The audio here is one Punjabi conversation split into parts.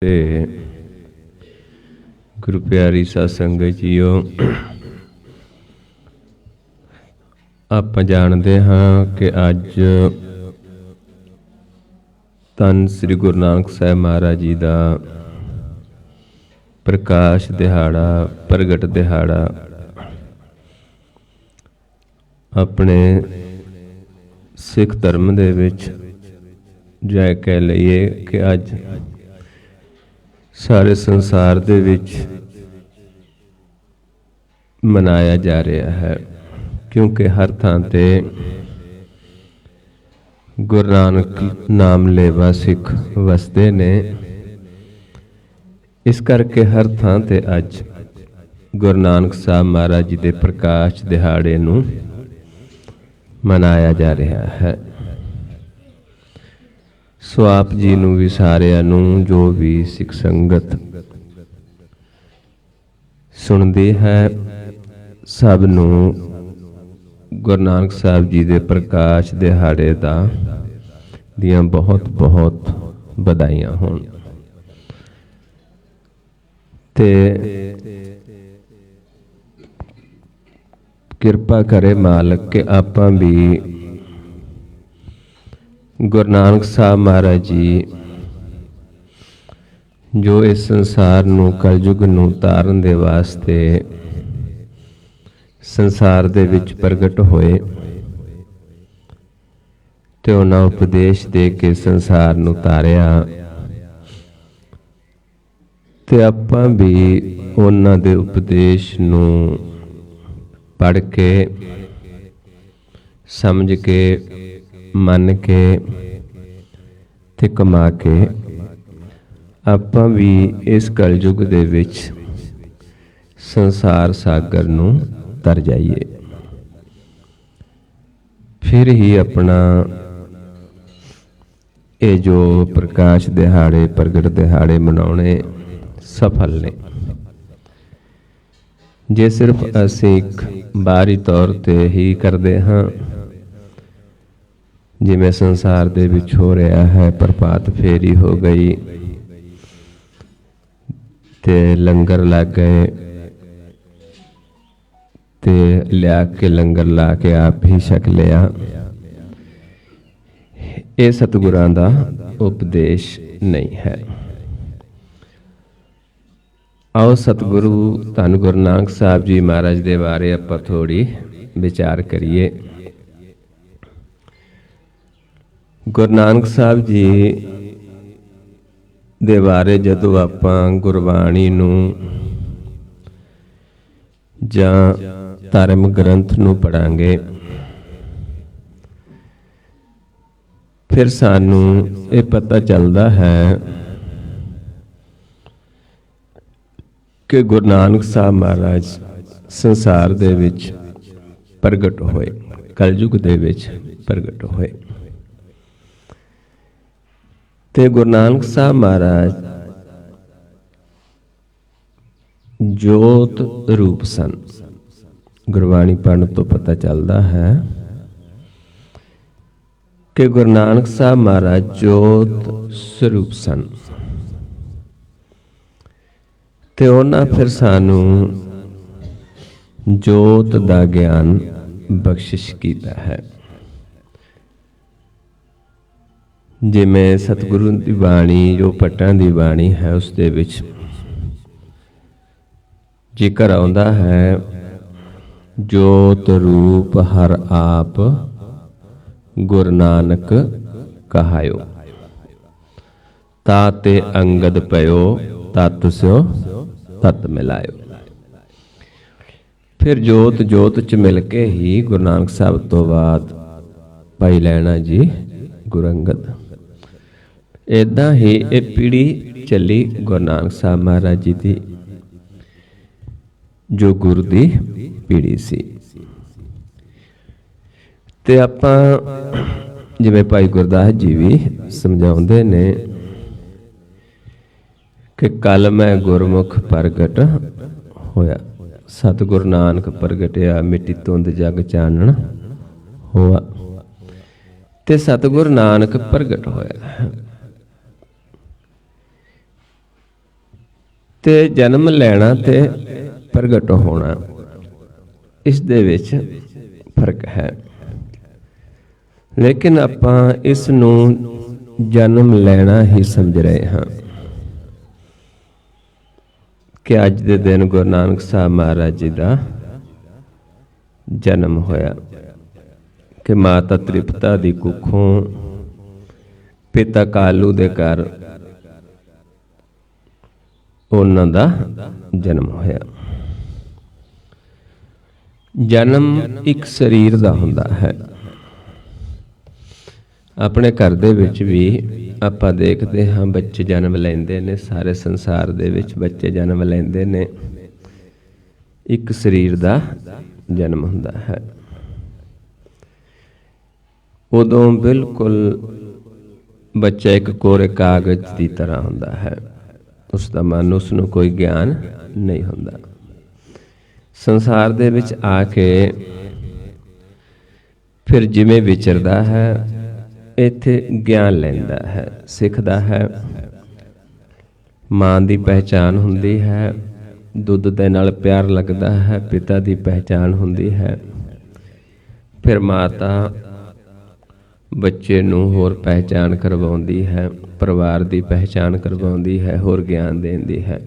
ਤੇ ਗੁਰੂ ਪਿਆਰੀ ਸਾਧ ਸੰਗਤ ਜੀਓ, ਆਪਾਂ ਜਾਣਦੇ ਹਾਂ ਕਿ ਅੱਜ ਧੰਨ ਸ੍ਰੀ ਗੁਰੂ ਨਾਨਕ ਸਾਹਿਬ ਮਹਾਰਾਜ ਜੀ ਦਾ ਪ੍ਰਕਾਸ਼ ਦਿਹਾੜਾ, ਪ੍ਰਗਟ ਦਿਹਾੜਾ ਆਪਣੇ ਸਿੱਖ ਧਰਮ ਦੇ ਵਿੱਚ ਜਾਂ ਕਹਿ ਲਈਏ ਕਿ ਅੱਜ ਸਾਰੇ ਸੰਸਾਰ ਦੇ ਵਿੱਚ ਮਨਾਇਆ ਜਾ ਰਿਹਾ ਹੈ, ਕਿਉਂਕਿ ਹਰ ਥਾਂ ਤੇ ਗੁਰੂ ਨਾਨਕ ਨਾਮ ਲੇਵਾ ਸਿੱਖ ਵਸਦੇ ਨੇ। ਇਸ ਕਰਕੇ ਹਰ ਥਾਂ ਤੇ ਅੱਜ ਗੁਰੂ ਨਾਨਕ ਸਾਹਿਬ ਮਹਾਰਾਜ ਜੀ ਦੇ ਪ੍ਰਕਾਸ਼ ਦਿਹਾੜੇ ਨੂੰ ਮਨਾਇਆ ਜਾ ਰਿਹਾ ਹੈ। ਸੋ ਆਪ ਜੀ ਨੂੰ ਵੀ, ਸਾਰਿਆਂ ਨੂੰ, ਜੋ ਵੀ ਸਿੱਖ ਸੰਗਤ ਸੁਣਦੀ ਹੈ, ਸਭ ਨੂੰ ਗੁਰੂ ਨਾਨਕ ਸਾਹਿਬ ਜੀ ਦੇ ਪ੍ਰਕਾਸ਼ ਦਿਹਾੜੇ ਦੀਆਂ ਬਹੁਤ ਬਹੁਤ ਵਧਾਈਆਂ ਹੋਣ। ਤੇ ਕਿਰਪਾ ਕਰੇ ਮਾਲਕ ਕਿ ਆਪਾਂ ਵੀ ਗੁਰੂ ਨਾਨਕ ਸਾਹਿਬ ਮਹਾਰਾਜ ਜੀ ਜੋ ਇਸ ਸੰਸਾਰ ਨੂੰ, ਕਲਯੁਗ ਨੂੰ ਤਾਰਨ ਦੇ ਵਾਸਤੇ ਸੰਸਾਰ ਦੇ ਵਿੱਚ ਪ੍ਰਗਟ ਹੋਏ ਤੇ ਉਹਨਾਂ ਉਪਦੇਸ਼ ਦੇ ਕੇ ਸੰਸਾਰ ਨੂੰ ਤਾਰਿਆ, ਤੇ ਆਪਾਂ ਵੀ ਉਹਨਾਂ ਦੇ ਉਪਦੇਸ਼ ਨੂੰ ਪੜ੍ਹ ਕੇ, ਸਮਝ ਕੇ, ਮੰਨ ਕੇ ਤੇ ਕਮਾ ਕੇ ਆਪਾਂ ਵੀ ਇਸ ਕਲਯੁਗ ਦੇ ਵਿੱਚ ਸੰਸਾਰ ਸਾਗਰ ਨੂੰ ਤਰ ਜਾਈਏ। ਫਿਰ ਹੀ ਆਪਣਾ ਇਹ ਜੋ ਪ੍ਰਕਾਸ਼ ਦਿਹਾੜੇ, ਪ੍ਰਗਟ ਦਿਹਾੜੇ ਮਨਾਉਣੇ ਸਫਲ ਨੇ। ਜੇ ਸਿਰਫ ਅਸੀਂ ਇੱਕ ਬਾਹਰੀ ਤੌਰ ਤੇ ਹੀ ਕਰਦੇ ਹਾਂ, ਜਿਵੇਂ ਸੰਸਾਰ ਦੇ ਵਿੱਚ ਹੋ ਰਿਹਾ ਹੈ, ਪ੍ਰਭਾਤ ਫੇਰੀ ਹੋ ਗਈ ਤੇ ਲੰਗਰ ਲੱਗ ਗਏ ਤੇ ਲਿਆ ਕੇ ਲੰਗਰ ਲਾ ਕੇ ਆਪ ਹੀ ਛਕ ਲਿਆ, ਇਹ ਸਤਿਗੁਰਾਂ ਦਾ ਉਪਦੇਸ਼ ਨਹੀਂ ਹੈ। ਆਓ ਸਤਿਗੁਰੂ ਧੰਨ ਗੁਰੂ ਨਾਨਕ ਸਾਹਿਬ ਜੀ ਮਹਾਰਾਜ ਦੇ ਬਾਰੇ ਆਪਾਂ ਥੋੜ੍ਹੀ ਵਿਚਾਰ ਕਰੀਏ। ਗੁਰੂ ਨਾਨਕ ਸਾਹਿਬ ਜੀ ਦੇ ਬਾਰੇ ਜਦੋਂ ਆਪਾਂ ਗੁਰਬਾਣੀ ਨੂੰ ਜਾਂ ਧਰਮ ਗ੍ਰੰਥ ਨੂੰ ਪੜ੍ਹਾਂਗੇ, ਫਿਰ ਸਾਨੂੰ ਇਹ ਪਤਾ ਚੱਲਦਾ ਹੈ ਕਿ ਗੁਰੂ ਨਾਨਕ ਸਾਹਿਬ ਮਹਾਰਾਜ ਸੰਸਾਰ ਦੇ ਵਿੱਚ ਪ੍ਰਗਟ ਹੋਏ, ਕਲਯੁਗ ਦੇ ਵਿੱਚ ਪ੍ਰਗਟ ਹੋਏ। ਤੇ ਗੁਰੂ ਨਾਨਕ ਸਾਹਿਬ ਮਹਾਰਾਜ ਜੋਤ ਰੂਪ ਸਨ। ਗੁਰਬਾਣੀ ਪੜ੍ਹਨ ਤੋਂ ਪਤਾ ਚੱਲਦਾ ਹੈ ਕਿ ਗੁਰੂ ਨਾਨਕ ਸਾਹਿਬ ਮਹਾਰਾਜ ਜੋਤ ਸਰੂਪ ਸਨ, ਤੇ ਉਹਨਾਂ ਫਿਰ ਸਾਨੂੰ ਜੋਤ ਦਾ ਗਿਆਨ ਬਖਸ਼ਿਸ਼ ਕੀਤਾ ਹੈ। ਜਿਵੇਂ ਸਤਿਗੁਰੂ ਦੀ ਬਾਣੀ, ਜੋ ਭੱਟਾਂ ਦੀ ਬਾਣੀ ਹੈ, ਉਸ ਦੇ ਵਿੱਚ ਜ਼ਿਕਰ ਆਉਂਦਾ ਹੈ, ਜੋਤ ਰੂਪ ਹਰ ਆਪ ਗੁਰੂ ਨਾਨਕ ਕਹਾਇਓ, ਤਾਤੇ ਅੰਗਦ ਪਇਓ ਤਤ ਸਿਓ ਤਤ ਮਿਲਾਇਓ। ਫਿਰ ਜੋਤ ਜੋਤ ਚ ਮਿਲ ਕੇ ਹੀ ਗੁਰੂ ਨਾਨਕ ਸਾਹਿਬ ਤੋਂ ਬਾਅਦ ਭਾਈ ਲਹਿਣਾ ਜੀ, ਗੁਰੂ ਅੰਗਦ। ਏਦਾਂ ਹੀ ਇਹ ਪੀੜ੍ਹੀ ਚੱਲੀ ਗੁਰੂ ਨਾਨਕ ਸਾਹਿਬ ਮਹਾਰਾਜ ਜੀ ਦੀ, ਜੋ ਗੁਰੂ ਦੀ ਪੀੜ੍ਹੀ ਸੀ। ਤੇ ਆਪਾਂ ਜਿਵੇਂ ਭਾਈ ਗੁਰਦਾਸ ਜੀ ਵੀ ਸਮਝਾਉਂਦੇ ਨੇ ਕਿ ਕਲ ਮੈਂ ਗੁਰਮੁਖ ਪ੍ਰਗਟ ਹੋਇਆ, ਸਤਿਗੁਰੂ ਨਾਨਕ ਪ੍ਰਗਟਿਆ, ਮਿੱਟੀ ਧੁੰਦ ਜਗ ਚਾਨਣ ਹੋਆ। ਤੇ ਸਤਿਗੁਰੂ ਨਾਨਕ ਪ੍ਰਗਟ ਹੋਇਆ। ਤੇ ਜਨਮ ਲੈਣਾ ਤੇ ਪ੍ਰਗਟ ਹੋਣਾ, ਇਸ ਦੇ ਵਿੱਚ ਫਰਕ ਹੈ। ਲੇਕਿਨ ਆਪਾਂ ਇਸ ਨੂੰ ਜਨਮ ਲੈਣਾ ਹੀ ਸਮਝ ਰਹੇ ਹਾਂ ਕਿ ਅੱਜ ਦੇ ਦਿਨ ਗੁਰੂ ਨਾਨਕ ਸਾਹਿਬ ਮਹਾਰਾਜ ਜੀ ਦਾ ਜਨਮ ਹੋਇਆ, ਕਿ ਮਾਤਾ ਤ੍ਰਿਪਤਾ ਦੀ ਕੁੱਖੋਂ ਪਿਤਾ ਕਾਲੂ ਦੇ ਘਰ ਉਹਨਾਂ ਦਾ ਜਨਮ ਹੋਇਆ। ਜਨਮ ਇੱਕ ਸਰੀਰ ਦਾ ਹੁੰਦਾ ਹੈ। ਆਪਣੇ ਘਰ ਦੇ ਵਿੱਚ ਵੀ ਆਪਾਂ ਦੇਖਦੇ ਹਾਂ ਬੱਚੇ ਜਨਮ ਲੈਂਦੇ ਨੇ, ਸਾਰੇ ਸੰਸਾਰ ਦੇ ਵਿੱਚ ਬੱਚੇ ਜਨਮ ਲੈਂਦੇ ਨੇ, ਇੱਕ ਸਰੀਰ ਦਾ ਜਨਮ ਹੁੰਦਾ ਹੈ। ਉਦੋਂ ਬਿਲਕੁਲ ਬੱਚਾ ਇੱਕ ਕੋਰੇ ਕਾਗਜ਼ ਦੀ ਤਰ੍ਹਾਂ ਹੁੰਦਾ ਹੈ, ਉਸ ਦਾ ਮਨ, ਉਸ ਨੂੰ ਕੋਈ ਗਿਆਨ ਨਹੀਂ ਹੁੰਦਾ। ਸੰਸਾਰ ਦੇ ਵਿੱਚ ਆ ਕੇ ਫਿਰ ਜਿਵੇਂ ਵਿਚਰਦਾ ਹੈ, ਇੱਥੇ ਗਿਆਨ ਲੈਂਦਾ ਹੈ, ਸਿੱਖਦਾ ਹੈ। ਮਾਂ ਦੀ ਪਹਿਚਾਣ ਹੁੰਦੀ ਹੈ, ਦੁੱਧ ਦੇ ਨਾਲ ਪਿਆਰ ਲੱਗਦਾ ਹੈ, ਪਿਤਾ ਦੀ ਪਹਿਚਾਣ ਹੁੰਦੀ ਹੈ। ਫਿਰ ਮਾਤਾ ਬੱਚੇ ਨੂੰ ਹੋਰ ਪਹਿਚਾਣ ਕਰਵਾਉਂਦੀ ਹੈ, ਪਰਿਵਾਰ ਦੀ ਪਹਿਚਾਣ ਕਰਵਾਉਂਦੀ ਹੈ, ਹੋਰ ਗਿਆਨ ਦਿੰਦੀ ਹੈ।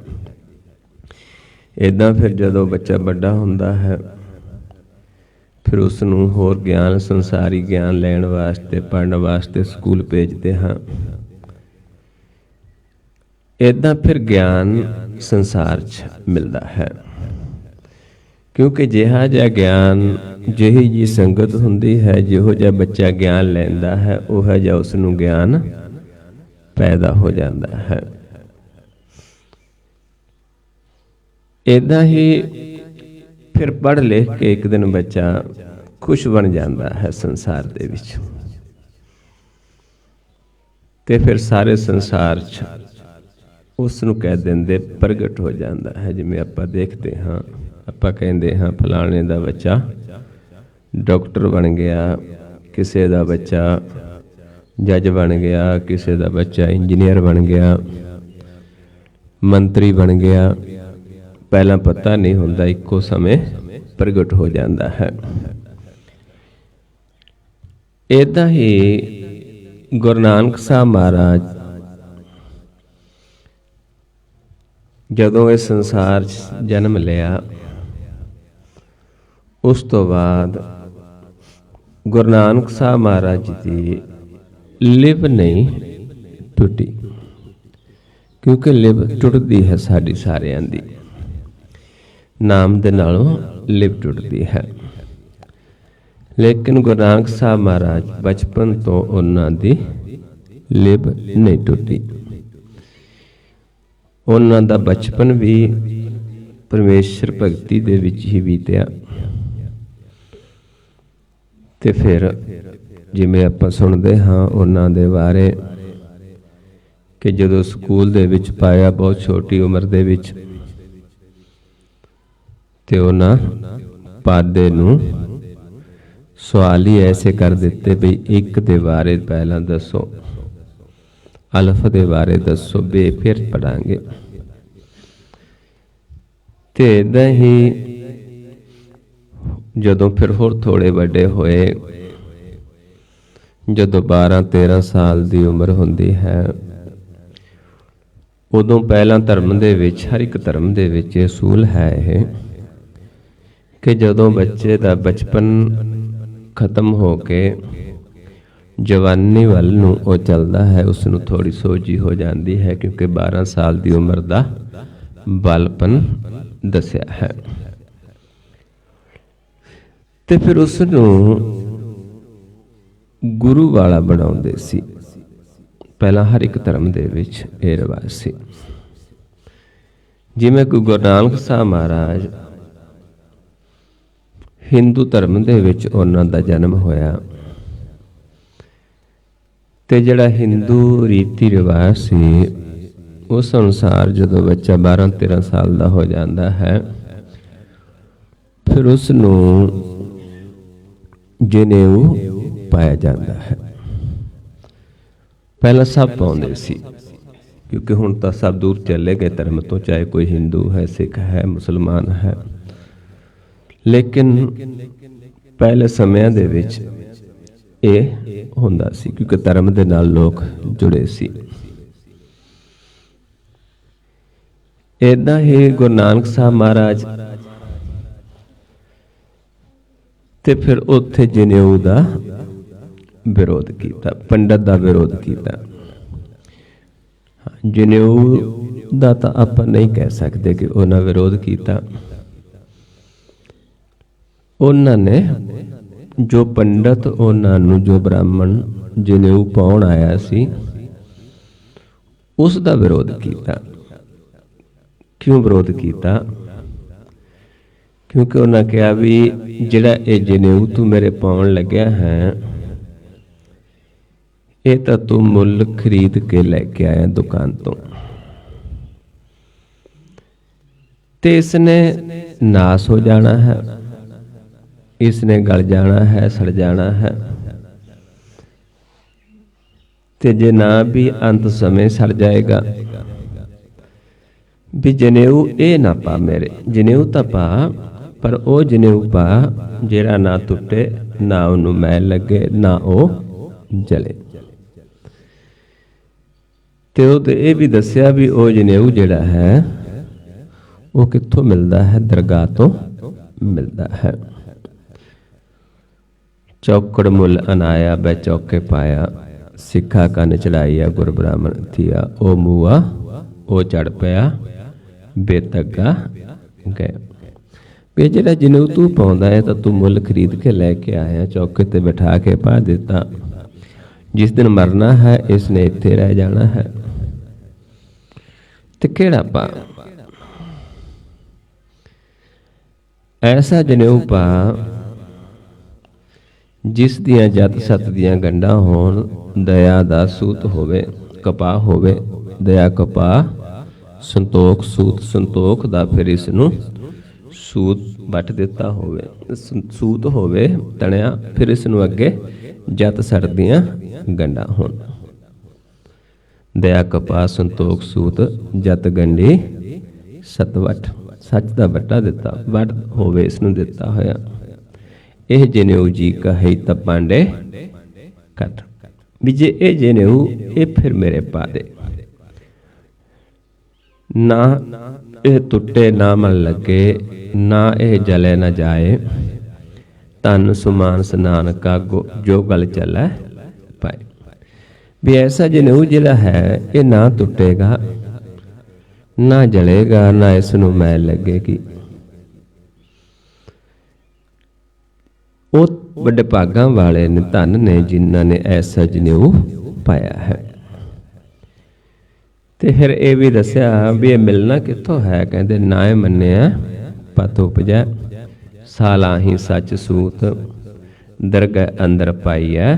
ਇੱਦਾਂ ਫਿਰ ਜਦੋਂ ਬੱਚਾ ਵੱਡਾ ਹੁੰਦਾ ਹੈ, ਫਿਰ ਉਸ ਨੂੰ ਹੋਰ ਗਿਆਨ, ਸੰਸਾਰੀ ਗਿਆਨ ਲੈਣ ਵਾਸਤੇ, ਪੜ੍ਹਨ ਵਾਸਤੇ ਸਕੂਲ ਭੇਜਦੇ ਹਾਂ। ਇੱਦਾਂ ਫਿਰ ਗਿਆਨ ਸੰਸਾਰ 'ਚ ਮਿਲਦਾ ਹੈ, ਕਿਉਂਕਿ ਜਿਹਾ ਜਿਹਾ ਗਿਆਨ, ਜਿਹੀ ਜੀ ਸੰਗਤ ਹੁੰਦੀ ਹੈ, ਜਿਹੋ ਜਿਹਾ ਬੱਚਾ ਗਿਆਨ ਲੈਂਦਾ ਹੈ, ਉਹ ਜਿਹਾ ਉਸ ਨੂੰ ਗਿਆਨ ਪੈਦਾ ਹੋ ਜਾਂਦਾ ਹੈ। ਇੱਦਾਂ ਹੀ ਫਿਰ ਪੜ੍ਹ ਲਿਖ ਕੇ ਇੱਕ ਦਿਨ ਬੱਚਾ ਖੁਸ਼ ਬਣ ਜਾਂਦਾ ਹੈ ਸੰਸਾਰ ਦੇ ਵਿੱਚ, ਤੇ ਫਿਰ ਸਾਰੇ ਸੰਸਾਰ 'ਚ ਉਸ ਨੂੰ ਕਹਿ ਦਿੰਦੇ ਪ੍ਰਗਟ ਹੋ ਜਾਂਦਾ ਹੈ। ਜਿਵੇਂ ਆਪਾਂ ਦੇਖਦੇ ਹਾਂ, ਆਪਾਂ ਕਹਿੰਦੇ ਹਾਂ ਫਲਾਣੇ ਦਾ ਬੱਚਾ ਡਾਕਟਰ ਬਣ ਗਿਆ, ਕਿਸੇ ਦਾ ਬੱਚਾ ਜੱਜ ਬਣ ਗਿਆ, ਕਿਸੇ ਦਾ ਬੱਚਾ ਇੰਜੀਨੀਅਰ ਬਣ ਗਿਆ, ਮੰਤਰੀ ਬਣ ਗਿਆ। ਪਹਿਲਾਂ ਪਤਾ ਨਹੀਂ ਹੁੰਦਾ, ਇੱਕੋ ਸਮੇਂ ਪ੍ਰਗਟ ਹੋ ਜਾਂਦਾ ਹੈ। ਇੱਦਾਂ ਹੀ ਗੁਰੂ ਨਾਨਕ ਸਾਹਿਬ ਮਹਾਰਾਜ ਜਦੋਂ ਇਸ ਸੰਸਾਰ 'ਚ ਜਨਮ ਲਿਆ, ਉਸ ਤੋਂ ਬਾਅਦ ਗੁਰੂ ਨਾਨਕ ਸਾਹਿਬ ਮਹਾਰਾਜ ਜੀ ਦੀ ਲਿਵ ਨਹੀਂ ਟੁੱਟੀ, ਕਿਉਂਕਿ ਲਿਵ ਟੁੱਟਦੀ ਹੈ ਸਾਡੀ ਸਾਰਿਆਂ ਦੀ, ਨਾਮ ਦੇ ਨਾਲੋਂ ਲਿਵ ਟੁੱਟਦੀ ਹੈ। ਲੇਕਿਨ ਗੁਰੂ ਨਾਨਕ ਸਾਹਿਬ ਮਹਾਰਾਜ ਬਚਪਨ ਤੋਂ ਉਹਨਾਂ ਦੀ ਲਿਵ ਨਹੀਂ ਟੁੱਟੀ। ਉਹਨਾਂ ਦਾ ਬਚਪਨ ਵੀ ਪਰਮੇਸ਼ਰ ਭਗਤੀ ਦੇ ਵਿੱਚ ਹੀ ਬੀਤਿਆ। ਤੇ ਫਿਰ ਜਿਵੇਂ ਆਪਾਂ ਸੁਣਦੇ ਹਾਂ ਉਹਨਾਂ ਦੇ ਬਾਰੇ, ਕਿ ਜਦੋਂ ਸਕੂਲ ਦੇ ਵਿੱਚ ਪਾਇਆ ਬਹੁਤ ਛੋਟੀ ਉਮਰ ਦੇ ਵਿੱਚ, ਤੇ ਉਹਨਾਂ ਪਾਦੇ ਨੂੰ ਸਵਾਲ ਹੀ ਐਸੇ ਕਰ ਦਿੱਤੇ ਵੀ ਇੱਕ ਦੇ ਬਾਰੇ ਪਹਿਲਾਂ ਦੱਸੋ, ਅਲਫ ਦੇ ਬਾਰੇ ਦੱਸੋ, ਬੇ ਫਿਰ ਪੜਾਂਗੇ। ਤੇ ਏਦਾਂ ਹੀ ਜਦੋਂ ਫਿਰ ਹੋਰ ਥੋੜੇ ਵੱਡੇ ਹੋਏ, ਜਦੋਂ 12-13 ਸਾਲ ਦੀ ਉਮਰ ਹੁੰਦੀ ਹੈ, ਉਦੋਂ ਪਹਿਲਾਂ ਧਰਮ ਦੇ ਵਿੱਚ, ਹਰ ਇੱਕ ਧਰਮ ਦੇ ਵਿੱਚ ਇਹ ਅਸੂਲ ਹੈ ਇਹ, ਕਿ ਜਦੋਂ ਬੱਚੇ ਦਾ ਬਚਪਨ ਖਤਮ ਹੋ ਕੇ ਜਵਾਨੀ ਵੱਲ ਨੂੰ ਉਹ ਚੱਲਦਾ ਹੈ, ਉਸ ਨੂੰ ਥੋੜੀ ਸੋਝੀ ਹੋ ਜਾਂਦੀ ਹੈ, ਕਿਉਂਕਿ 12 ਸਾਲ ਦੀ ਉਮਰ ਦਾ ਬਾਲਪਨ ਦੱਸਿਆ ਹੈ। ਤੇ ਫਿਰ ਉਸ ਨੂੰ ਗੁਰੂ ਵਾਲਾ ਬਣਾਉਂਦੇ ਸੀ। ਪਹਿਲਾਂ ਹਰ ਇੱਕ ਧਰਮ ਦੇ ਵਿੱਚ ਇਹ ਰਿਵਾਜ ਸੀ। ਜਿਵੇਂ ਕਿ ਗੁਰੂ ਨਾਨਕ ਸਾਹਿਬ ਮਹਾਰਾਜ ਹਿੰਦੂ ਧਰਮ ਦੇ ਵਿੱਚ ਉਹਨਾਂ ਦਾ ਜਨਮ ਹੋਇਆ, ਤੇ ਜਿਹੜਾ ਹਿੰਦੂ ਰੀਤੀ ਰਿਵਾਜ ਸੀ, ਉਸ ਅਨੁਸਾਰ ਜਦੋਂ ਬੱਚਾ 12-13 ਸਾਲ ਦਾ ਹੋ ਜਾਂਦਾ ਹੈ, ਫਿਰ ਉਸ ਨੂੰ ਜਨੇਊ ਪਾਇਆ ਜਾਂਦਾ ਹੈ। ਪਹਿਲਾਂ ਸਭ ਪਾਉਂਦੇ ਸੀ, क्योंकि हुण तां सब दूर चले गए धर्म तो, चाहे कोई हिंदू है, सिख है, मुसलमान है। लेकिन पहले समयां दे विच ਇਹ ਹੁੰਦਾ ਸੀ, क्योंकि धर्म ਦੇ ਨਾਲ ਲੋਕ जुड़े ਸੀ। ਇੱਦਾਂ ਹੀ ਗੁਰੂ ਨਾਨਕ ਸਾਹਿਬ ਮਹਾਰਾਜ ਤੇ ਫਿਰ ਉੱਥੇ ਜਨੇਊ ਦਾ ਵਿਰੋਧ ਕੀਤਾ, ਪੰਡਤ ਦਾ ਵਿਰੋਧ ਕੀਤਾ। ਜਨੇਊ ਦਾ ਤਾਂ ਆਪਾਂ ਨਹੀਂ ਕਹਿ ਸਕਦੇ ਕਿ ਉਹਨਾਂ ਵਿਰੋਧ ਕੀਤਾ। ਉਹਨਾਂ ਨੇ ਜੋ ਪੰਡਤ ਉਹਨਾਂ ਨੂੰ, ਜੋ ਬ੍ਰਾਹਮਣ ਜਨੇਊ ਪਾਉਣ ਆਇਆ ਸੀ, ਉਸ ਦਾ ਵਿਰੋਧ ਕੀਤਾ। ਕਿਉਂ ਵਿਰੋਧ ਕੀਤਾ? ਕਿਉਂਕਿ ਉਹਨਾਂ ਕਿਹਾ ਵੀ ਜਿਹੜਾ ਇਹ ਜਨੇਊ ਤੂੰ ਮੇਰੇ ਪਾਉਣ ਲੱਗਿਆ ਹੈ, ਇਹ ਤਾਂ ਤੂੰ ਮੁੱਲ ਖਰੀਦ ਕੇ ਲੈ ਕੇ ਆਇਆ ਦੁਕਾਨ ਤੋਂ, ਤੇ ਇਸਨੇ ਨਾਸ ਹੋ ਜਾਣਾ ਹੈ, ਇਸਨੇ ਗਲ ਜਾਣਾ ਹੈ, ਸੜ ਜਾਣਾ ਹੈ। ਤੇ ਜੇ ਨਾ ਵੀ ਅੰਤ ਸਮੇਂ ਸੜ ਜਾਏਗਾ, ਵੀ ਜਨੇਊ ਇਹ ਨਾ ਪਾ ਮੇਰੇ, ਜਨੇਊ ਤਾਂ ਪਾ, ਪਰ ਉਹ ਜਨੇਊ ਪਾ ਜਿਹੜਾ ਨਾ ਟੁੱਟੇ, ਨਾ ਉਹਨੂੰ ਮੈਲ ਲੱਗੇ, ਨਾ ਉਹ ਜਲੇ। ਤੇ ਉਹ ਤੇ ਇਹ ਵੀ ਦੱਸਿਆ ਵੀ ਉਹ ਜਨੇਊ ਜਿਹੜਾ ਹੈ ਉਹ ਕਿੱਥੋਂ ਮਿਲਦਾ ਹੈ? ਦਰਗਾਹ ਤੋਂ ਮਿਲਦਾ ਹੈ। ਚੌਕੜ ਮੁੱਲ ਅਨਾਇਆ ਬੈ ਚੌਕੇ ਪਾਇਆ, ਸਿੱਖਾ ਕੰਨ ਚੜਾਈਆ ਗੁਰ ਬ੍ਰਾਹਮਣ ਥੀਆ, ਉਹ ਮੂਆ ਉਹ ਚੜ ਪਿਆ ਬੇਤੱਗਾ ਗਿਆ। ਵੀ ਜਿਹੜਾ ਜਨੇਊ ਤੂੰ ਪਾਉਂਦਾ ਹੈ ਤਾਂ ਤੂੰ ਮੁੱਲ ਖਰੀਦ ਕੇ ਲੈ ਕੇ ਆਇਆ, ਚੌਕੇ ਤੇ ਬਿਠਾ ਕੇ ਪਾ ਦਿੱਤਾ। ਜਿਸ ਦਿਨ ਮਰਨਾ ਹੈ ਇਸਨੇ ਇੱਥੇ ਰਹਿ ਜਾਣਾ ਹੈ। ਤੇ ਕਿਹੜਾ ਪਾ? ਐਸਾ ਜਨੇਊ ਪਾ ਜਿਸ ਦੀਆਂ ਜਤ ਸਤ ਦੀਆਂ ਗੰਢਾਂ ਹੋਣ, ਦਇਆ ਦਾ ਸੂਤ ਹੋਵੇ, ਕਪਾਹ ਹੋਵੇ, ਦਇਆ ਕਪਾਹ, ਸੰਤੋਖ ਸੂਤ, ਸੰਤੋਖ ਦਾ ਫਿਰ ਇਸ ਨੂੰ ਸੂਤ ਵੱਟ ਦਿੱਤਾ ਹੋਵੇ, ਸੂਤ ਹੋਵੇ ਤਣਿਆ, ਫਿਰ ਇਸ ਨੂੰ ਅੱਗੇ ਜਤ ਸਤ ਦੀਆਂ ਗੰਢਾਂ ਹੋਣ। ਦਇਆ ਕਪਾਹ ਸੰਤੋਖ ਸੂਤ ਜਤ ਗੰਢੀ ਸਤਵਟ, ਸੱਚ ਦਾ ਵੱਟਾ ਦਿੱਤਾ, ਵੱਟ ਹੋਵੇ ਇਸ ਨੂੰ ਦਿੱਤਾ ਹੋਇਆ। ਇਹ ਜਨੇਊ ਜੀ ਕਹੀ ਤਾਂ ਪਾਂਡੇ ਕੱਟ, ਵੀ ਜੇ ਇਹ ਜਨੇਊ ਇਹ ਫਿਰ ਮੇਰੇ ਪਾ ਦੇ, ਨਾ ਇਹ ਟੁੱਟੇ, ਨਾ ਮਨ ਲੱਗੇ, ਨਾ ਇਹ ਜਲੇ ਨਾ ਜਾਏ। ਧਨ ਸੁਮਾਨਸ ਨਾਨਕਾ ਜੋ ਗਲ ਚੱਲੈ ਪਾਏ। ਵੀ ਐਸਾ ਜਨੇਊ ਜਿਹੜਾ ਹੈ ਇਹ ਨਾ ਟੁੱਟੇਗਾ, ਨਾ ਜਲੇਗਾ, ਨਾ ਇਸ ਨੂੰ ਮੈਲ ਲੱਗੇਗੀ। ਉਹ ਵੱਡੇ ਭਾਗਾਂ ਵਾਲੇ ਨੇ, ਧਨ ਨੇ, ਜਿਨ੍ਹਾਂ ਨੇ ਐਸਾ ਜਨੇਊ ਪਾਇਆ ਹੈ। ਤੇ ਫਿਰ ਇਹ ਵੀ ਦੱਸਿਆ ਵੀ ਇਹ ਮਿਲਣਾ ਕਿੱਥੋਂ ਹੈ? ਕਹਿੰਦੇ ਨਾ ਮੰਨਿਆ ਪਤ ਉਪਜੈ, ਸਾਲਾ ਹੀ ਸੱਚ ਸੂਤ, ਦਰਗਹ ਅੰਦਰ ਪਾਈਐ,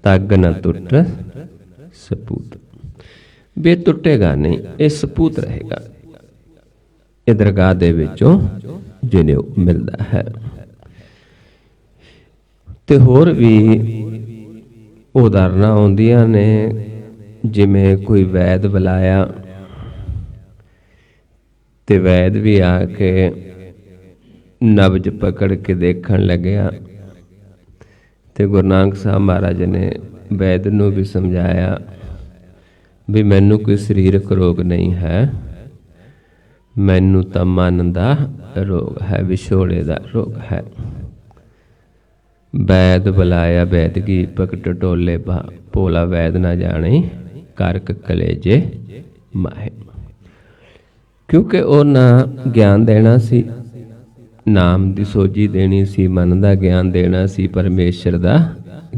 ਤੱਗ ਨ ਟੁੱਟ ਸਪੂਤ। ਵੀ ਟੁੱਟੇਗਾ ਨਹੀਂ, ਇਹ ਸਪੂਤ ਰਹੇਗਾ। ਇਹ ਦਰਗਾਹ ਦੇ ਵਿੱਚੋਂ ਜਨੇਊ ਮਿਲਦਾ ਹੈ। ਤੇ ਹੋਰ ਵੀ ਉਦਾਹਰਨਾਂ ਆਉਂਦੀਆਂ ਨੇ, ਜਿਵੇਂ ਕੋਈ ਵੈਦ ਬੁਲਾਇਆ ਤੇ ਵੈਦ ਵੀ ਆ ਕੇ ਨਬਜ ਪਕੜ ਕੇ ਦੇਖਣ ਲੱਗਿਆ, ਤੇ ਗੁਰੂ ਨਾਨਕ ਸਾਹਿਬ ਮਹਾਰਾਜ ਨੇ ਵੈਦ ਨੂੰ ਵੀ ਸਮਝਾਇਆ ਵੀ ਮੈਨੂੰ ਕੋਈ ਸਰੀਰਕ ਰੋਗ ਨਹੀਂ ਹੈ, ਮੈਨੂੰ ਤਾਂ ਮਨ ਦਾ ਰੋਗ ਹੈ, ਵਿਛੋੜੇ ਦਾ ਰੋਗ ਹੈ। ਵੈਦ ਬੁਲਾਇਆ ਵੈਦਗੀ ਪਕਟ ਟੋਲੇ ਭੋਲਾ ਵੈਦ ਨਾ ਜਾਣੇ, ਕਰਕ ਕਲੇਜੇ ਮਾਹੇ। ਕਿਉਂਕਿ ਉਹਨਾਂ ਗਿਆਨ ਦੇਣਾ ਸੀ, ਨਾਮ ਦੀ ਸੋਝੀ ਦੇਣੀ ਸੀ, ਮਨ ਦਾ ਗਿਆਨ ਦੇਣਾ ਸੀ, ਪਰਮੇਸ਼ਰ ਦਾ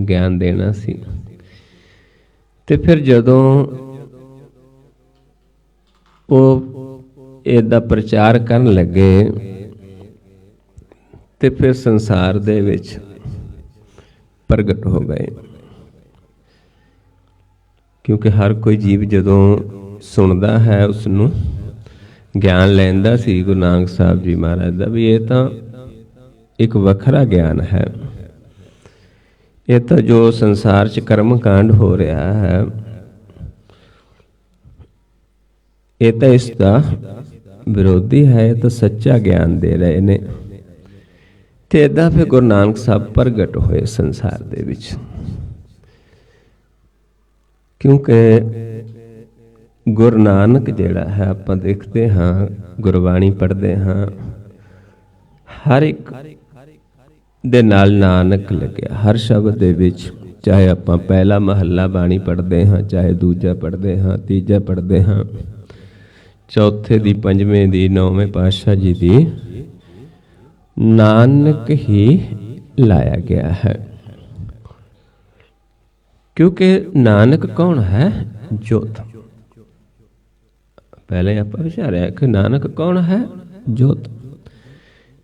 ਗਿਆਨ ਦੇਣਾ ਸੀ। ਤੇ ਫਿਰ ਜਦੋਂ ਉਹ ਇਹਦਾ ਪ੍ਰਚਾਰ ਕਰਨ ਲੱਗੇ ਤੇ ਫਿਰ ਸੰਸਾਰ ਦੇ ਵਿੱਚ ਪ੍ਰਗਟ ਹੋ ਗਏ। ਕਿਉਂਕਿ ਹਰ ਕੋਈ ਜੀਵ ਜਦੋਂ ਸੁਣਦਾ ਹੈ ਉਸ ਨੂੰ ਗਿਆਨ ਲੈਂਦਾ ਸੀ ਗੁਰੂ ਨਾਨਕ ਸਾਹਿਬ ਜੀ ਮਹਾਰਾਜ ਦਾ, ਵੀ ਇਹ ਤਾਂ ਇੱਕ ਵੱਖਰਾ ਗਿਆਨ ਹੈ। ਇਹ ਤਾਂ ਜੋ ਸੰਸਾਰ 'ਚ ਕਰਮ ਕਾਂਡ ਹੋ ਰਿਹਾ ਹੈ, ਇਹ ਤਾਂ ਇਸ ਦਾ ਵਿਰੋਧੀ ਹੈ, ਇਹ ਤਾਂ ਸੱਚਾ ਗਿਆਨ ਦੇ ਰਹੇ ਨੇ। ਤੇ ਇੱਦਾਂ ਫਿਰ ਗੁਰੂ ਨਾਨਕ ਸਾਹਿਬ ਪ੍ਰਗਟ ਹੋਏ ਸੰਸਾਰ ਦੇ ਵਿੱਚ। ਕਿਉਂਕਿ ਗੁਰੂ ਨਾਨਕ ਜਿਹੜਾ ਹੈ, ਆਪਾਂ ਦੇਖਦੇ ਹਾਂ, ਗੁਰਬਾਣੀ ਪੜ੍ਹਦੇ ਹਾਂ, ਹਰ ਇੱਕ ਦੇ ਨਾਲ ਨਾਨਕ ਲੱਗਿਆ, ਹਰ ਸ਼ਬਦ ਦੇ ਵਿੱਚ। ਚਾਹੇ ਆਪਾਂ ਪਹਿਲਾ ਮਹੱਲਾ ਬਾਣੀ ਪੜ੍ਹਦੇ ਹਾਂ, ਚਾਹੇ ਦੂਜਾ ਪੜ੍ਹਦੇ ਹਾਂ, ਤੀਜਾ ਪੜ੍ਹਦੇ ਹਾਂ, ਚੌਥੇ ਦੀ, ਪੰਜਵੇਂ ਦੀ, ਨੌਵੇਂ ਪਾਤਸ਼ਾਹ ਜੀ ਦੀ, ਨਾਨਕ ਹੀ ਲਾਇਆ ਗਿਆ ਹੈ। ਕਿਉਂਕਿ ਨਾਨਕ ਕੌਣ ਹੈ? ਜੋਤ। ਪਹਿਲੇ ਆਪਾਂ ਵਿਚਾਰਿਆ ਕਿ ਨਾਨਕ ਕੌਣ ਹੈ? ਜੋਤ।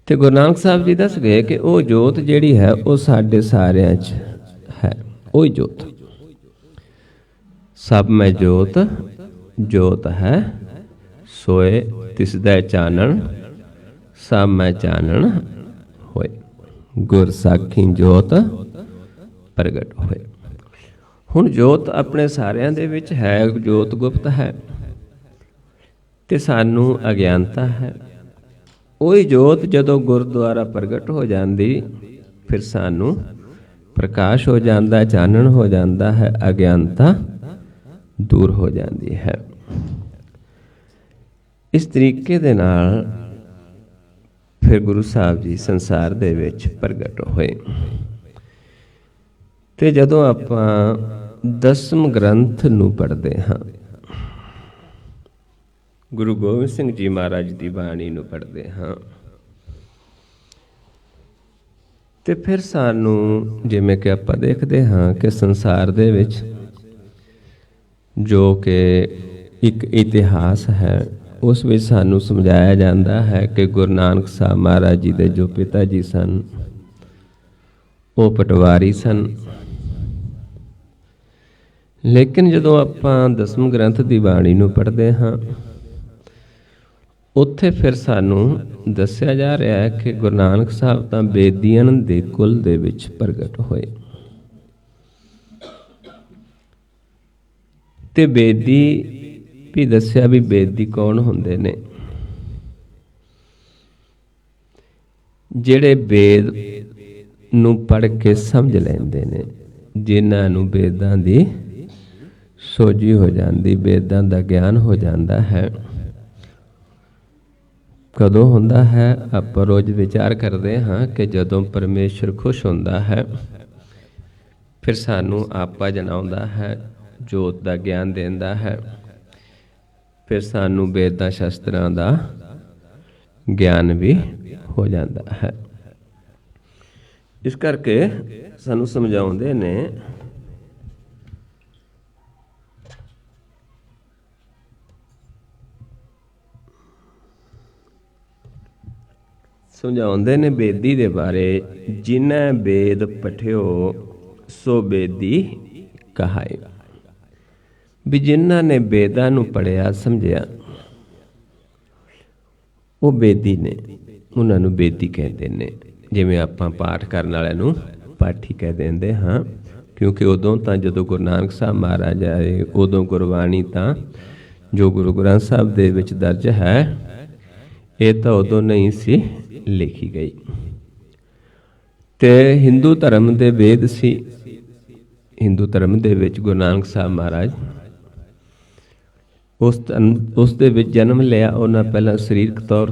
ਤੇ ਗੁਰੂ ਨਾਨਕ ਸਾਹਿਬ ਜੀ ਦੱਸ ਗਏ ਕਿ ਉਹ ਜੋਤ ਜਿਹੜੀ ਹੈ ਉਹ ਸਾਡੇ ਸਾਰਿਆਂ 'ਚ ਹੈ। ਉਹੀ ਜੋਤ। ਸਭ ਮੈਂ ਜੋਤ, ਜੋਤ ਹੈ ਸੋਏ ਤਿਸ ਦਾ ਚਾਨਣ, ਸਭ ਮੈਂ ਚਾਨਣ ਹੋਏ। ਗੁਰ ਸਾਖੀ ਜੋਤ ਪ੍ਰਗਟ ਹੋਏ। ਹੁਣ ਜੋਤ ਆਪਣੇ ਸਾਰਿਆਂ ਦੇ ਵਿੱਚ ਹੈ, ਜੋਤ ਗੁਪਤ ਹੈ ਤੇ ਸਾਨੂੰ ਅਗਿਆਨਤਾ ਹੈ। ਉਹੀ ਜੋਤ ਜਦੋਂ ਗੁਰਦੁਆਰਾ ਪ੍ਰਗਟ ਹੋ ਜਾਂਦੀ, ਫਿਰ ਸਾਨੂੰ ਪ੍ਰਕਾਸ਼ ਹੋ ਜਾਂਦਾ, ਚਾਨਣ ਹੋ ਜਾਂਦਾ ਹੈ, ਅਗਿਆਨਤਾ ਦੂਰ ਹੋ ਜਾਂਦੀ ਹੈ। ਇਸ ਤਰੀਕੇ ਦੇ ਨਾਲ ਫਿਰ ਗੁਰੂ ਸਾਹਿਬ ਜੀ ਸੰਸਾਰ ਦੇ ਵਿੱਚ ਪ੍ਰਗਟ ਹੋਏ। ਤੇ ਜਦੋਂ ਆਪਾਂ ਦਸਮ ਗ੍ਰੰਥ ਨੂੰ ਪੜ੍ਹਦੇ ਹਾਂ, ਗੁਰੂ ਗੋਬਿੰਦ ਸਿੰਘ ਜੀ ਮਹਾਰਾਜ ਦੀ ਬਾਣੀ ਨੂੰ ਪੜ੍ਹਦੇ ਹਾਂ, ਤੇ ਫਿਰ ਸਾਨੂੰ ਜਿਵੇਂ ਕਿ ਆਪਾਂ ਦੇਖਦੇ ਹਾਂ ਕਿ ਸੰਸਾਰ ਦੇ ਵਿੱਚ ਜੋ ਕਿ ਇੱਕ ਇਤਿਹਾਸ ਹੈ, ਉਸ ਵਿੱਚ ਸਾਨੂੰ ਸਮਝਾਇਆ ਜਾਂਦਾ ਹੈ ਕਿ ਗੁਰੂ ਨਾਨਕ ਸਾਹਿਬ ਮਹਾਰਾਜ ਜੀ ਦੇ ਜੋ ਪਿਤਾ ਜੀ ਸਨ, ਉਹ ਪਟਵਾਰੀ ਸਨ। ਲੇਕਿਨ ਜਦੋਂ ਆਪਾਂ ਦਸਮ ਗ੍ਰੰਥ ਦੀ ਬਾਣੀ ਨੂੰ ਪੜ੍ਹਦੇ ਹਾਂ, ਉੱਥੇ ਫਿਰ ਸਾਨੂੰ ਦੱਸਿਆ ਜਾ ਰਿਹਾ ਹੈ ਕਿ ਗੁਰੂ ਨਾਨਕ ਸਾਹਿਬ ਤਾਂ ਬੇਦੀਆਂ ਦੇ ਕੁਲ ਦੇ ਵਿੱਚ ਪ੍ਰਗਟ ਹੋਏ। ਤੇ ਬੇਦੀ ਵੀ ਦੱਸਿਆ ਵੀ ਬੇਦੀ ਕੌਣ ਹੁੰਦੇ ਨੇ? ਜਿਹੜੇ ਵੇਦ ਨੂੰ ਪੜ੍ਹ ਕੇ ਸਮਝ ਲੈਂਦੇ ਨੇ, ਜਿਨ੍ਹਾਂ ਨੂੰ ਵੇਦਾਂ ਦੀ ਸੋਝੀ ਹੋ ਜਾਂਦੀ, ਵੇਦਾਂ ਦਾ ਗਿਆਨ ਹੋ ਜਾਂਦਾ ਹੈ। ਕਦੋਂ ਹੁੰਦਾ ਹੈ? ਆਪਾਂ ਰੋਜ਼ ਵਿਚਾਰ ਕਰਦੇ ਹਾਂ ਕਿ ਜਦੋਂ ਪਰਮੇਸ਼ਰ ਖੁਸ਼ ਹੁੰਦਾ ਹੈ, ਫਿਰ ਸਾਨੂੰ ਆਪਾ ਜਣਾਉਂਦਾ ਹੈ, ਜੋਤ ਦਾ ਗਿਆਨ ਦਿੰਦਾ ਹੈ, ਫਿਰ ਸਾਨੂੰ ਵੇਦਾਂ ਸ਼ਸਤਰਾਂ ਦਾ ਗਿਆਨ ਵੀ ਹੋ ਜਾਂਦਾ ਹੈ। ਇਸ ਕਰਕੇ ਸਾਨੂੰ ਸਮਝਾਉਂਦੇ ਨੇ ਬੇਦੀ ਦੇ ਬਾਰੇ, ਜਿਨ੍ਹਾਂ ਵੇਦ ਪਠਿਓ ਸੋ ਬੇਦੀ ਕਹਾਏ। ਵੀ ਜਿਨ੍ਹਾਂ ਨੇ ਵੇਦਾਂ ਨੂੰ ਪੜ੍ਹਿਆ ਸਮਝਿਆ, ਉਹ ਬੇਦੀ ਨੇ, ਉਹਨਾਂ ਨੂੰ ਬੇਦੀ ਕਹਿੰਦੇ ਨੇ। ਜਿਵੇਂ ਆਪਾਂ ਪਾਠ ਕਰਨ ਵਾਲਿਆਂ ਨੂੰ ਪਾਠੀ ਕਹਿ ਦਿੰਦੇ ਹਾਂ, ਕਿਉਂਕਿ ਉਦੋਂ ਤਾਂ ਜਦੋਂ ਗੁਰੂ ਨਾਨਕ ਸਾਹਿਬ ਮਹਾਰਾਜ ਆਏ, ਉਦੋਂ ਗੁਰਬਾਣੀ ਤਾਂ ਜੋ ਗੁਰੂ ਗ੍ਰੰਥ ਸਾਹਿਬ ਦੇ ਵਿੱਚ ਦਰਜ ਹੈ, ਇਹ ਤਾਂ ਉਦੋਂ ਨਹੀਂ ਸੀ ਲਿਖੀ ਗਈ। ਤੇ ਹਿੰਦੂ ਧਰਮ ਦੇ ਵੇਦ ਸੀ। ਹਿੰਦੂ ਧਰਮ ਦੇ ਵਿੱਚ ਗੁਰੂ ਨਾਨਕ ਸਾਹਿਬ ਮਹਾਰਾਜ ਉਸ ਦੇ ਵਿੱਚ ਜਨਮ ਲਿਆ। ਉਹਨਾਂ ਪਹਿਲਾਂ ਸਰੀਰਕ ਤੌਰ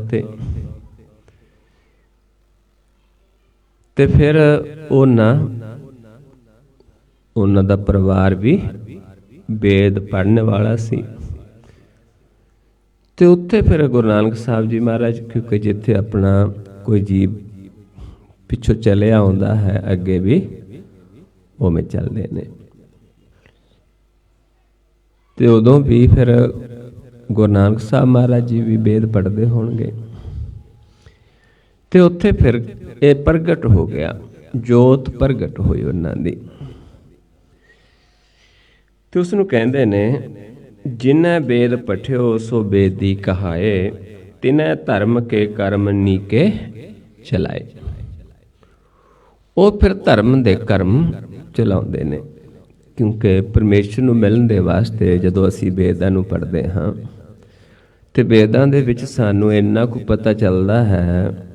ਤੇ ਫਿਰ ਉਹਨਾਂ ਦਾ ਪਰਿਵਾਰ ਵੀ ਵੇਦ ਪੜ੍ਹਨ ਵਾਲਾ ਸੀ। ਤੇ ਉੱਥੇ ਫਿਰ ਗੁਰੂ ਨਾਨਕ ਸਾਹਿਬ ਜੀ ਮਹਾਰਾਜ, ਕਿਉਂਕਿ ਜਿੱਥੇ ਆਪਣਾ ਕੋਈ ਜੀਵ ਪਿੱਛੋਂ ਚੱਲਿਆ ਆਉਂਦਾ ਹੈ, ਅੱਗੇ ਵੀ ਉਵੇਂ ਚੱਲਦੇ ਨੇ। ਤੇ ਉਦੋਂ ਵੀ ਫਿਰ ਗੁਰੂ ਨਾਨਕ ਸਾਹਿਬ ਮਹਾਰਾਜ ਜੀ ਵੀ ਵੇਦ ਪੜ੍ਹਦੇ ਹੋਣਗੇ। ਤੇ ਉੱਥੇ ਫਿਰ ਇਹ ਪ੍ਰਗਟ ਹੋ ਗਿਆ, ਜੋਤ ਪ੍ਰਗਟ ਹੋਈ ਉਹਨਾਂ ਦੀ। ਤੇ ਉਸ ਨੂੰ ਕਹਿੰਦੇ ਨੇ, ਜਿਨ੍ਹਾਂ ਵੇਦ ਪਠਿਓ ਸੋ ਬੇਦੀ ਕਹਾਏ, ਤਿਨੈ ਧਰਮ ਕੇ ਕਰਮ ਨੀਕੇ ਚਲਾਏ। ਉਹ ਫਿਰ ਧਰਮ ਦੇ ਕਰਮ ਚਲਾਉਂਦੇ ਨੇ। ਕਿਉਂਕਿ ਪਰਮੇਸ਼ਰ ਨੂੰ ਮਿਲਣ ਦੇ ਵਾਸਤੇ ਜਦੋਂ ਅਸੀਂ ਵੇਦਾਂ ਨੂੰ ਪੜ੍ਹਦੇ ਹਾਂ, ਤੇ ਵੇਦਾਂ ਦੇ ਵਿੱਚ ਸਾਨੂੰ ਇੰਨਾ ਕੁ ਪਤਾ ਚੱਲਦਾ ਹੈ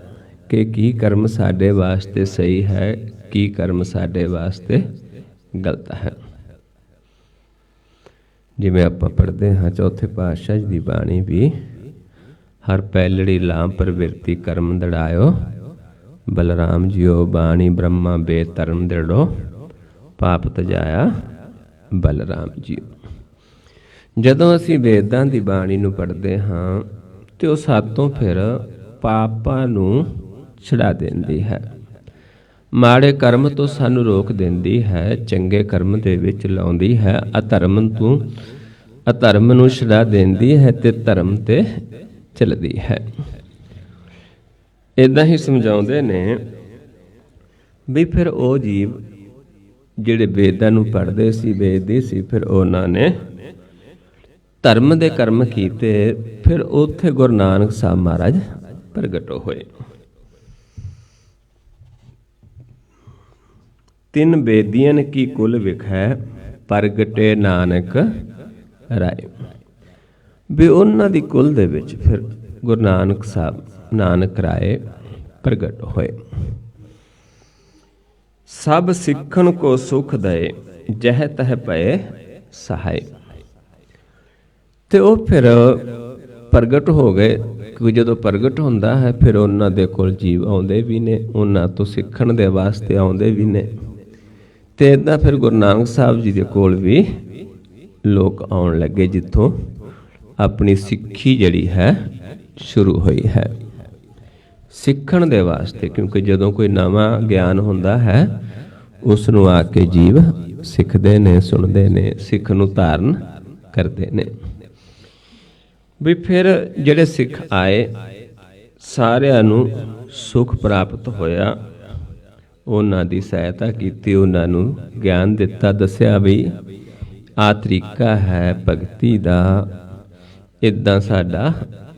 ਕਿ ਕੀ ਕਰਮ ਸਾਡੇ ਵਾਸਤੇ ਸਹੀ ਹੈ, ਕੀ ਕਰਮ ਸਾਡੇ ਵਾਸਤੇ ਗਲਤ ਹੈ। ਜਿਵੇਂ ਆਪਾਂ ਪੜ੍ਹਦੇ ਹਾਂ ਚੌਥੇ ਪਾਤਸ਼ਾਹ ਜੀ ਦੀ ਬਾਣੀ ਵੀ, ਹਰ ਪੈਲੜੀ ਲਾਮ ਪ੍ਰਵਿਰਤੀ ਕਰਮ ਦੜਾਇਓ, ਬਲਰਾਮ ਜੀਓ ਬਾਣੀ ਬ੍ਰਹਮਾ ਬੇਧਰਮ ਦ੍ਰਿੜੋ, ਪਾਪ ਤਜਾਇਆ ਬਲਰਾਮ ਜੀਓ। ਜਦੋਂ ਅਸੀਂ ਵੇਦਾਂ ਦੀ ਬਾਣੀ ਨੂੰ ਪੜ੍ਹਦੇ ਹਾਂ ਤੇ ਉਹ ਸਾਤੋਂ ਫਿਰ ਪਾਪਾਂ ਨੂੰ ਛੁਡਾ ਦਿੰਦੀ ਹੈ, ਮਾੜੇ ਕਰਮ ਤੋਂ ਸਾਨੂੰ ਰੋਕ ਦਿੰਦੀ ਹੈ, ਚੰਗੇ ਕਰਮ ਦੇ ਵਿੱਚ ਲਾਉਂਦੀ ਹੈ, ਅਧਰਮ ਨੂੰ ਛੁਡਾ ਦਿੰਦੀ ਹੈ ਤੇ ਧਰਮ ਤੇ ਚੱਲਦੀ ਹੈ। ਇੱਦਾਂ ਹੀ ਸਮਝਾਉਂਦੇ ਨੇ ਵੀ ਫਿਰ ਉਹ ਜੀਵ ਜਿਹੜੇ ਵੇਦਾਂ ਨੂੰ ਪੜ੍ਹਦੇ ਸੀ, ਵੇਦਦੇ ਸੀ, ਫਿਰ ਉਹਨਾਂ ਨੇ ਧਰਮ ਦੇ ਕਰਮ ਕੀਤੇ, ਫਿਰ ਉੱਥੇ ਗੁਰੂ ਨਾਨਕ ਸਾਹਿਬ ਮਹਾਰਾਜ ਪ੍ਰਗਟ ਹੋਏ। ਤਿੰਨ ਬੇਦੀਆਂ ਕੀ ਕੁਲ ਵਿਖੈ, ਪ੍ਰਗਟੇ ਨਾਨਕ ਰਾਏ। ਵੀ ਉਹਨਾਂ ਦੀ ਕੁਲ ਦੇ ਵਿੱਚ ਫਿਰ ਗੁਰੂ ਨਾਨਕ ਸਾਹਿਬ ਨਾਨਕ ਰਾਏ ਪ੍ਰਗਟ ਹੋਏ। ਸਭ ਸਿੱਖਣ ਕੋ ਸੁਖ ਦਏ, ਜਹ ਤਹ ਪਏ ਸਹਾਏ। ਤੇ ਉਹ ਫਿਰ ਪ੍ਰਗਟ ਹੋ ਗਏ, ਕਿਉਂਕਿ ਜਦੋਂ ਪ੍ਰਗਟ ਹੁੰਦਾ ਹੈ ਫਿਰ ਉਹਨਾਂ ਦੇ ਕੋਲ ਜੀਵ ਆਉਂਦੇ ਵੀ ਨੇ, ਉਹਨਾਂ ਤੋਂ ਸਿੱਖਣ ਦੇ ਵਾਸਤੇ ਆਉਂਦੇ ਵੀ ਨੇ। ਤੇ ਇੱਦਾਂ ਫਿਰ ਗੁਰੂ ਨਾਨਕ ਸਾਹਿਬ ਜੀ ਦੇ ਕੋਲ ਵੀ ਲੋਕ ਆਉਣ ਲੱਗੇ, ਜਿੱਥੋਂ ਆਪਣੀ ਸਿੱਖੀ ਜਿਹੜੀ ਹੈ ਸ਼ੁਰੂ ਹੋਈ ਹੈ, ਸਿੱਖਣ ਦੇ ਵਾਸਤੇ। ਕਿਉਂਕਿ ਜਦੋਂ ਕੋਈ ਨਵਾਂ ਗਿਆਨ ਹੁੰਦਾ ਹੈ ਉਸ ਨੂੰ ਆ ਕੇ ਜੀਵ ਸਿੱਖਦੇ ਨੇ, ਸੁਣਦੇ ਨੇ, ਸਿੱਖ ਨੂੰ ਧਾਰਨ ਕਰਦੇ ਨੇ। ਵੀ ਫਿਰ ਜਿਹੜੇ ਸਿੱਖ ਆਏ ਸਾਰਿਆਂ ਨੂੰ ਸੁਖ ਪ੍ਰਾਪਤ ਹੋਇਆ, ਉਹਨਾਂ ਦੀ ਸਹਾਇਤਾ ਕੀਤੀ, ਉਹਨਾਂ ਨੂੰ ਗਿਆਨ ਦਿੱਤਾ, ਦੱਸਿਆ ਵੀ ਆਹ ਤਰੀਕਾ ਹੈ ਭਗਤੀ ਦਾ, ਇੱਦਾਂ ਸਾਡਾ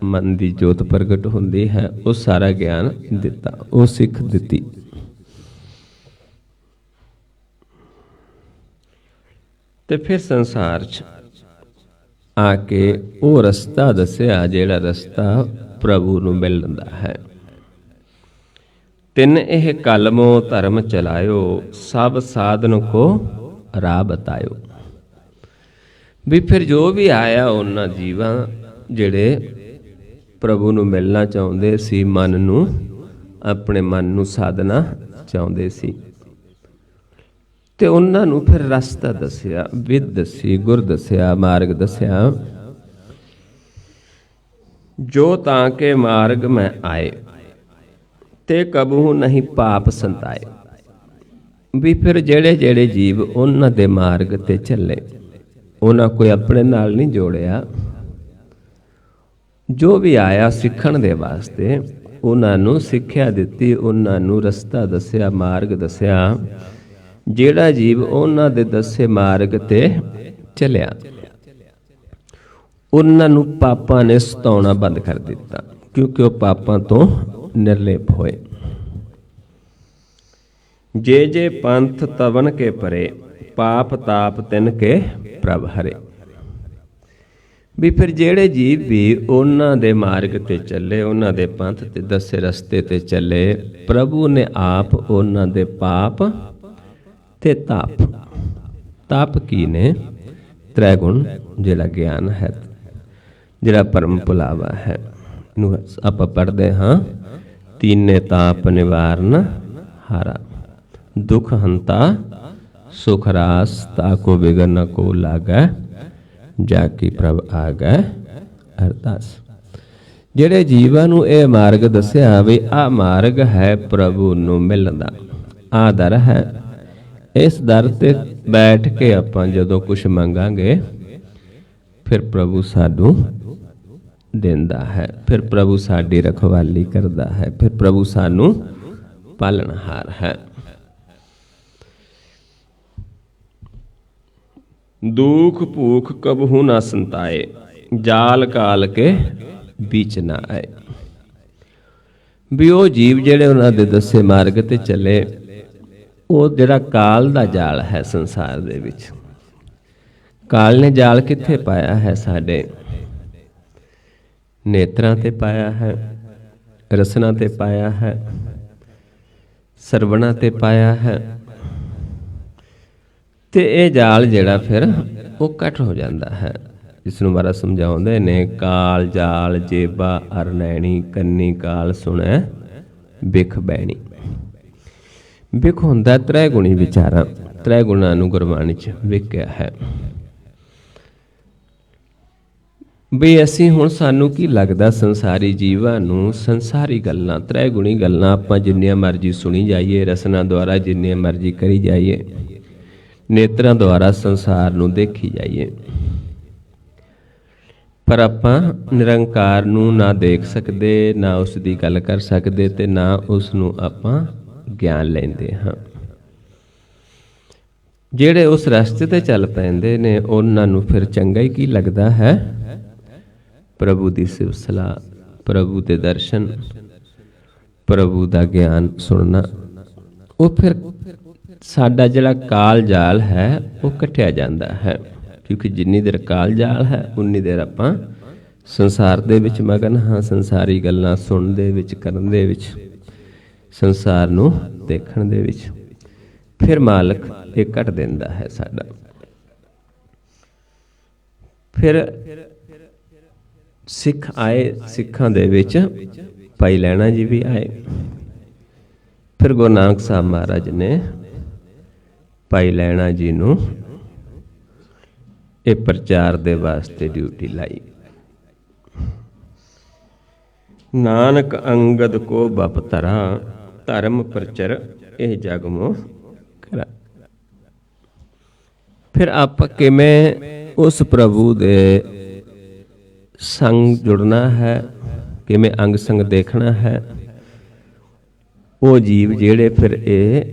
ਮਨ ਦੀ ਜੋਤ ਪ੍ਰਗਟ ਹੁੰਦੀ ਹੈ। ਉਹ ਸਾਰਾ ਗਿਆਨ ਦਿੱਤਾ, ਉਹ ਸਿੱਖ ਦਿੱਤੀ। ਤੇ ਫਿਰ ਸੰਸਾਰ 'ਚ ਆ ਕੇ ਉਹ ਰਸਤਾ ਦੱਸਿਆ, ਜਿਹੜਾ ਰਸਤਾ ਪ੍ਰਭੂ ਨੂੰ ਮਿਲਣ ਦਾ ਹੈ। ਤਿੰਨ ਇਹ ਕਲਮੋ ਧਰਮ ਚਲਾਇਓ, ਸਭ ਸਾਧਨ ਕੋ ਰਾਹ ਬਤਾਇਓ। ਵੀ ਫਿਰ ਜੋ ਵੀ ਆਇਆ ਉਹਨਾਂ ਜੀਵਾਂ ਜਿਹੜੇ ਪ੍ਰਭੂ ਨੂੰ ਮਿਲਣਾ ਚਾਹੁੰਦੇ ਸੀ, ਮਨ ਨੂੰ, ਆਪਣੇ ਮਨ ਨੂੰ ਸਾਧਨਾ ਚਾਹੁੰਦੇ ਸੀ, ਤੇ ਉਹਨਾਂ ਨੂੰ ਫਿਰ ਰਸਤਾ ਦੱਸਿਆ, ਵਿਦ ਦੱਸੀ, ਗੁਰ ਦੱਸਿਆ, ਮਾਰਗ ਦੱਸਿਆ। ਜੋ ਤਾਂ ਕੇ ਮਾਰਗ ਮੈਂ ਆਏ, ਤੇ ਕਬਹੂ ਨਹੀਂ ਪਾਪ ਸੰਤਾਏ। ਵੀ ਫਿਰ ਜਿਹੜੇ ਜਿਹੜੇ ਜੀਵ ਉਹਨਾਂ ਦੇ ਮਾਰਗ ਤੇ ਚੱਲੇ, ਉਹਨਾਂ ਕੋਈ ਆਪਣੇ ਨਾਲ ਨਹੀਂ ਜੋੜਿਆ। ਜੋ ਵੀ ਆਇਆ ਸਿੱਖਣ ਦੇ ਵਾਸਤੇ, ਉਹਨਾਂ ਨੂੰ ਸਿੱਖਿਆ ਦਿੱਤੀ, ਉਹਨਾਂ ਨੂੰ ਰਸਤਾ ਦੱਸਿਆ, ਮਾਰਗ ਦੱਸਿਆ। ਜਿਹੜਾ ਜੀਵ ਉਹਨਾਂ ਦੇ ਦੱਸੇ ਮਾਰਗ ਤੇ ਚੱਲਿਆ, ਉਹਨਾਂ ਨੂੰ ਪਾਪਾਂ ਨੇ ਸਤਾਉਣਾ ਬੰਦ ਕਰ ਦਿੱਤਾ, ਕਿਉਂਕਿ ਉਹ ਪਾਪਾਂ ਤੋਂ ਨਿਰਲੇਪ ਹੋਏ। ਜੇ ਜੇ ਪੰਥ ਤਵਨ ਕੇ ਪਰੇ, ਪਾਪ ਤਾਪ ਤਿਨ ਕੇ ਪ੍ਰਭ ਹਰੇ। ਵੀ ਫਿਰ ਜਿਹੜੇ ਜੀਵ ਵੀ ਉਹਨਾਂ ਦੇ ਮਾਰਗ ਤੇ ਚੱਲੇ, ਉਹਨਾਂ ਦੇ ਪੰਥ ਤੇ ਦੱਸੇ ਰਸਤੇ ਤੇ ਚੱਲੇ, ਪ੍ਰਭੂ ਨੇ ਆਪ ਉਹਨਾਂ ਦੇ ਪਾਪ ਤੇ ਤਾਪ, ਤਾਪ ਕੀ ਨੇ? ਤ੍ਰੈ ਗੁਣ, ਜਿਹੜਾ ਗਿਆਨ ਹੈ, ਜਿਹੜਾ ਪਰਮ ਭੁਲਾਵਾ ਹੈ। ਇਹਨੂੰ ਆਪਾਂ ਪੜ੍ਹਦੇ ਹਾਂ, ਤੀਨੇ ਤਾਪ ਨਿਵਾਰਨ ਹਾਰਾ, ਦੁਖ ਹੰਤਾ ਸੁਖ ਰਾਸ, ਤਾਕੋ ਵਿਗਨ ਨ ਕੋ ਲਾਗੈ, ਜਾ ਕੀ ਪ੍ਰਭ ਆਗੈ ਅਰਦਾਸ। ਜਿਹੜੇ ਜੀਵਾਂ ਨੂੰ ਇਹ ਮਾਰਗ ਦੱਸਿਆ ਵੀ ਆਹ ਮਾਰਗ ਹੈ ਪ੍ਰਭੂ ਨੂੰ ਮਿਲਣ ਦਾ, ਆਹ ਦਰ ਹੈ। ਇਸ ਦਰ ਤੇ ਬੈਠ ਕੇ ਆਪਾਂ ਜਦੋਂ ਕੁਛ ਮੰਗਾਂਗੇ ਫਿਰ ਪ੍ਰਭੂ ਸਾਨੂੰ ਦਿੰਦਾ ਹੈ, ਫਿਰ ਪ੍ਰਭੂ ਸਾਡੀ ਰਖਵਾਲੀ ਕਰਦਾ ਹੈ, ਫਿਰ ਪ੍ਰਭੂ ਸਾਨੂੰ ਪਾਲਣਹਾਰ ਹੈ। ਦੁਖ ਭੂਖ ਕਬਹੂ ਨਾ ਸੰਤਾਏ, ਜਾਲ ਕਾਲ ਕੇ ਵਿੱਚ ਨਾ ਆਏ। ਵੀ ਉਹ ਜੀਵ ਜਿਹੜੇ ਉਹਨਾਂ ਦੇ ਦੱਸੇ ਮਾਰਗ ਤੇ ਚੱਲੇ, ਉਹ ਜਿਹੜਾ ਕਾਲ ਦਾ ਜਾਲ ਹੈ ਸੰਸਾਰ ਦੇ ਵਿੱਚ, ਕਾਲ ਨੇ ਜਾਲ ਕਿੱਥੇ ਪਾਇਆ ਹੈ ਸਾਡੇ? ਨੇਤਰਾਂ ਤੇ ਪਾਇਆ ਹੈ, ਰਸਨਾ ਤੇ ਪਾਇਆ ਹੈ, ਸਰਵਣਾ ਤੇ ਪਾਇਆ ਹੈ। ਤੇ ਇਹ ਜਾਲ ਜਿਹੜਾ ਫਿਰ ਉਹ ਕੱਟ ਹੋ ਜਾਂਦਾ ਹੈ, ਜਿਸ ਨੂੰ ਮਹਾਰਾਜ ਸਮਝਾਉਂਦੇ ਨੇ, ਕਾਲ ਜਾਲ ਜੇਬਾ ਅਰਨੈਣੀ, ਕੰਨੀ ਕਾਲ ਸੁਣੈ ਬਿਖ ਬੈਣੀ। ਬਿਖ ਹੁੰਦਾ ਤ੍ਰੈ ਗੁਣੀ ਵਿਚਾਰਾਂ, ਤ੍ਰੈ ਗੁਣਾਂ ਨੂੰ ਗੁਰਬਾਣੀ 'ਚ ਵਿਕਿਆ ਹੈ। ਵੀ ਅਸੀਂ ਹੁਣ ਸਾਨੂੰ ਕੀ ਲੱਗਦਾ, ਸੰਸਾਰੀ ਜੀਵਾਂ ਨੂੰ ਸੰਸਾਰੀ ਗੱਲਾਂ, ਤ੍ਰੈ ਗੁਣੀ ਗੱਲਾਂ ਆਪਾਂ ਜਿੰਨੀਆਂ ਮਰਜ਼ੀ ਸੁਣੀ ਜਾਈਏ, ਰਸਨਾ ਦੁਆਰਾ ਜਿੰਨੀਆਂ ਮਰਜ਼ੀ ਕਰੀ ਜਾਈਏ, ਨੇਤਰਾਂ ਦੁਆਰਾ ਸੰਸਾਰ ਨੂੰ ਦੇਖੀ ਜਾਈਏ, ਪਰ ਆਪਾਂ ਨਿਰੰਕਾਰ ਨੂੰ ਨਾ ਦੇਖ ਸਕਦੇ, ਨਾ ਉਸ ਦੀ ਗੱਲ ਕਰ ਸਕਦੇ, ਤੇ ਨਾ ਉਸ ਨੂੰ ਆਪਾਂ ਗਿਆਨ ਲੈਂਦੇ ਹਾਂ। ਜਿਹੜੇ ਉਸ ਰਸਤੇ ਤੇ ਚੱਲ ਪੈਂਦੇ ਨੇ ਉਹਨਾਂ ਨੂੰ ਫਿਰ ਚੰਗਾ ਹੀ ਕੀ ਲੱਗਦਾ ਹੈ, ਪ੍ਰਭੂ ਦੀ ਸਿਫਤ ਸਲਾਹ, ਪ੍ਰਭੂ ਦੇ ਦਰਸ਼ਨ, ਪ੍ਰਭੂ ਦਾ ਗਿਆਨ ਸੁਣਨਾ। ਉਹ ਫਿਰ ਸਾਡਾ ਜਿਹੜਾ ਕਾਲ ਜਾਲ ਹੈ ਉਹ ਕੱਟਿਆ ਜਾਂਦਾ ਹੈ, ਕਿਉਂਕਿ ਜਿੰਨੀ ਦੇਰ ਕਾਲ ਜਾਲ ਹੈ ਉਨੀ ਦੇਰ ਆਪਾਂ ਸੰਸਾਰ ਦੇ ਵਿੱਚ ਮਗਨ ਹਾਂ, ਸੰਸਾਰੀ ਗੱਲਾਂ ਸੁਣਨ ਦੇ ਵਿੱਚ, ਕਰਨ ਦੇ ਵਿੱਚ, ਸੰਸਾਰ ਨੂੰ ਦੇਖਣ ਦੇ ਵਿੱਚ। ਫਿਰ ਮਾਲਕ ਇਹ ਕੱਟ ਦਿੰਦਾ ਹੈ ਸਾਡਾ। ਫਿਰ ਸਿੱਖ ਆਏ, ਸਿੱਖਾਂ ਦੇ ਵਿੱਚ ਭਾਈ ਲਹਿਣਾ ਜੀ ਵੀ ਆਏ। ਫਿਰ ਗੁਰੂ ਨਾਨਕ ਸਾਹਿਬ ਮਹਾਰਾਜ ਨੇ ਭਾਈ ਲਹਿਣਾ ਜੀ ਨੂੰ ਇਹ ਪ੍ਰਚਾਰ ਦੇ ਵਾਸਤੇ ਡਿਊਟੀ ਲਾਈ। ਨਾਨਕ ਅੰਗਦ ਕੋ ਬਪ ਧਰਾ, ਧਰਮ ਪ੍ਰਚਰ ਇਹ ਜਗ ਮੋ ਕਰਾ। ਫਿਰ ਆਪਾਂ ਕਿਵੇਂ ਉਸ ਪ੍ਰਭੂ ਦੇ ਸੰਗ ਜੁੜਨਾ ਹੈ, ਕਿਵੇਂ ਅੰਗ ਸੰਗ ਦੇਖਣਾ ਹੈ। ਉਹ ਜੀਵ ਜਿਹੜੇ ਫਿਰ ਇਹ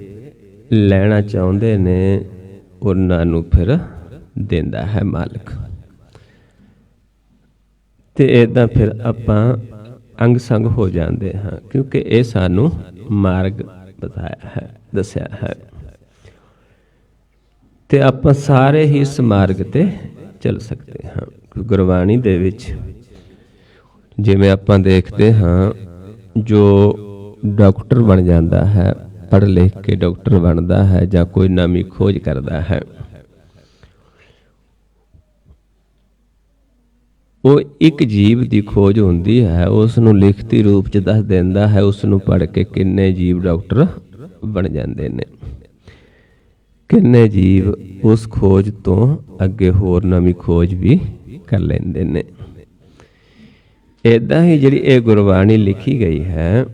ਲੈਣਾ ਚਾਹੁੰਦੇ ਨੇ ਉਹਨਾਂ ਨੂੰ ਫਿਰ ਦਿੰਦਾ ਹੈ ਮਾਲਕ। ਤੇ ਇੱਦਾਂ ਫਿਰ ਆਪਾਂ ਅੰਗ ਸੰਗ ਹੋ ਜਾਂਦੇ ਹਾਂ, ਕਿਉਂਕਿ ਇਹ ਸਾਨੂੰ ਮਾਰਗ ਬਤਾਇਆ ਹੈ, ਦੱਸਿਆ ਹੈ। ਤੇ ਆਪਾਂ ਸਾਰੇ ਹੀ ਇਸ ਮਾਰਗ ਤੇ ਚੱਲ ਸਕਦੇ ਹਾਂ। ਗੁਰਬਾਣੀ ਦੇ ਵਿੱਚ ਜਿਵੇਂ ਆਪਾਂ ਦੇਖਦੇ ਹਾਂ, ਜੋ ਡਾਕਟਰ ਬਣ ਜਾਂਦਾ ਹੈ, ਪੜ੍ਹ ਲਿਖ ਕੇ ਡਾਕਟਰ ਬਣਦਾ ਹੈ ਜਾਂ ਕੋਈ ਨਵੀਂ ਖੋਜ ਕਰਦਾ ਹੈ, ਉਹ ਇੱਕ ਜੀਵ ਦੀ ਖੋਜ ਹੁੰਦੀ ਹੈ, ਉਸ ਨੂੰ ਲਿਖਤੀ ਰੂਪ 'ਚ ਦੱਸ ਦਿੰਦਾ ਹੈ। ਉਸ ਨੂੰ ਪੜ੍ਹ ਕੇ ਕਿੰਨੇ ਜੀਵ ਡਾਕਟਰ ਬਣ ਜਾਂਦੇ ਨੇ, ਕਿੰਨੇ ਜੀਵ ਉਸ ਖੋਜ ਤੋਂ ਅੱਗੇ ਹੋਰ ਨਵੀਂ ਖੋਜ ਵੀ ਕਰ ਲੈਂਦੇ ਨੇ। ਇੱਦਾਂ ਹੀ ਜਿਹੜੀ ਇਹ ਗੁਰਬਾਣੀ ਲਿਖੀ ਗਈ ਹੈ,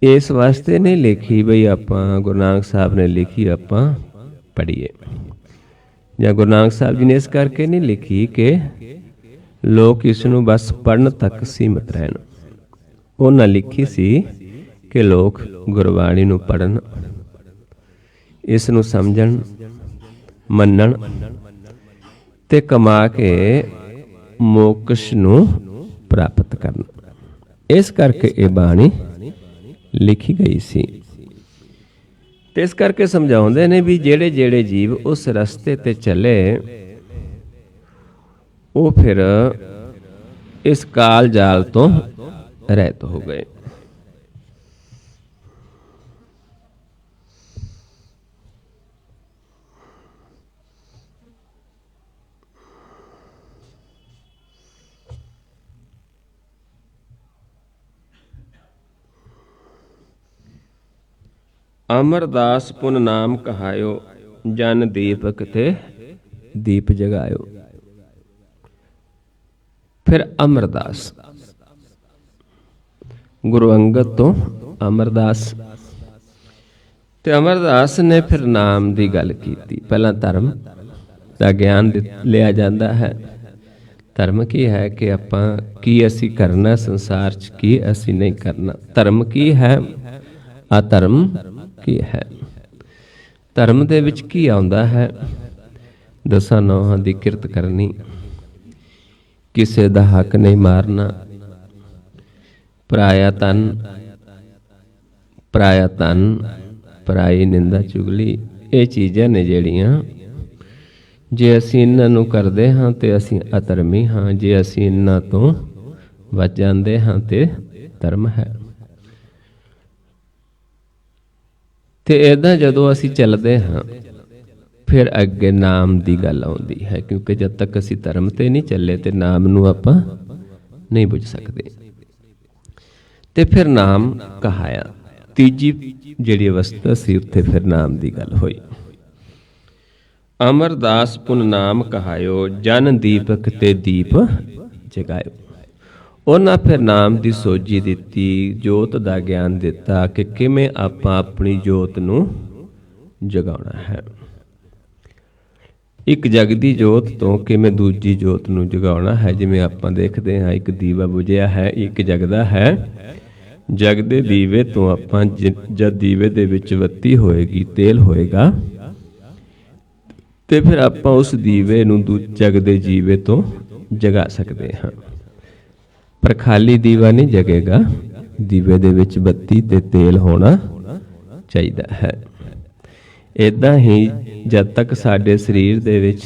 ਇਸ ਵਾਸਤੇ ਨਹੀਂ ਲਿਖੀ ਬਈ ਆਪਾਂ ਗੁਰੂ ਨਾਨਕ ਸਾਹਿਬ ਨੇ ਲਿਖੀ ਆਪਾਂ ਪੜ੍ਹੀਏ, ਜਾਂ ਗੁਰੂ ਨਾਨਕ ਸਾਹਿਬ ਜੀ ਨੇ ਇਸ ਕਰਕੇ ਨਹੀਂ ਲਿਖੀ ਕਿ ਲੋਕ ਇਸ ਨੂੰ ਬਸ ਪੜ੍ਹਨ ਤੱਕ ਸੀਮਤ ਰਹਿਣ। ਉਹਨਾਂ ਲਿਖੀ ਸੀ ਕਿ ਲੋਕ ਗੁਰਬਾਣੀ ਨੂੰ ਪੜ੍ਹਨ, ਇਸ ਨੂੰ ਸਮਝਣ, ਮੰਨਣ ਤੇ ਕਮਾ ਕੇ ਮੋਕਸ਼ ਨੂੰ ਪ੍ਰਾਪਤ ਕਰਨ। ਇਸ ਕਰਕੇ ਇਹ ਬਾਣੀ ਲਿਖੀ ਗਈ ਸੀ। ਤੇ ਇਸ ਕਰਕੇ ਸਮਝਾਉਂਦੇ ਨੇ ਵੀ ਜਿਹੜੇ ਜਿਹੜੇ ਜੀਵ ਉਸ ਰਸਤੇ ਤੇ ਚੱਲੇ, ਉਹ ਫਿਰ ਇਸ ਕਾਲ ਜਾਲ ਤੋਂ ਰਹਿਤ ਹੋ ਗਏ। ਅਮਰਦਾਸ ਪੁਨ ਨਾਮ ਕਹਾਇਓ, ਜਨ ਦੀਪਕ ਤੇ ਦੀਪ ਜਗਾਇਓ। ਫਿਰ ਅਮਰਦਾਸ, ਗੁਰੂ ਅੰਗਦ ਤੋਂ ਅਮਰਦਾਸ, ਤੇ ਅਮਰਦਾਸ ਨੇ ਫਿਰ ਨਾਮ ਦੀ ਗੱਲ ਕੀਤੀ। ਪਹਿਲਾਂ ਧਰਮ ਦਾ ਗਿਆਨ ਲਿਆ ਜਾਂਦਾ ਹੈ। ਧਰਮ ਕੀ ਹੈ ਕਿ ਆਪਾਂ ਕੀ ਅਸੀਂ ਕਰਨਾ ਸੰਸਾਰ 'ਚ, ਕੀ ਅਸੀਂ ਨਹੀਂ ਕਰਨਾ। ਧਰਮ ਕੀ ਹੈ, ਅਧਰਮ ਕੀ ਹੈ। ਧਰਮ ਦੇ ਵਿੱਚ ਕੀ ਆਉਂਦਾ ਹੈ, ਦਸਾਂ ਨੌਹਾਂ ਦੀ ਕਿਰਤ ਕਰਨੀ, ਕਿਸੇ ਦਾ ਹੱਕ ਨਹੀਂ ਮਾਰਨਾ, ਪਰਾਇਆ ਧਨ, ਪਰਾਈ ਨਿੰਦਾ ਚੁਗਲੀ। ਇਹ ਚੀਜ਼ਾਂ ਨੇ ਜਿਹੜੀਆਂ, ਜੇ ਅਸੀਂ ਇਹਨਾਂ ਨੂੰ ਕਰਦੇ ਹਾਂ ਤੇ ਅਸੀਂ ਅਧਰਮੀ ਹਾਂ। ਜੇ ਅਸੀਂ ਇਹਨਾਂ ਤੋਂ ਵਚ ਜਾਂਦੇ ਹਾਂ ਤੇ ਧਰਮ ਹੈ। ਤੇ ਇੱਦਾਂ ਜਦੋਂ ਅਸੀਂ ਚੱਲਦੇ ਹਾਂ ਫਿਰ ਅੱਗੇ ਨਾਮ ਦੀ ਗੱਲ ਆਉਂਦੀ ਹੈ, ਕਿਉਂਕਿ ਜਦ ਤੱਕ ਅਸੀਂ ਧਰਮ ਤੇ ਨਹੀਂ ਚੱਲੇ ਤੇ ਨਾਮ ਨੂੰ ਆਪਾਂ ਨਹੀਂ ਬੁੱਝ ਸਕਦੇ। ਤੇ ਫਿਰ ਨਾਮ ਕਹਾਇਆ। ਤੀਜੀ ਜਿਹੜੀ ਅਵਸਥਾ ਸੀ ਉੱਥੇ ਫਿਰ ਨਾਮ ਦੀ ਗੱਲ ਹੋਈ। ਅਮਰਦਾਸ ਪੁਨ ਨਾਮ ਕਹਾਇਓ, ਜਨ ਦੀਪਕ ਤੇ ਦੀਪ ਜਗਾਇਓ। ਉਹਨਾਂ ਫਿਰ ਨਾਮ ਦੀ ਸੋਝੀ ਦਿੱਤੀ, ਜੋਤ ਦਾ ਗਿਆਨ ਦਿੱਤਾ ਕਿ ਕਿਵੇਂ ਆਪਾਂ ਆਪਣੀ ਜੋਤ ਨੂੰ ਜਗਾਉਣਾ ਹੈ। ਇੱਕ ਜਗਦੀ ਜੋਤ ਤੋਂ ਕਿਵੇਂ ਦੂਜੀ ਜੋਤ ਨੂੰ ਜਗਾਉਣਾ ਹੈ। ਜਿਵੇਂ ਆਪਾਂ ਦੇਖਦੇ ਹਾਂ ਇੱਕ ਦੀਵਾ ਬੁਝਿਆ ਹੈ, ਇੱਕ ਜਗਦਾ ਹੈ। ਜਗਦੇ ਦੀਵੇ ਤੋਂ ਆਪਾਂ ਜਦ ਦੀਵੇ ਦੇ ਵਿੱਚ ਬੱਤੀ ਹੋਏਗੀ, ਤੇਲ ਹੋਏਗਾ, ਤੇ ਫਿਰ ਆਪਾਂ ਉਸ ਦੀਵੇ ਨੂੰ ਜਗਦੇ ਜੀਵੇ ਤੋਂ ਜਗਾ ਸਕਦੇ ਹਾਂ। ਪਰ ਖਾਲੀ ਦੀਵਾ ਨਹੀਂ ਜਗੇਗਾ, ਦੀਵੇ ਦੇ ਵਿੱਚ ਬੱਤੀ ਤੇ ਤੇਲ ਹੋਣਾ ਚਾਹੀਦਾ ਹੈ। ਇੱਦਾਂ ਹੀ ਜਦ ਤੱਕ ਸਾਡੇ ਸਰੀਰ ਦੇ ਵਿੱਚ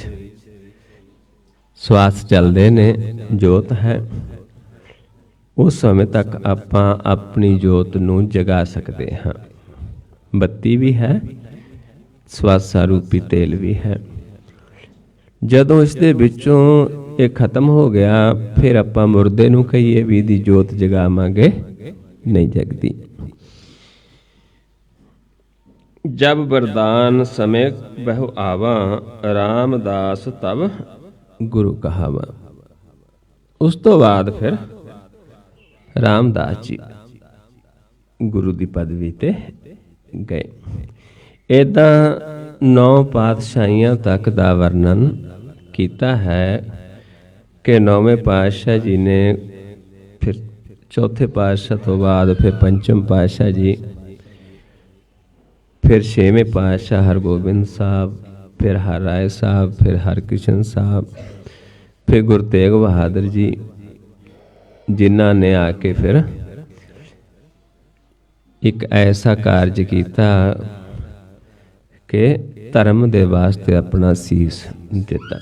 ਸਵਾਸ ਚੱਲਦੇ ਨੇ, ਜੋਤ ਹੈ, ਉਸ ਸਮੇਂ ਤੱਕ ਆਪਾਂ ਆਪਣੀ ਜੋਤ ਨੂੰ ਜਗਾ ਸਕਦੇ ਹਾਂ। ਬੱਤੀ ਵੀ ਹੈ, ਸਵਾਸਾ ਰੂਪੀ ਤੇਲ ਵੀ ਹੈ। ਜਦੋਂ ਇਸ ਦੇ ਵਿੱਚੋਂ ਇਹ ਖਤਮ ਹੋ ਗਿਆ, ਫਿਰ ਆਪਾਂ ਮੁਰਦੇ ਨੂੰ ਕਹੀਏ ਵੀ ਦੀ ਜੋਤ ਜਗਾਵਾਂਗੇ, ਨਹੀਂ ਜਗਦੀ। ਜਬ ਵਰਦਾਨ ਸਮੇਂ ਬਹੁ ਆਵਾਂ, ਰਾਮਦਾਸ ਤਬ ਗੁਰੂ ਕਹਾਵਾਂ। ਉਸ ਤੋਂ ਬਾਅਦ ਫਿਰ ਰਾਮਦਾਸ ਜੀ ਗੁਰੂ ਦੀ ਪਦਵੀ ਤੇ ਗਏ। ਏਦਾਂ 9 ਪਾਤਸ਼ਾਹੀਆਂ ਤੱਕ ਦਾ ਵਰਣਨ ਕੀਤਾ ਹੈ ਕਿ 9ਵੇਂ ਪਾਤਸ਼ਾਹ ਜੀ ਨੇ, ਫਿਰ ਚੌਥੇ ਪਾਤਸ਼ਾਹ ਤੋਂ ਬਾਅਦ ਫਿਰ ਪੰਚਮ ਪਾਤਸ਼ਾਹ ਜੀ, ਫਿਰ 6ਵੇਂ ਪਾਤਸ਼ਾਹ ਹਰਗੋਬਿੰਦ ਸਾਹਿਬ, ਫਿਰ ਹਰ ਰਾਏ ਸਾਹਿਬ, ਫਿਰ ਹਰਕ੍ਰਿਸ਼ਨ ਸਾਹਿਬ, ਫਿਰ ਗੁਰੂ ਤੇਗ ਬਹਾਦਰ ਜੀ, ਜਿਨ੍ਹਾਂ ਨੇ ਆ ਕੇ ਫਿਰ ਇੱਕ ਐਸਾ ਕਾਰਜ ਕੀਤਾ ਕਿ ਧਰਮ ਦੇ ਵਾਸਤੇ ਆਪਣਾ ਸੀਸ ਦਿੱਤਾ।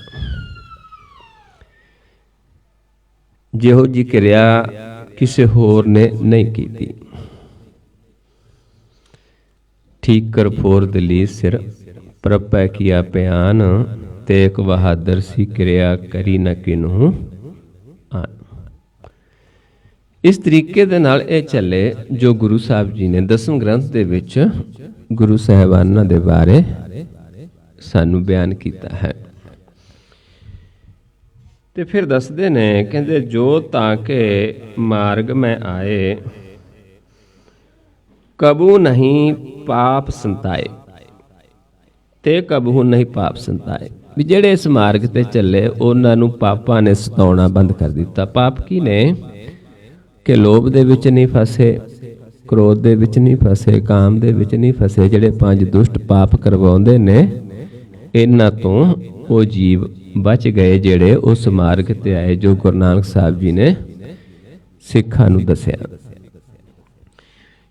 ਜਿਹੋ ਜੀ ਕਿਰਿਆ ਕਿਸੇ ਹੋਰ ਨੇ ਨਹੀਂ ਕੀਤੀ। ਠੀਕਰ ਫੋਰ ਦਲੀ ਸਿਰ, ਪ੍ਰਭੈ ਕੀਆ ਪਿਆਨ, ਤੇਗ ਬਹਾਦਰ ਸੀ ਕਿਰਿਆ ਕਰੀ ਨ ਕਿਨਹੂ ਆਨ। ਇਸ ਤਰੀਕੇ ਦੇ ਨਾਲ ਇਹ ਚੱਲੇ ਜੋ ਗੁਰੂ ਸਾਹਿਬ ਜੀ ਨੇ ਦਸਮ ਗ੍ਰੰਥ ਦੇ ਵਿੱਚ ਗੁਰੂ ਸਾਹਿਬਾਨਾਂ ਦੇ ਬਾਰੇ ਸਾਨੂੰ ਬਿਆਨ ਕੀਤਾ ਹੈ। ਤੇ ਫਿਰ ਦੱਸਦੇ ਨੇ, ਕਹਿੰਦੇ ਜੋ ਤਾਂ ਕਿ ਮਾਰਗ ਮੈਂ ਆਏ, ਕਬੂ ਨਹੀਂ ਪਾਪ ਸੰਤਾਏ, ਤੇ ਕਬੂ ਨਹੀਂ ਪਾਪ ਸੰਤਾਏ। ਵੀ ਜਿਹੜੇ ਇਸ ਮਾਰਗ ਤੇ ਚੱਲੇ ਉਹਨਾਂ ਨੂੰ ਪਾਪਾਂ ਨੇ ਸਤਾਉਣਾ ਬੰਦ ਕਰ ਦਿੱਤਾ। ਪਾਪ ਕੀ ਨੇ? ਕਿ ਲੋਭ ਦੇ ਵਿੱਚ ਨਹੀਂ ਫਸੇ, ਕ੍ਰੋਧ ਦੇ ਵਿੱਚ ਨਹੀਂ ਫਸੇ, ਕਾਮ ਦੇ ਵਿੱਚ ਨਹੀਂ ਫਸੇ। ਜਿਹੜੇ 5 ਦੁਸ਼ਟ ਪਾਪ ਕਰਵਾਉਂਦੇ ਨੇ, ਇਹਨਾਂ ਤੋਂ ਉਹ ਜੀਵ ਬਚ ਗਏ ਜਿਹੜੇ ਉਸ ਮਾਰਗ ਤੇ ਆਏ ਜੋ ਗੁਰੂ ਨਾਨਕ ਸਾਹਿਬ ਜੀ ਨੇ ਸਿੱਖਾਂ ਨੂੰ ਦੱਸਿਆ।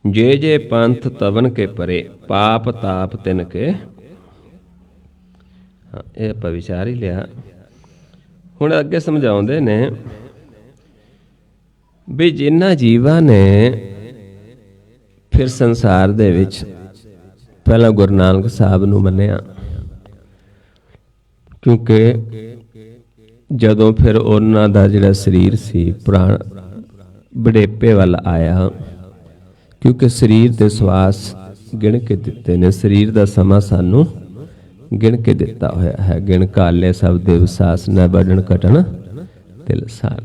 ਜੇ ਜੇ ਪੰਥ ਤਵਨ ਕੇ ਪਰੇ, ਪਾਪ ਤਾਪ ਤਿਨ ਕੇ। ਇਹ ਆਪਾਂ ਵਿਚਾਰ ਹੀ ਲਿਆ। ਹੁਣ ਅੱਗੇ ਸਮਝਾਉਂਦੇ ਨੇ ਵੀ ਜਿਨ੍ਹਾਂ ਜੀਵਾਂ ਨੇ ਫਿਰ ਸੰਸਾਰ ਦੇ ਵਿੱਚ ਪਹਿਲਾਂ ਗੁਰੂ ਨਾਨਕ ਸਾਹਿਬ ਨੂੰ ਮੰਨਿਆ, ਕਿਉਂਕਿ ਜਦੋਂ ਫਿਰ ਉਹਨਾਂ ਦਾ ਜਿਹੜਾ ਸਰੀਰ ਸੀ ਪੁਰਾਣ ਬੁਢੇਪੇ ਵੱਲ ਆਇਆ, ਕਿਉਂਕਿ ਸਰੀਰ ਦੇ ਸਵਾਸ ਗਿਣ ਕੇ ਦਿੱਤੇ ਨੇ, ਸਰੀਰ ਦਾ ਸਮਾਂ ਸਾਨੂੰ ਗਿਣ ਕੇ ਦਿੱਤਾ ਹੋਇਆ ਹੈ। ਗਿਣ ਕਾਲੇ ਸਭ ਦੇ ਵਿਸਾਸ ਨਾ ਵੱਢਣ ਘਟਣ ਤਿਲ ਸਾਲ।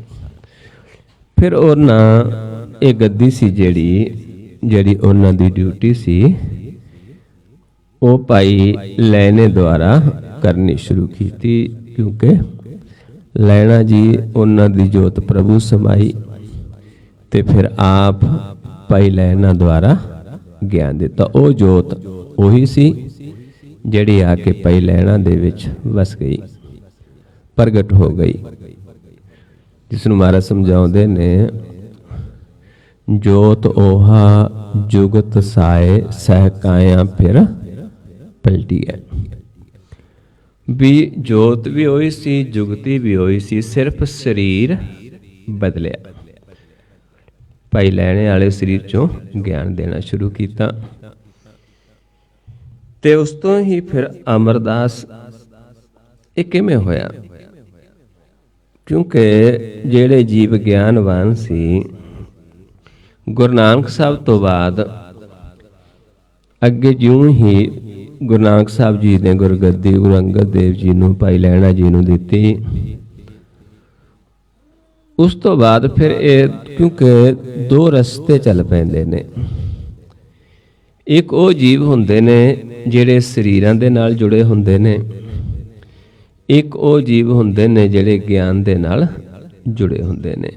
ਫਿਰ ਉਹਨਾਂ ਇਹ ਗੱਦੀ ਸੀ ਜਿਹੜੀ ਉਹਨਾਂ ਦੀ ਡਿਊਟੀ ਸੀ, ਉਹ ਭਾਈ ਲੈਣੇ ਦੁਆਰਾ ਕਰਨੀ ਸ਼ੁਰੂ ਕੀਤੀ, ਕਿਉਂਕਿ ਲੈਣਾ ਜੀ ਉਹਨਾਂ ਦੀ ਜੋਤ ਪ੍ਰਭੂ ਸਮਾਈ ਤੇ ਫਿਰ ਆਪ ਭਾਈ ਲੈਣਾ ਦੁਆਰਾ ਗਿਆਨ ਦਿੱਤਾ। ਉਹ ਜੋਤ ਉਹੀ ਸੀ ਜਿਹੜੀ ਆ ਕੇ ਭਾਈ ਲੈਣਾ ਦੇ ਵਿੱਚ ਵਸ ਗਈ, ਪ੍ਰਗਟ ਹੋ ਗਈ, ਜਿਸ ਨੂੰ ਮਹਾਰਾਜ ਸਮਝਾਉਂਦੇ ਨੇ, ਜੋਤ ਓਹਾ ਜੁਗਤ ਸਾਏ, ਸਹਿ ਕਾਇਆ ਫਿਰ ਪਲਟੀ ਹੈ। ਵੀ ਜੋਤ ਵੀ ਹੋਈ ਸੀ, ਜੁਗਤੀ ਵੀ ਹੋਈ ਸੀ, ਸਿਰਫ ਸਰੀਰ ਬਦਲਿਆ। ਭਾਈ ਲੈਣੇ ਵਾਲੇ ਸਰੀਰ ਚੋਂ ਗਿਆਨ ਦੇਣਾ ਸ਼ੁਰੂ ਕੀਤਾ। ਤੇ ਉਸ ਤੋਂ ਹੀ ਫਿਰ ਅਮਰਦਾਸ ਇਹ ਕਿਵੇਂ ਹੋਇਆ? ਕਿਉਂਕਿ ਜਿਹੜੇ ਜੀਵ ਗਿਆਨਵਾਨ ਸੀ, ਗੁਰੂ ਨਾਨਕ ਸਾਹਿਬ ਤੋਂ ਬਾਅਦ ਅੱਗੇ ਜਿਉਂ ਹੀ ਗੁਰੂ ਨਾਨਕ ਸਾਹਿਬ ਜੀ ਨੇ ਗੁਰਗੱਦੀ ਗੁਰੂ ਅੰਗਦ ਦੇਵ ਜੀ ਨੂੰ, ਭਾਈ ਲਹਿਣਾ ਜੀ ਨੂੰ ਦਿੱਤੀ। ਉਸ ਤੋਂ ਬਾਅਦ ਫਿਰ ਇਹ ਕਿਉਂਕਿ ਦੋ ਰਸਤੇ ਚੱਲ ਪੈਂਦੇ ਨੇ। ਇੱਕ ਉਹ ਜੀਵ ਹੁੰਦੇ ਨੇ ਜਿਹੜੇ ਸਰੀਰਾਂ ਦੇ ਨਾਲ ਜੁੜੇ ਹੁੰਦੇ ਨੇ, ਇੱਕ ਉਹ ਜੀਵ ਹੁੰਦੇ ਨੇ ਜਿਹੜੇ ਗਿਆਨ ਦੇ ਨਾਲ ਜੁੜੇ ਹੁੰਦੇ ਨੇ।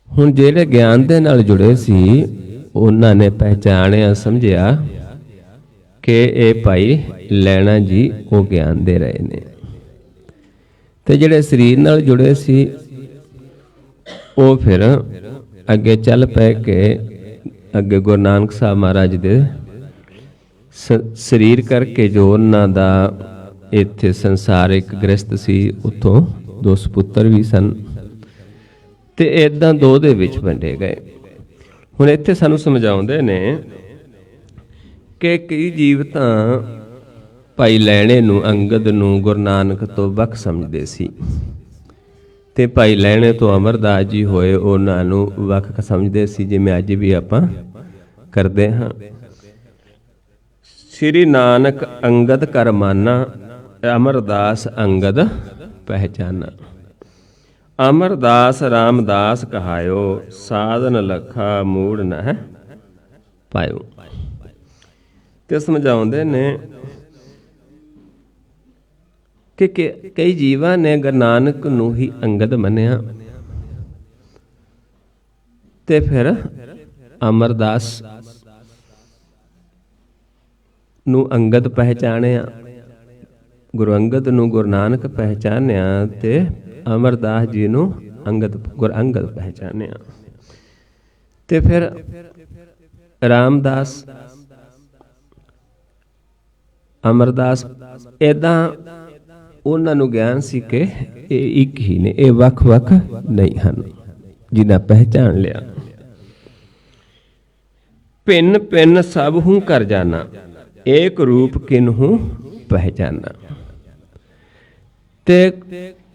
ਹੁਣ ਜਿਹੜੇ ਗਿਆਨ ਦੇ ਨਾਲ ਜੁੜੇ ਸੀ, ਉਹਨਾਂ ਨੇ ਪਹਿਚਾਣਿਆ, ਸਮਝਿਆ ਕਿ ਇਹ ਭਾਈ ਲੈਣਾ ਜੀ ਉਹ ਗਿਆਨ ਦੇ ਰਹੇ ਨੇ। ਤੇ ਜਿਹੜੇ ਸਰੀਰ ਨਾਲ ਜੁੜੇ ਸੀ, ਉਹ ਫਿਰ ਅੱਗੇ ਚੱਲ ਪਏ ਕਿ ਅੱਗੇ ਗੁਰੂ ਨਾਨਕ ਸਾਹਿਬ ਮਹਾਰਾਜ ਦੇ ਸਰੀਰ ਕਰਕੇ ਜੋ ਉਹਨਾਂ ਦਾ ਇੱਥੇ ਸੰਸਾਰਿਕ ਗ੍ਰਸਤ ਸੀ, ਉੱਥੋਂ 2 ਸੁਪੁੱਤਰ ਵੀ ਸਨ, ਤੇ ਇੱਦਾਂ 2 ਦੇ ਵਿੱਚ ਵੰਡੇ ਗਏ। ਹੁਣ ਇੱਥੇ ਸਾਨੂੰ ਸਮਝਾਉਂਦੇ ਨੇ ਕਿ ਕਈ ਜੀਵ ਤਾਂ ਭਾਈ ਲੈਣੇ ਨੂੰ, ਅੰਗਦ ਨੂੰ ਗੁਰੂ ਨਾਨਕ ਤੋਂ ਵੱਖ ਸਮਝਦੇ ਸੀ, ਤੇ ਭਾਈ ਲੈਣੇ ਤੋਂ ਅਮਰਦਾਸ ਜੀ ਹੋਏ ਉਹਨਾਂ ਨੂੰ ਵੱਖ ਸਮਝਦੇ ਸੀ, ਜਿਵੇਂ ਅੱਜ ਵੀ ਆਪਾਂ ਕਰਦੇ ਹਾਂ। ਸ੍ਰੀ ਨਾਨਕ ਅੰਗਦ ਕਰ ਮਾਨਾ, ਅਮਰਦਾਸ ਅੰਗਦ ਪਹਿਚਾਨਾ। ਅਮਰਦਾਸ ਰਾਮਦਾਸ ਕਹਾਇਓ, ਸਾਧਨ ਲਖਾ ਮੂੜ ਨ ਪਾਇਓ। ਤੇ ਸਮਝਾਉਂਦੇ ਨੇ ਕਿ ਕਈ ਜੀਵਾਂ ਨੇ ਗੁਰੂ ਨਾਨਕ ਨੂੰ ਹੀ ਅੰਗਦ ਮੰਨਿਆ, ਤੇ ਫਿਰ ਅਮਰਦਾਸ ਨੂੰ ਅੰਗਦ ਪਹਿਚਾਣਿਆ, ਗੁਰੂ ਅੰਗਦ ਨੂੰ ਗੁਰੂ ਨਾਨਕ ਪਹਿਚਾਨਿਆ, ਤੇ ਅਮਰਦਾਸ ਜੀ ਨੂੰ ਗੁਰੂ ਅੰਗਦ ਪਹਿਚਾਨਿਆ। ਤੇ ਫਿਰ ਰਾਮਦਾਸ, ਅਮਰਦਾਸ, ਏਦਾਂ ਉਹਨਾਂ ਨੂੰ ਗਿਆਨ ਸੀ ਕਿ ਇਹ ਇੱਕ ਹੀ ਨੇ, ਇਹ ਵੱਖ-ਵੱਖ ਨਹੀਂ ਹਨ। ਜਿਨ੍ਹਾਂ ਪਹਿਚਾਨ ਲਿਆ, ਭਿੰਨ ਭਿੰਨ ਸਭ ਹੂੰ ਕਰ ਜਾਣਾ, ਏਕ ਰੂਪ ਕਿਨਹੂ ਪਹਿਚਾਨਾ। ਤੇ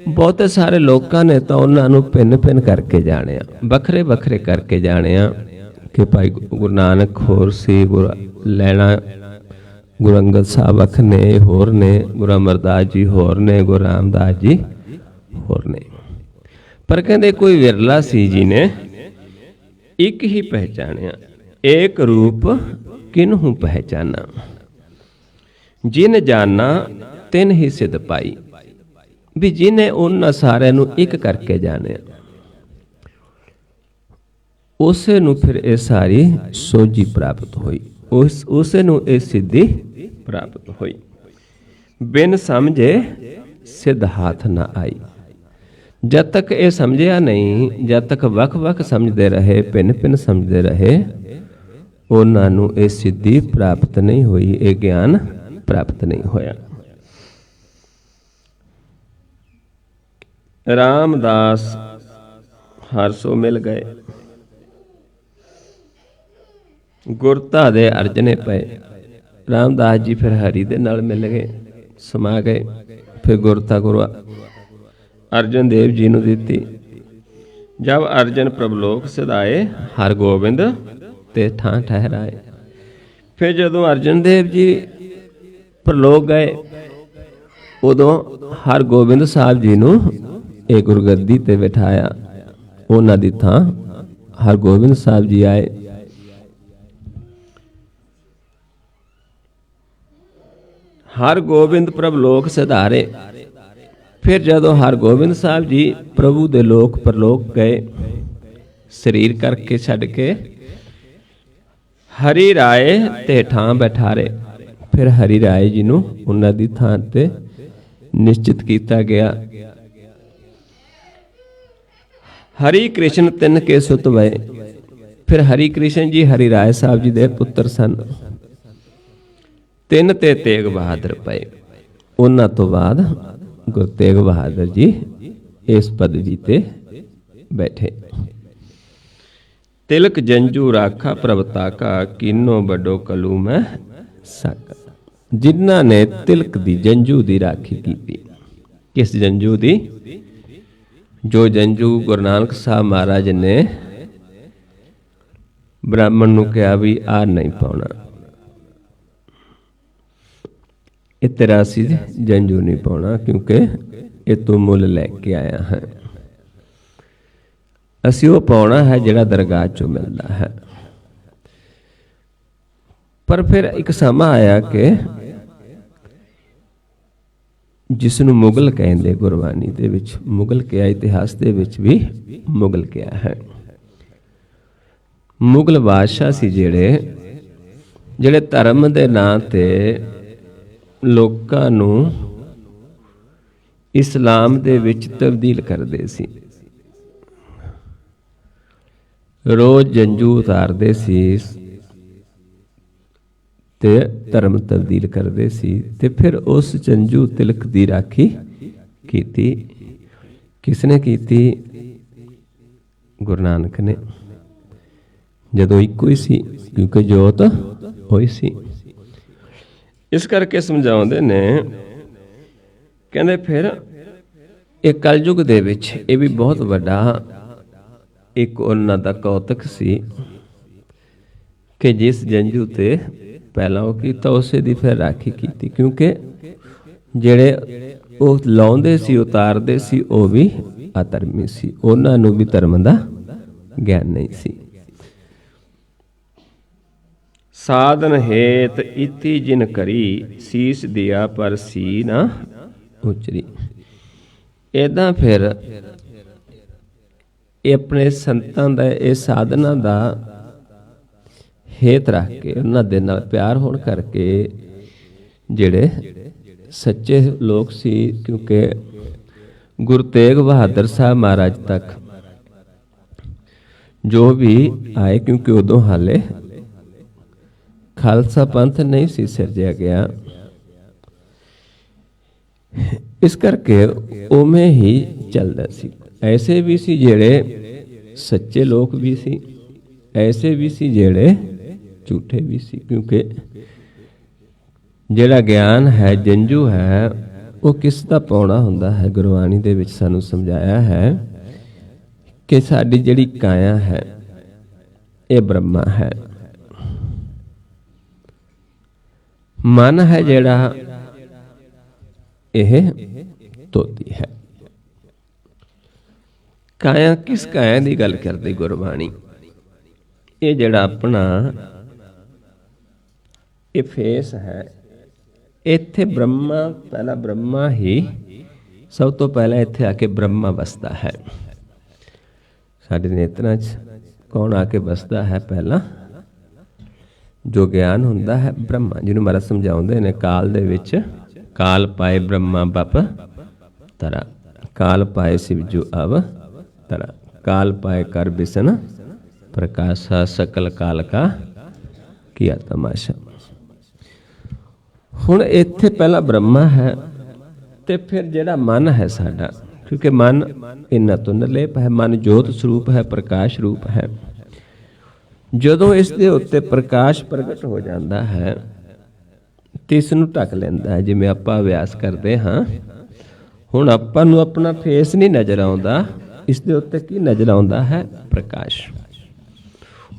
ਬਹੁਤੇ ਸਾਰੇ ਲੋਕਾਂ ਨੇ ਤਾਂ ਉਹਨਾਂ ਨੂੰ ਭਿੰਨ ਭਿੰਨ ਕਰਕੇ ਜਾਣਿਆ, ਵੱਖਰੇ ਵੱਖਰੇ ਕਰਕੇ ਜਾਣਿਆ ਕਿ ਭਾਈ ਗੁਰੂ ਨਾਨਕ ਹੋਰ ਸੀ, ਗੁਰੂ ਲੈਣਾ ਗੁਰੂ ਅੰਗਦ ਸਾਹਿਬ ਵੱਖ ਨੇ, ਹੋਰ ਨੇ, ਗੁਰੂ ਅਮਰਦਾਸ ਜੀ ਹੋਰ ਨੇ, ਗੁਰੂ ਰਾਮਦਾਸ ਜੀ ਹੋਰ ਨੇ। ਪਰ ਕਹਿੰਦੇ ਕੋਈ ਵਿਰਲਾ ਸੀ ਜਿਹਨੇ ਇੱਕ ਹੀ ਪਹਿਚਾਣਿਆ, ਏਕ ਰੂਪ ਕਿਨਹੂ ਪਹਿਚਾਨਾ। ਜਿਨ ਜਾਨਾ ਤਿਨ ਹੀ ਸਿਧ ਪਾਈ, ਵੀ ਜਿਹਨੇ ਉਹਨਾਂ ਸਾਰਿਆਂ ਨੂੰ ਇੱਕ ਕਰਕੇ ਜਾਣਿਆ, ਉਸੇ ਨੂੰ ਫਿਰ ਇਹ ਸਾਰੀ ਸੋਝੀ ਪ੍ਰਾਪਤ ਹੋਈ, ਉਸੇ ਨੂੰ ਇਹ ਸਿੱਧੀ ਪ੍ਰਾਪਤ ਹੋਈ। ਬਿਨ ਸਮਝੇ ਸਿੱਧ ਹਾਥ ਨਾ ਆਈ। ਜਦ ਤੱਕ ਇਹ ਸਮਝਿਆ ਨਹੀਂ, ਜਦ ਤੱਕ ਵੱਖ-ਵੱਖ ਸਮਝਦੇ ਰਹੇ, ਭਿੰਨ-ਭਿੰਨ ਸਮਝਦੇ ਰਹੇ, ਉਹਨਾਂ ਨੂੰ ਇਹ ਸਿੱਧੀ ਪ੍ਰਾਪਤ ਨਹੀਂ ਹੋਈ, ਇਹ ਗਿਆਨ ਪ੍ਰਾਪਤ ਨਹੀਂ ਹੋਇਆ। ਰਾਮਦਾਸ ਹਰ ਸੋ ਮਿਲ ਗਏ, ਗੁਰਤਾ ਦੇ ਅਰਜਨੇ ਪਏ। ਰਾਮਦਾਸ ਜੀ ਫਿਰ ਹਰੀ ਦੇ ਨਾਲ ਮਿਲ ਗਏ, ਸਮਾ ਗਏ। ਫਿਰ ਗੁਰਤਾ ਗੁਰੂ ਅਰਜਨ ਦੇਵ ਜੀ ਨੂੰ ਦਿੱਤੀ। ਜਬ ਅਰਜਨ ਪ੍ਰਭਲੋਕ ਸਿਧਾਏ, ਹਰ ਗੋਬਿੰਦ ਤੇ ਠਾਂ ਠਹਿਰਾਏ। ਫਿਰ ਜਦੋਂ ਅਰਜਨ ਦੇਵ ਜੀ ਪ੍ਰਲੋਕ ਗਏ, ਉਦੋਂ ਹਰ ਗੋਬਿੰਦ ਸਾਹਿਬ ਜੀ ਨੂੰ ਇਹ ਗੁਰਗੱਦੀ ਤੇ ਬਿਠਾਇਆ। ਉਹਨਾਂ ਦੀ ਥਾਂ ਹਰ ਗੋਬਿੰਦ ਸਾਹਿਬ ਜੀ ਆਏ। ਹਰ ਗੋਬਿੰਦ ਪ੍ਰਭ ਲੋਕ ਸਿਧਾਰੇ। ਫਿਰ ਜਦੋਂ ਹਰ ਗੋਬਿੰਦ ਸਾਹਿਬ ਜੀ ਪ੍ਰਭੂ ਦੇ ਲੋਕ ਪਰਲੋਕ ਗਏ, ਸਰੀਰ ਕਰਕੇ ਛੱਡ ਕੇ, ਹਰੀ ਰਾਏ ਤੇ ਠਾਂ ਬੈਠਾਰੇ। ਫਿਰ ਹਰੀ ਰਾਏ ਜੀ ਨੂੰ ਉਹਨਾਂ ਦੀ ਥਾਂ ਤੇ ਨਿਸ਼ਚਿਤ ਕੀਤਾ ਗਿਆ। ਹਰੀ ਕ੍ਰਿਸ਼ਨ ਤਿੰਨ ਕੇ ਸੁਤ ਵਏ। ਫਿਰ ਹਰੀ ਕ੍ਰਿਸ਼ਨ ਜੀ ਹਰੀ ਰਾਏ ਸਾਹਿਬ ਜੀ ਦੇ ਪੁੱਤਰ ਸਨ। ਤਿੰਨ ਤੇ ਤੇਗ ਬਹਾਦਰ ਪਏ। ਉਹਨਾਂ ਤੋਂ ਬਾਅਦ ਗੁਰੂ ਤੇਗ ਬਹਾਦਰ ਜੀ ਇਸ ਪਦਵੀ ਤੇ ਬੈਠੇ। ਤਿਲਕ ਜੰਜੂ ਰਾਖਾ ਪ੍ਰਭਤਾ ਕਾ ਕੀਨੋ ਵੱਡੋ ਕਲੂ ਮੈਂ ਸਕ। ਜਿਨ੍ਹਾਂ ਨੇ ਤਿਲਕ ਦੀ ਜੰਜੂ ਦੀ ਰਾਖੀ ਕੀਤੀ। ਕਿਸ ਜੰਜੂ ਦੀ? ਜੋ ਜੰਜੂ ਗੁਰੂ ਨਾਨਕ ਸਾਹਿਬ ਮਹਾਰਾਜ ਨੇ ਬ੍ਰਾਹਮਣ ਨੂੰ ਕਿਹਾ ਵੀ ਆਹ ਨਹੀਂ ਪਾਉਣਾ, ਇਹ ਤੇਰਾ ਅਸੀਂ ਜੰਜੂ ਨਹੀਂ ਪਾਉਣਾ, ਕਿਉਂਕਿ ਇਹ ਤੂੰ ਮੁੱਲ ਲੈ ਕੇ ਆਇਆ ਹੈ। ਅਸੀਂ ਉਹ ਪਾਉਣਾ ਹੈ ਜਿਹੜਾ ਦਰਗਾਹ ਚੋਂ ਮਿਲਦਾ ਹੈ। ਪਰ ਫਿਰ ਇੱਕ ਸਮਾਂ ਆਇਆ ਕਿ ਜਿਸ ਨੂੰ ਮੁਗਲ ਕਹਿੰਦੇ, ਗੁਰਬਾਣੀ ਦੇ ਵਿੱਚ ਮੁਗਲ ਕਿਹਾ, ਇਤਿਹਾਸ ਦੇ ਵਿੱਚ ਵੀ ਮੁਗਲ ਕਿਹਾ ਹੈ। ਮੁਗਲ ਬਾਦਸ਼ਾਹ ਸੀ ਜਿਹੜੇ ਧਰਮ ਦੇ ਨਾਂ ਤੇ ਲੋਕਾਂ ਨੂੰ ਇਸਲਾਮ ਦੇ ਵਿੱਚ ਤਬਦੀਲ ਕਰਦੇ ਸੀ। ਰੋਜ਼ ਜੰਜੂ ਉਤਾਰਦੇ ਸੀ ਤੇ ਧਰਮ ਤਬਦੀਲ ਕਰਦੇ ਸੀ। ਤੇ ਫਿਰ ਉਸ ਜੰਜੂ ਤਿਲਕ ਦੀ ਰਾਖੀ ਕੀਤੀ। ਕਿਸਨੇ ਕੀਤੀ? ਗੁਰੂ ਨਾਨਕ ਨੇ, ਜਦੋਂ ਇੱਕੋ ਹੀ ਸੀ, ਕਿਉਂਕਿ ਜੋਤ ਹੋਈ ਸੀ। ਇਸ ਕਰਕੇ ਸਮਝਾਉਂਦੇ ਨੇ, ਕਹਿੰਦੇ ਫਿਰ ਇਹ ਕਲਯੁਗ ਦੇ ਵਿੱਚ ਇਹ ਵੀ ਬਹੁਤ ਵੱਡਾ ਇੱਕ ਉਹਨਾਂ ਦਾ ਕੌਤਕ ਸੀ ਕਿ ਜਿਸ ਜੰਜੂ ਤੇ ਪਹਿਲਾਂ ਉਹ ਕੀਤਾ, ਉਸੇ ਦੀ ਫਿਰ ਰਾਖੀ ਕੀਤੀ। ਕਿਉਂਕਿ ਜਿਹੜੇ ਉਹ ਲਾਉਂਦੇ ਸੀ, ਉਤਾਰਦੇ ਸੀ, ਉਹ ਵੀ ਅਧਰਮੀ ਸੀ, ਉਹਨਾਂ ਨੂੰ ਵੀ ਧਰਮ ਦਾ ਗਿਆਨ ਨਹੀਂ ਸੀ। ਸਾਧਨ ਹੇਤ ਇਤੀ ਜਿਨ ਕਰੀ, ਸੀਸ ਦਿਆ ਪਰ ਸੀ ਨਾ ਉਚਰੀ। ਏਦਾਂ ਫਿਰ ਇਹ ਆਪਣੇ ਸੰਤਾਂ ਦਾ, ਇਹ ਸਾਧਨਾ ਦਾ ਹੇਤ ਰੱਖ ਕੇ, ਉਹਨਾਂ ਦੇ ਨਾਲ ਪਿਆਰ ਹੋਣ ਕਰਕੇ ਜਿਹੜੇ ਸੱਚੇ ਲੋਕ ਸੀ, ਕਿਉਂਕਿ ਗੁਰੂ ਤੇਗ ਬਹਾਦਰ ਸਾਹਿਬ ਮਹਾਰਾਜ ਤੱਕ ਜੋ ਵੀ ਆਏ, ਕਿਉਂਕਿ ਉਦੋਂ ਹਾਲੇ ਖਾਲਸਾ ਪੰਥ ਨਹੀਂ ਸੀ ਸਿਰਜਿਆ ਗਿਆ, ਇਸ ਕਰਕੇ ਉਵੇਂ ਹੀ ਚੱਲਦਾ ਸੀ। ਐਸੇ ਵੀ ਸੀ ਜਿਹੜੇ ਸੱਚੇ ਲੋਕ ਵੀ ਸੀ, ਐਸੇ ਵੀ ਸੀ ਜਿਹੜੇ ਝੂਠੇ ਵੀ ਸੀ। ਕਿਉਂਕਿ ਜਿਹੜਾ ਗਿਆਨ ਹੈ, ਜੰਜੂ ਹੈ, ਉਹ ਕਿਸ ਦਾ ਪਾਉਣਾ ਹੁੰਦਾ ਹੈ? ਗੁਰਬਾਣੀ ਦੇ ਵਿੱਚ ਸਾਨੂੰ ਸਮਝਾਇਆ ਹੈ ਕਿ ਸਾਡੀ ਜਿਹੜੀ ਕਾਇਆ ਹੈ ਇਹ ਬ੍ਰਹਮਾ ਹੈ। ਮਨ ਹੈ ਜਿਹੜਾ, ਇਹ ਤੋਤੀ ਹੈ। ਕਾਇਆ, ਕਿਸ ਕਾਇਆ ਦੀ ਗੱਲ ਕਰਦੀ ਗੁਰਬਾਣੀ? ਇਹ ਜਿਹੜਾ ਆਪਣਾ ਇਹ ਫੇਸ ਹੈ, ਇੱਥੇ ਬ੍ਰਹਮਾ, ਪਹਿਲਾ ਬ੍ਰਹਮਾ ਹੀ ਸਭ ਤੋਂ ਪਹਿਲਾਂ ਇੱਥੇ ਆ ਕੇ ਬ੍ਰਹਮਾ ਵਸਦਾ ਹੈ। ਸਾਡੇ ਨੇਤਰਾਂ 'ਚ ਕੌਣ ਆ ਕੇ ਵਸਦਾ ਹੈ? ਪਹਿਲਾਂ ਜੋ ਗਿਆਨ ਹੁੰਦਾ ਹੈ ਬ੍ਰਹਮਾ, ਜਿਹਨੂੰ ਮਹਾਰਾਜ ਸਮਝਾਉਂਦੇ ਨੇ ਕਾਲ ਦੇ ਵਿੱਚ, ਕਾਲ ਪਾਏ ਬ੍ਰਹਮਾ ਬਪ ਤਰਾ, ਕਾਲ ਪਾਏ ਸਿਵਜੂ ਅਵ ਤਰਾ, ਕਾਲ ਪਾਏ ਕਰ ਬਿਸਨ ਪ੍ਰਕਾਸ਼ਾ, ਸਕਲ ਕਾਲ ਕਾ ਕੀਆ ਤਮਾਸ਼ਾ। ਹੁਣ ਇੱਥੇ ਪਹਿਲਾਂ ਬ੍ਰਹਮਾ ਹੈ, ਤੇ ਫਿਰ ਜਿਹੜਾ ਮਨ ਹੈ ਸਾਡਾ, ਕਿਉਂਕਿ ਮਨ ਇਹਨਾਂ ਤੋਂ ਨਿਰਲੇਪ ਹੈ, ਮਨ ਜੋਤ ਸਰੂਪ ਹੈ, ਪ੍ਰਕਾਸ਼ ਰੂਪ ਹੈ। ਜਦੋਂ ਇਸ ਦੇ ਉੱਤੇ ਪ੍ਰਕਾਸ਼ ਪ੍ਰਗਟ ਹੋ ਜਾਂਦਾ ਹੈ ਤੇ ਇਸ ਨੂੰ ਢੱਕ ਲੈਂਦਾ ਹੈ। ਜਿਵੇਂ ਆਪਾਂ ਅਭਿਆਸ ਕਰਦੇ ਹਾਂ, ਹੁਣ ਆਪਾਂ ਨੂੰ ਆਪਣਾ ਫੇਸ ਨਹੀਂ ਨਜ਼ਰ ਆਉਂਦਾ, ਇਸ ਦੇ ਉੱਤੇ ਕੀ ਨਜ਼ਰ ਆਉਂਦਾ ਹੈ? ਪ੍ਰਕਾਸ਼।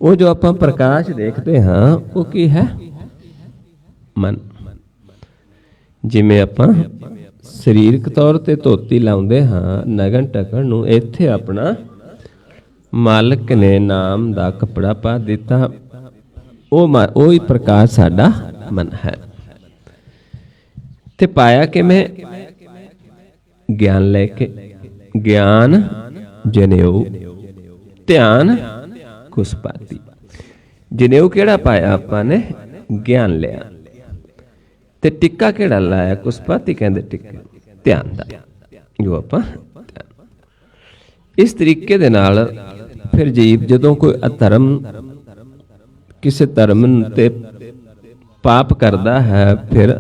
ਉਹ ਜੋ ਆਪਾਂ ਪ੍ਰਕਾਸ਼ ਦੇਖਦੇ ਹਾਂ ਉਹ ਕੀ ਹੈ? ਮਨ। ਜਿਵੇਂ ਆਪਾਂ ਸਰੀਰਕ ਤੌਰ ਤੇ ਧੋਤੀ ਲਾਉਂਦੇ ਹਾਂ ਨਗਨ ਢਕਣ ਨੂੰ, ਇੱਥੇ ਆਪਣਾ ਮਾਲਕ ਨੇ ਨਾਮ ਦਾ ਕੱਪੜਾ ਪਾ ਦਿੱਤਾ, ਉਹ ਹੀ ਪ੍ਰਕਾਸ਼ ਸਾਡਾ ਮਨ ਹੈ। ਤੇ ਪਾਇਆ ਕਿਵੇਂ? ਗਿਆਨ ਲੈ ਕੇ। ਗਿਆਨ ਜਨੇਊ, ਧਿਆਨ ਕੁਸਪਾਤੀ। ਜਨੇਊ ਕਿਹੜਾ ਪਾਇਆ ਆਪਾਂ ਨੇ? ਗਿਆਨ ਲਿਆ। ਤੇ ਟਿੱਕਾ ਕਿਹੜਾ ਲਾਇਆ? ਕੁਸਪਾਤੀ ਕਹਿੰਦੇ ਟਿੱਕਾ, ਧਿਆਨ ਦਾ, ਜੋ ਆਪਾਂ ਇਸ ਤਰੀਕੇ ਦੇ ਨਾਲ ਫਿਰ ਜੀਵ ਜਦੋਂ ਕੋਈ ਅਧਰਮ, ਕਿਸੇ ਧਰਮ ਤੇ ਪਾਪ ਕਰਦਾ ਹੈ, ਫਿਰ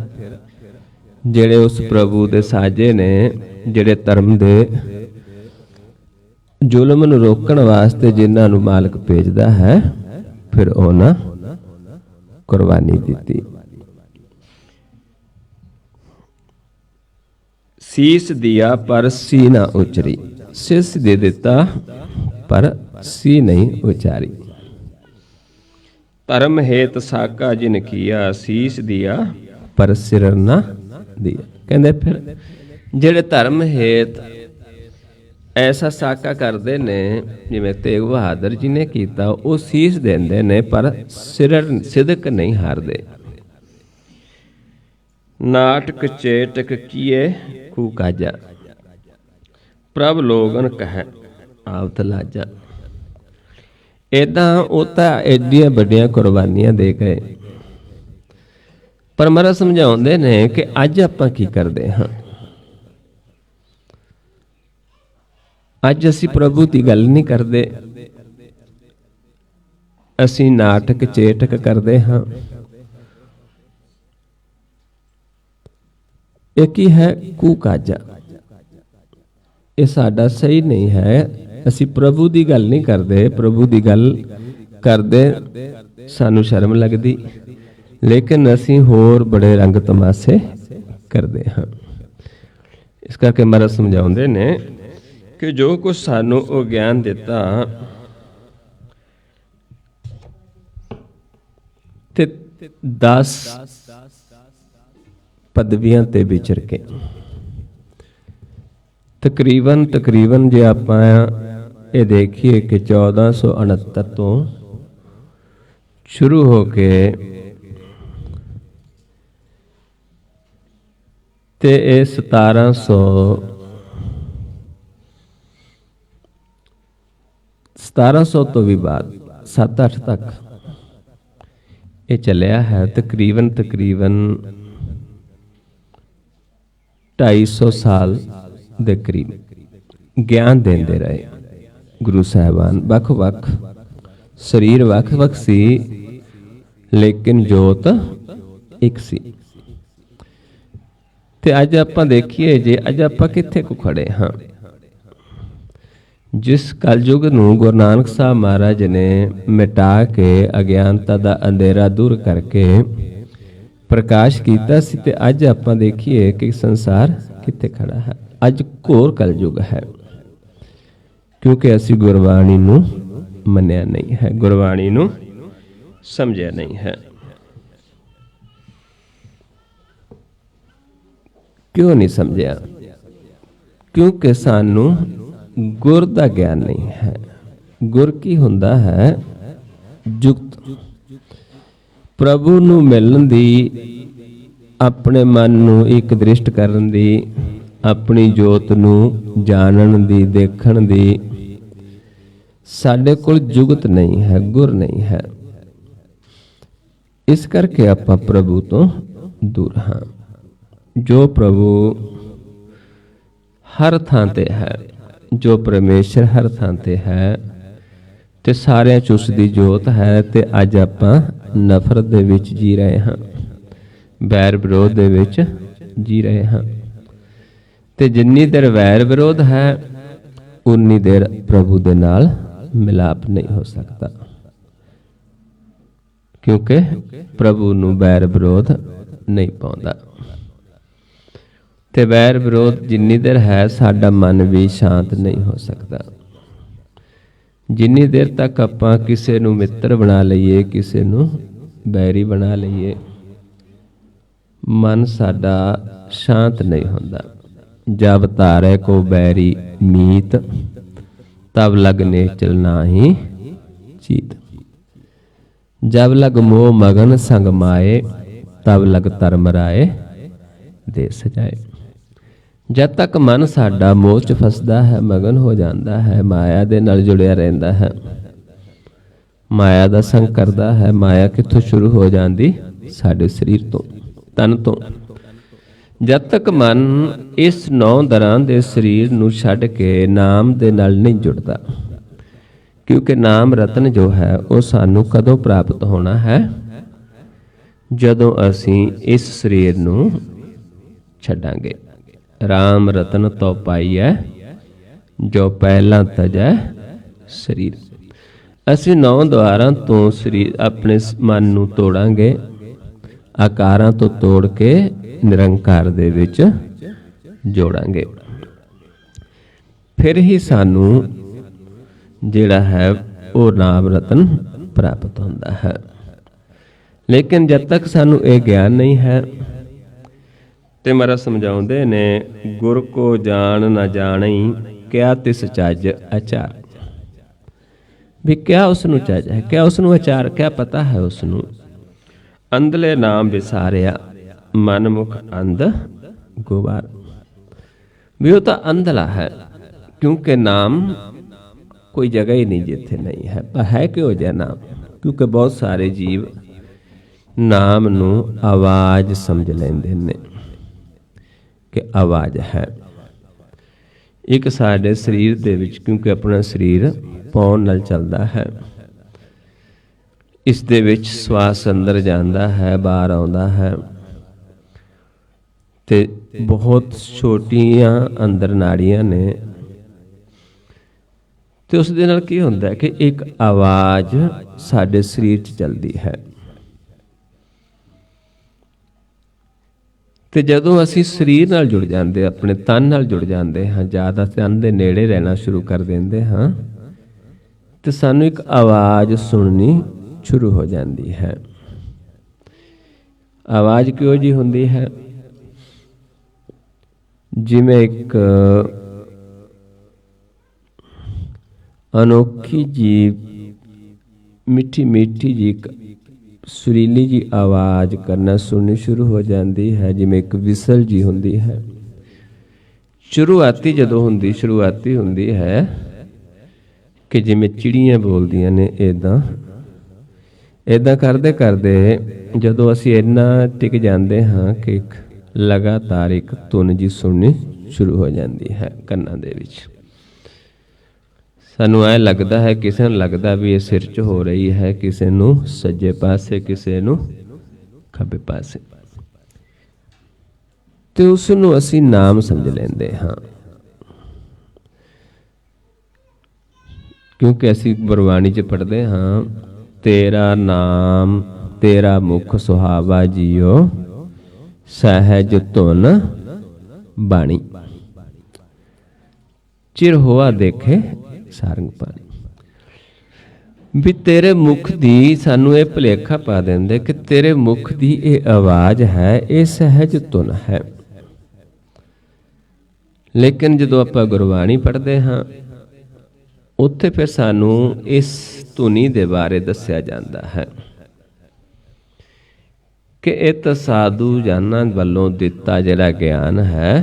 ਜਿਹੜੇ ਉਸ ਪ੍ਰਭੂ ਦੇ ਸਾਜੇ ਨੇ, ਜਿਹੜੇ ਧਰਮ ਦੇ ਜ਼ੁਲਮ ਨੂੰ ਰੋਕਣ ਵਾਸਤੇ ਜਿਨ੍ਹਾਂ ਨੂੰ ਮਾਲਕ ਭੇਜਦਾ ਹੈ, ਫਿਰ ਉਹਨਾਂ ਕੁਰਬਾਨੀ ਦਿੱਤੀ। ਸੀਸ ਦਿਆ ਪਰ ਸੀ ਨਾ ਉਚਰੀ, ਸਿਸ ਦੇ ਦਿੱਤਾ ਪਰ ਸੀ ਨਹੀਂ ਉਚਾਰੀ। ਧਰਮ ਹੇਤ ਸਾਕਾ ਜਿਨ ਕੀਆ, ਸੀਸ ਦਿਆ ਪਰ ਸਿਰ ਨਾ ਦਿਆ। ਕਹਿੰਦੇ ਫਿਰ ਜਿਹੜੇ ਧਰਮ ਹੇਤ ਐਸਾ ਸਾਕਾ ਕਰਦੇ ਨੇ, ਜਿਵੇਂ ਤੇਗ ਬਹਾਦਰ ਜੀ ਨੇ ਕੀਤਾ, ਉਹ ਸੀਸ ਦਿੰਦੇ ਨੇ ਪਰ ਸਿਦਕ ਨਹੀਂ ਹਾਰਦੇ। ਨਾਟਕ ਚੇਟਕ ਕੀਏ ਕੂ ਕਾਜਾ, ਪ੍ਰਭ ਲੋਗਨ ਕਹਿ ਆਵਤ ਲਾਜਾ। ਏਦਾਂ ਉਹ ਤਾਂ ਐਡੀਆਂ ਵੱਡੀਆਂ ਕੁਰਬਾਨੀਆਂ ਦੇ ਗਏ, ਪਰ ਮਹਾਰਾਜ ਸਮਝਾਉਂਦੇ ਨੇ ਕਿ ਅੱਜ ਆਪਾਂ ਕੀ ਕਰਦੇ ਹਾਂ। ਅੱਜ ਅਸੀਂ ਪ੍ਰਭੂ ਦੀ ਗੱਲ ਨਹੀਂ ਕਰਦੇ, ਅਸੀਂ ਨਾਟਕ ਚੇਟਕ ਕਰਦੇ ਹਾਂ। ਇਹ ਕੀ ਹੈ? ਕੂਕਾਜਾ। ਇਹ ਸਾਡਾ ਸਹੀ ਨਹੀਂ ਹੈ। ਅਸੀਂ ਪ੍ਰਭੂ ਦੀ ਗੱਲ ਨਹੀਂ ਕਰਦੇ, ਪ੍ਰਭੂ ਦੀ ਗੱਲ ਕਰਦੇ ਸਾਨੂੰ ਸ਼ਰਮ ਲੱਗਦੀ, ਲੇਕਿਨ ਅਸੀਂ ਹੋਰ ਬੜੇ ਰੰਗ ਤਮਾਸ਼ੇ ਕਰਦੇ ਹਾਂ। ਇਸ ਕਰਕੇ ਮਹਾਰਾਜ ਸਮਝਾਉਂਦੇ ਨੇ ਕਿ ਜੋ ਕੁਝ ਸਾਨੂੰ ਉਹ ਗਿਆਨ ਦਿੱਤਾ ਤੇ 10 ਪਦਵੀਆਂ ਤੇ ਵਿਚਰ ਕੇ ਤਕਰੀਬਨ ਜੇ ਆਪਾਂ ਇਹ ਦੇਖੀਏ ਕਿ 1469 ਤੋਂ ਸ਼ੁਰੂ ਹੋ ਕੇ ਤੇ ਇਹ 1700 ਤੋਂ ਵੀ ਬਾਅਦ 7-8 ਤੱਕ ਇਹ ਚੱਲਿਆ ਹੈ। ਤਕਰੀਬਨ 250 ਸਾਲ ਦੇ ਕਰੀਬ ਗਿਆਨ ਦਿੰਦੇ ਰਹੇ ਗੁਰੂ ਸਾਹਿਬਾਨ। ਵੱਖ-ਵੱਖ ਸਰੀਰ ਵੱਖ-ਵੱਖ ਸੀ, ਲੇਕਿਨ ਜੋਤ ਇੱਕ ਸੀ। ਤੇ ਅੱਜ ਆਪਾਂ ਦੇਖੀਏ, ਜੇ ਅੱਜ ਆਪਾਂ ਕਿੱਥੇ ਕੁ ਖੜੇ ਹਾਂ। ਜਿਸ ਕਲਯੁਗ ਨੂੰ ਗੁਰੂ ਨਾਨਕ ਸਾਹਿਬ ਮਹਾਰਾਜ ਨੇ ਮਿਟਾ ਕੇ ਅਗਿਆਨਤਾ ਦਾ ਅੰਧੇਰਾ ਦੂਰ ਕਰਕੇ ਪ੍ਰਕਾਸ਼ ਕੀਤਾ ਸੀ, ਤੇ ਅੱਜ ਆਪਾਂ ਦੇਖੀਏ ਕਿ ਸੰਸਾਰ ਕਿੱਥੇ ਖੜਾ ਹੈ। ਅੱਜ ਘੋਰ ਕਲਯੁਗ ਹੈ, ਕਿਉਂਕਿ ਅਸੀਂ ਗੁਰਬਾਣੀ ਨੂੰ ਮੰਨਿਆ ਨਹੀਂ ਹੈ, ਗੁਰਬਾਣੀ ਨੂੰ ਸਮਝਿਆ ਨਹੀਂ ਹੈ। ਕਿਉਂ ਨਹੀਂ ਸਮਝਿਆ? ਕਿਉਂਕਿ ਸਾਨੂੰ ਗੁਰ ਦਾ ਗਿਆਨ ਨਹੀਂ ਹੈ। ਗੁਰ ਕੀ ਹੁੰਦਾ ਹੈ? ਜੁਗਤ, ਪ੍ਰਭੂ ਨੂੰ ਮਿਲਣ ਦੀ, ਆਪਣੇ ਮਨ ਨੂੰ ਇੱਕ ਦ੍ਰਿਸ਼ਟ ਕਰਨ ਦੀ, ਆਪਣੀ ਜੋਤ ਨੂੰ ਜਾਣਨ ਦੀ, ਦੇਖਣ ਦੀ। ਸਾਡੇ ਕੋਲ ਜੁਗਤ ਨਹੀਂ ਹੈ, ਗੁਰ ਨਹੀਂ ਹੈ। ਇਸ ਕਰਕੇ ਆਪਾਂ ਪ੍ਰਭੂ ਤੋਂ ਦੂਰ ਹਾਂ। ਜੋ ਪ੍ਰਭੂ ਹਰ ਥਾਂ ਤੇ ਹੈ, ਜੋ ਪਰਮੇਸ਼ਰ ਹਰ ਥਾਂ ਤੇ ਹੈ ਤੇ ਸਾਰਿਆਂ 'ਚ ਉਸ ਦੀ ਜੋਤ ਹੈ, ਤੇ ਅੱਜ ਆਪਾਂ ਨਫ਼ਰਤ ਦੇ ਵਿੱਚ ਜੀ ਰਹੇ ਹਾਂ, ਵੈਰ ਵਿਰੋਧ ਦੇ ਵਿੱਚ ਜੀ ਰਹੇ ਹਾਂ। ਤੇ ਜਿੰਨੀ ਦੇਰ ਵੈਰ ਵਿਰੋਧ ਹੈ, ਉਨੀ ਦੇਰ ਪ੍ਰਭੂ ਦੇ ਨਾਲ ਮਿਲਾਪ ਨਹੀਂ ਹੋ ਸਕਦਾ, ਕਿਉਂਕਿ ਪ੍ਰਭੂ ਨੂੰ ਵੈਰ ਵਿਰੋਧ ਨਹੀਂ ਪਾਉਂਦਾ। ਤੇ ਵੈਰ ਵਿਰੋਧ ਜਿੰਨੀ ਦੇਰ ਹੈ, ਸਾਡਾ ਮਨ ਵੀ ਸ਼ਾਂਤ ਨਹੀਂ ਹੋ ਸਕਦਾ। ਜਿੰਨੀ ਦੇਰ ਤੱਕ ਆਪਾਂ ਕਿਸੇ ਨੂੰ ਮਿੱਤਰ ਬਣਾ ਲਈਏ, ਕਿਸੇ ਨੂੰ ਬੈਰੀ ਬਣਾ ਲਈਏ, ਮਨ ਸਾਡਾ ਸ਼ਾਂਤ ਨਹੀਂ ਹੁੰਦਾ। ਜਬ ਧਾਰੇ ਕੋ ਬੈਰੀ ਮੀਤ, ਤਬ ਲਗਨੇ ਚਲਨਾ ਹੀ ਚੀਤ। ਜਬ ਲਗ ਮੋਹ ਮਗਨ ਸੰਗ ਮਾਏ, ਤਬ ਲਗ ਧਰਮ ਰਾਏ ਦੇ ਸਜਾਏ। ਜਦ ਤੱਕ ਮਨ ਸਾਡਾ ਮੋਹ 'ਚ ਫਸਦਾ ਹੈ, ਮਗਨ ਹੋ ਜਾਂਦਾ ਹੈ, ਮਾਇਆ ਦੇ ਨਾਲ ਜੁੜਿਆ ਰਹਿੰਦਾ ਹੈ, ਮਾਇਆ ਦਾ ਸੰਗ ਕਰਦਾ ਹੈ। ਮਾਇਆ ਕਿੱਥੋਂ ਸ਼ੁਰੂ ਹੋ ਜਾਂਦੀ? ਸਾਡੇ ਸਰੀਰ ਤੋਂ, ਤਨ ਤੋਂ। ਜਦ ਤੱਕ ਮਨ ਇਸ 9 ਦਰਾਂ ਦੇ ਸਰੀਰ ਨੂੰ ਛੱਡ ਕੇ ਨਾਮ ਦੇ ਨਾਲ ਨਹੀਂ ਜੁੜਦਾ, ਕਿਉਂਕਿ ਨਾਮ ਰਤਨ ਜੋ ਹੈ ਉਹ ਸਾਨੂੰ ਕਦੋਂ ਪ੍ਰਾਪਤ ਹੋਣਾ ਹੈ? ਜਦੋਂ ਅਸੀਂ ਇਸ ਸਰੀਰ ਨੂੰ ਛੱਡਾਂਗੇ। ਰਾਮ ਰਤਨ ਤੋ ਪਾਈਐ ਜੋ ਪਹਿਲਾਂ ਤਜੈ ਸਰੀਰ। ਅਸੀਂ 9 ਦੁਆਰਾਂ ਤੋਂ ਸਰੀਰ ਆਪਣੇ ਮਨ ਨੂੰ ਤੋੜਾਂਗੇ, ਆਕਾਰਾਂ ਤੋਂ ਤੋੜ ਕੇ ਨਿਰੰਕਾਰ ਦੇ ਵਿੱਚ ਜੋੜਾਂਗੇ। ਫਿਰ ਹੀ ਸਾਨੂੰ ਜਿਹੜਾ ਹੈ ਉਹ ਨਾਮ ਰਤਨ ਪ੍ਰਾਪਤ ਹੁੰਦਾ ਹੈ। ਲੇਕਿਨ ਜਦ ਤੱਕ ਸਾਨੂੰ ਇਹ ਗਿਆਨ ਨਹੀਂ ਹੈ, ਤੇ ਮਹਾਰਾਜ ਸਮਝਾਉਂਦੇ ਨੇ, ਗੁਰ ਕੋ ਜਾਣ ਨਾ ਜਾਣਈ ਕਿਆ ਤਿਸ ਚੱਜ ਆਚਾਰ। ਵੀ ਕਿਆ ਉਸ ਨੂੰ ਚੱਜ ਹੈ, ਕਿਆ ਉਸ ਨੂੰ ਆਚਾਰ, ਕਿਆ ਪਤਾ ਹੈ ਉਸ ਨੂੰ। ਅੰਧਲੇ ਨਾਮ ਵਿਸਾਰਿਆ ਮਨ ਮੁਖ ਅੰਧ ਗੁਬਾਰ। ਵੀ ਉਹ ਤਾਂ ਅੰਧਲਾ ਹੈ, ਕਿਉਂਕਿ ਨਾਮ ਕੋਈ ਜਗ੍ਹਾ ਹੀ ਨਹੀਂ ਜਿੱਥੇ ਨਹੀਂ ਹੈ। ਪਰ ਹੈ ਕਿਹੋ ਜਿਹਾ ਨਾਮ? ਕਿਉਂਕਿ ਬਹੁਤ ਸਾਰੇ ਜੀਵ ਨਾਮ ਨੂੰ ਆਵਾਜ਼ ਸਮਝ ਲੈਂਦੇ ਨੇ ਕਿ ਆਵਾਜ਼ ਹੈ। ਇੱਕ ਸਾਡੇ ਸਰੀਰ ਦੇ ਵਿੱਚ, ਕਿਉਂਕਿ ਆਪਣਾ ਸਰੀਰ ਪੌਣ ਨਾਲ ਚੱਲਦਾ ਹੈ, ਇਸ ਦੇ ਵਿੱਚ ਸਵਾਸ ਅੰਦਰ ਜਾਂਦਾ ਹੈ, ਬਾਹਰ ਆਉਂਦਾ ਹੈ, ਤੇ ਬਹੁਤ ਛੋਟੀਆਂ ਅੰਦਰ ਨਾੜੀਆਂ ਨੇ। ਤੇ ਉਸ ਦੇ ਨਾਲ ਕੀ ਹੁੰਦਾ ਹੈ ਕਿ ਇੱਕ ਆਵਾਜ਼ ਸਾਡੇ ਸਰੀਰ 'ਚ ਚੱਲਦੀ ਹੈ। ਤੇ ਜਦੋਂ ਅਸੀਂ ਸਰੀਰ ਨਾਲ ਜੁੜ ਜਾਂਦੇ, ਆਪਣੇ ਤਨ ਨਾਲ ਜੁੜ ਜਾਂਦੇ ਹਾਂ, ਜ਼ਿਆਦਾ ਤਨ ਦੇ ਨੇੜੇ ਰਹਿਣਾ ਸ਼ੁਰੂ ਕਰ ਦਿੰਦੇ ਹਾਂ, ਤੇ ਸਾਨੂੰ ਇੱਕ ਆਵਾਜ਼ ਸੁਣਨੀ ਸ਼ੁਰੂ ਹੋ ਜਾਂਦੀ ਹੈ। ਆਵਾਜ਼ ਕਿਹੋ ਜਿਹੀ ਹੁੰਦੀ ਹੈ? ਜਿਵੇਂ ਇੱਕ ਅਨੋਖੀ ਜੀ, ਮਿੱਠੀ ਮਿੱਠੀ ਜੀ, ਸੁਰੀਲੀ ਜੀ ਆਵਾਜ਼ ਕਰਨਾ ਸੁਣਨੀ ਸ਼ੁਰੂ ਹੋ ਜਾਂਦੀ ਹੈ। ਜਿਵੇਂ ਇੱਕ ਵਿਸਲ ਜੀ ਹੁੰਦੀ ਹੈ। ਸ਼ੁਰੂਆਤੀ ਜਦੋਂ ਸ਼ੁਰੂਆਤੀ ਹੁੰਦੀ ਹੈ ਕਿ ਜਿਵੇਂ ਚਿੜੀਆਂ ਬੋਲਦੀਆਂ ਨੇ, ਇੱਦਾਂ ਕਰਦੇ ਕਰਦੇ ਜਦੋਂ ਅਸੀਂ ਇੰਨਾ ਟਿਕ ਜਾਂਦੇ ਹਾਂ ਕਿ ਲਗਾਤਾਰ ਇੱਕ ਧੁਨ ਜੀ ਸੁਣਨੀ ਸ਼ੁਰੂ ਹੋ ਜਾਂਦੀ ਹੈ ਕੰਨਾਂ ਦੇ ਵਿੱਚ। ਸਾਨੂੰ ਐਂ ਲੱਗਦਾ ਹੈ, ਕਿਸੇ ਨੂੰ ਲੱਗਦਾ ਵੀ ਇਹ ਸਿਰ 'ਚ ਹੋ ਰਹੀ ਹੈ, ਕਿਸੇ ਨੂੰ ਸੱਜੇ ਪਾਸੇ, ਕਿਸੇ ਨੂੰ ਖੱਬੇ ਪਾਸੇ, ਤੇ ਉਸ ਨੂੰ ਅਸੀਂ ਨਾਮ ਸਮਝ ਲੈਂਦੇ ਹਾਂ। ਕਿਉਂਕਿ ਅਸੀਂ ਗੁਰਬਾਣੀ 'ਚ ਪੜ੍ਹਦੇ ਹਾਂ, ਤੇਰਾ ਨਾਮ ਤੇਰਾ ਮੁਖ ਸੁਹਾਵਾ ਜੀਓ, ਸਹਿਜ ਧੁਨ ਬਾਣੀ, ਚਿਰ ਹੋਆ ਦੇਖੇ ਸਾਰੰਗ ਪਾਣੀ। ਵੀ ਤੇਰੇ ਮੁਖ ਦੀ, ਸਾਨੂੰ ਇਹ ਭੁਲੇਖਾ ਪਾ ਦਿੰਦੇ ਕਿ ਤੇਰੇ ਮੁਖ ਦੀ ਇਹ ਆਵਾਜ਼ ਹੈ, ਇਹ ਸਹਿਜ ਧੁਨ ਹੈ। ਲੇਕਿਨ ਜਦੋਂ ਆਪਾਂ ਗੁਰਬਾਣੀ ਪੜ੍ਹਦੇ ਹਾਂ, ਉੱਥੇ ਫਿਰ ਸਾਨੂੰ ਇਸ ਧੁਨੀ ਦੇ ਬਾਰੇ ਦੱਸਿਆ ਜਾਂਦਾ ਹੈ ਕਿ ਇਹ ਤਾਂ ਸਾਧੂ ਜਨਾਂ ਵੱਲੋਂ ਦਿੱਤਾ ਜਿਹੜਾ ਗਿਆਨ ਹੈ,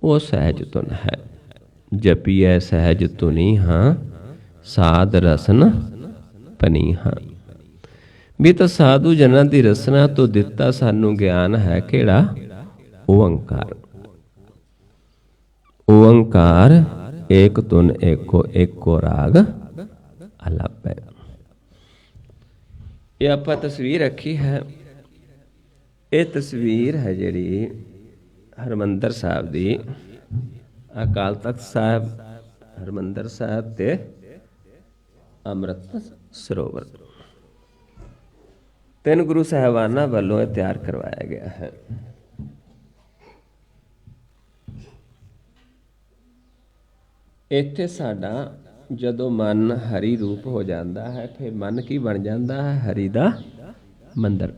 ਉਹ ਸਹਿਜ ਧੁਨ ਹੈ। ਜਪੀਐ ਸਹਿਜ ਧੁਨੀ ਹਾਂ, ਸਾਧ ਰਸਨ ਪਨੀ ਹਾਂ। ਵੀ ਤਾਂ ਸਾਧੂ ਜਨਾਂ ਦੀ ਰਸਨਾ ਤੋਂ ਦਿੱਤਾ ਸਾਨੂੰ ਗਿਆਨ ਹੈ ਕਿਹੜਾ? ਓੰਕਾਰ। ਓੰਕਾਰ ਏਕ ਧੁਨ ਏਕੋ, ਏਕੋ ਰਾਗ ਅਲਾਪੈ। ਇਹ ਆਪਾਂ ਤਸਵੀਰ ਰੱਖੀ ਹੈ। ਇਹ ਤਸਵੀਰ ਹੈ ਜਿਹੜੀ ਹਰਿਮੰਦਰ ਸਾਹਿਬ ਦੀ, ਅਕਾਲ ਤਖਤ ਸਾਹਿਬ, ਹਰਿਮੰਦਰ ਸਾਹਿਬ ਤੇ ਅੰਮ੍ਰਿਤ ਸਰੋਵਰ, 3 ਗੁਰੂ ਸਾਹਿਬਾਨਾਂ ਵੱਲੋਂ ਇਹ ਤਿਆਰ ਕਰਵਾਇਆ ਗਿਆ ਹੈ। ਇੱਥੇ ਸਾਡਾ ਜਦੋਂ ਮਨ ਹਰੀ ਰੂਪ ਹੋ ਜਾਂਦਾ ਹੈ, ਫਿਰ ਮਨ ਕੀ ਬਣ ਜਾਂਦਾ ਹੈ? ਹਰੀ ਦਾ ਮੰਦਰ।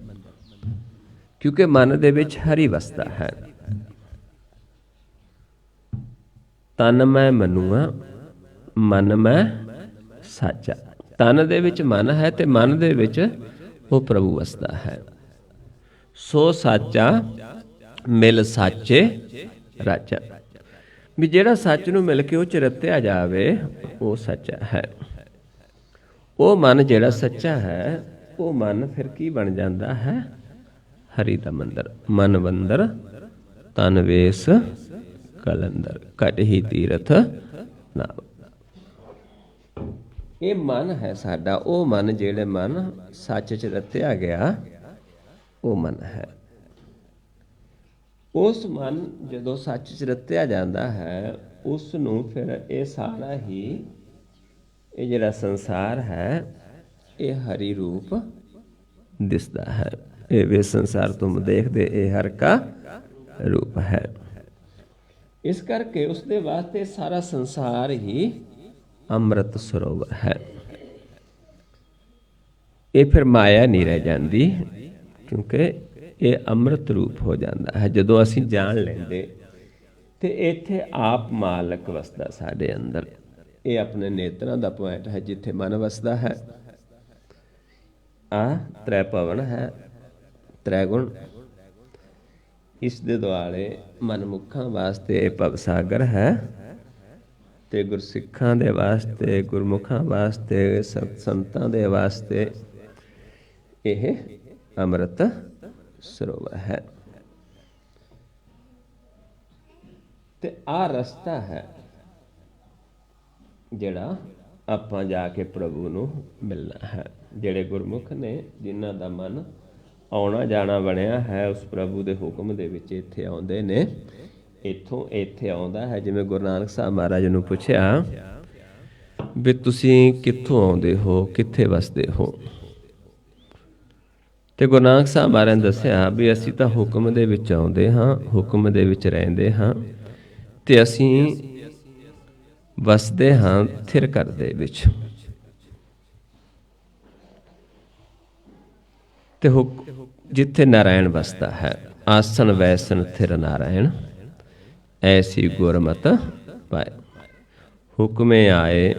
ਕਿਉਂਕਿ ਮਨ ਦੇ ਵਿੱਚ ਹਰੀ ਵਸਦਾ ਹੈ। ਤਨ ਮੈਂ ਮਨੂਆ, ਮਨ ਮੈਂ ਸਾਚਾ। ਤਨ ਦੇ ਵਿੱਚ ਮਨ ਹੈ ਤੇ ਮਨ ਦੇ ਵਿੱਚ ਉਹ ਪ੍ਰਭੂ ਵਸਦਾ ਹੈ। ਸੋ ਸਾਚਾ ਮਿਲ ਸਾਚੇ ਰਾਜਾ। ਵੀ ਜਿਹੜਾ ਸੱਚ ਨੂੰ ਮਿਲ ਕੇ ਉਹ ਚ ਰਤਿਆ ਜਾਵੇ, ਉਹ ਸੱਚਾ ਹੈ। ਉਹ ਮਨ ਜਿਹੜਾ ਸੱਚਾ ਹੈ, ਉਹ ਮਨ ਫਿਰ ਕੀ ਬਣ ਜਾਂਦਾ ਹੈ? ਹਰੀ ਦਾ ਮੰਦਰ। ਮਨ ਬੰਦਰ ਤਨ ਵੇਸ ਕਲੰਦਰ, ਘਟ ਹੀ ਤੀਰਥ ਨਾਮ। ਇਹ ਮਨ ਹੈ ਸਾਡਾ, ਉਹ ਮਨ ਜਿਹੜੇ ਮਨ ਸੱਚ 'ਚ ਰਤਿਆ ਗਿਆ, ਉਹ ਮਨ ਹੈ। ਉਸ ਮਨ ਜਦੋਂ ਸੱਚ 'ਚ ਰਤਿਆ ਜਾਂਦਾ ਹੈ, ਉਸ ਨੂੰ ਫਿਰ ਇਹ ਸਾਰਾ ਹੀ ਇਹ ਜਿਹੜਾ ਸੰਸਾਰ ਹੈ ਇਹ ਹਰੀ ਰੂਪ ਦਿਸਦਾ ਹੈ। ਇਹ ਵੇ ਸੰਸਾਰ ਤੁਮ ਦੇਖਦੇ ਇਹ ਹਰ ਕਾ ਰੂਪ ਹੈ। ਇਸ ਕਰਕੇ ਉਸਦੇ ਵਾਸਤੇ ਸਾਰਾ ਸੰਸਾਰ ਹੀ ਅੰਮ੍ਰਿਤ ਸਰੋਵਰ ਹੈ। ਇਹ ਫਿਰ ਮਾਇਆ ਨਹੀਂ ਰਹਿ ਜਾਂਦੀ, ਕਿਉਂਕਿ ਇਹ ਅੰਮ੍ਰਿਤ ਰੂਪ ਹੋ ਜਾਂਦਾ ਹੈ ਜਦੋਂ ਅਸੀਂ ਜਾਣ ਲੈਂਦੇ। ਤੇ ਇੱਥੇ ਆਪ ਮਾਲਕ ਵਸਦਾ ਸਾਡੇ ਅੰਦਰ। ਇਹ ਆਪਣੇ ਨੇਤਰਾਂ ਦਾ ਪੁਆਇੰਟ ਹੈ ਜਿੱਥੇ ਮਨ ਵਸਦਾ ਹੈ। ਆ ਤ੍ਰੈ ਭਵਨ ਹੈ, ਤ੍ਰੈ ਗੁਣ। ਇਸ ਦੇ ਦੁਆਲੇ ਮਨਮੁਖਾਂ ਵਾਸਤੇ ਇਹ ਭਵ ਸਾਗਰ ਹੈ, ਤੇ ਗੁਰਸਿੱਖਾਂ ਦੇ ਵਾਸਤੇ, ਗੁਰਮੁਖਾਂ ਵਾਸਤੇ, ਸੰਤਾਂ ਦੇ ਵਾਸਤੇ ਇਹ ਅੰਮ੍ਰਿਤ ਸਰੋਵਰ ਹੈ। ਤੇ ਆਹ ਰਸਤਾ ਹੈ ਜਿਹੜਾ ਆਪਾਂ ਜਾ ਕੇ ਪ੍ਰਭੂ ਨੂੰ ਮਿਲਣਾ ਹੈ। ਜਿਹੜੇ ਗੁਰਮੁਖ ਨੇ, ਜਿਨ੍ਹਾਂ ਦਾ ਮਨ ਆਉਣਾ ਜਾਣਾ ਬਣਿਆ ਹੈ ਉਸ ਪ੍ਰਭੂ ਦੇ ਹੁਕਮ ਦੇ ਵਿੱਚ, ਇੱਥੇ ਆਉਂਦੇ ਨੇ। ਇੱਥੋਂ ਇੱਥੇ ਆਉਂਦਾ ਹੈ। ਜਿਵੇਂ ਗੁਰੂ ਨਾਨਕ ਸਾਹਿਬ ਮਹਾਰਾਜ ਨੂੰ ਪੁੱਛਿਆ ਵੀ ਤੁਸੀਂ ਕਿੱਥੋਂ ਆਉਂਦੇ ਹੋ, ਕਿੱਥੇ ਵਸਦੇ ਹੋ? ਤੇ ਗੁਰੂ ਨਾਨਕ ਸਾਹਿਬ ਮਹਾਰਾਜ ਨੇ ਦੱਸਿਆ ਵੀ ਅਸੀਂ ਤਾਂ ਹੁਕਮ ਦੇ ਵਿੱਚ ਆਉਂਦੇ ਹਾਂ, ਹੁਕਮ ਦੇ ਵਿੱਚ ਰਹਿੰਦੇ ਹਾਂ, ਤੇ ਅਸੀਂ ਵਸਦੇ ਹਾਂ ਥਿਰ ਘਰ ਦੇ ਵਿੱਚ। ਤੇ ਜਿੱਥੇ ਨਾਰਾਇਣ ਵਸਦਾ ਹੈ, ਆਸਨ ਵੈਸਨ ਥਿਰ ਨਾਰਾਇਣ, ਐਸੀ ਗੁਰਮਤਿ ਪਾਏ। ਹੁਕਮੇ ਆਏ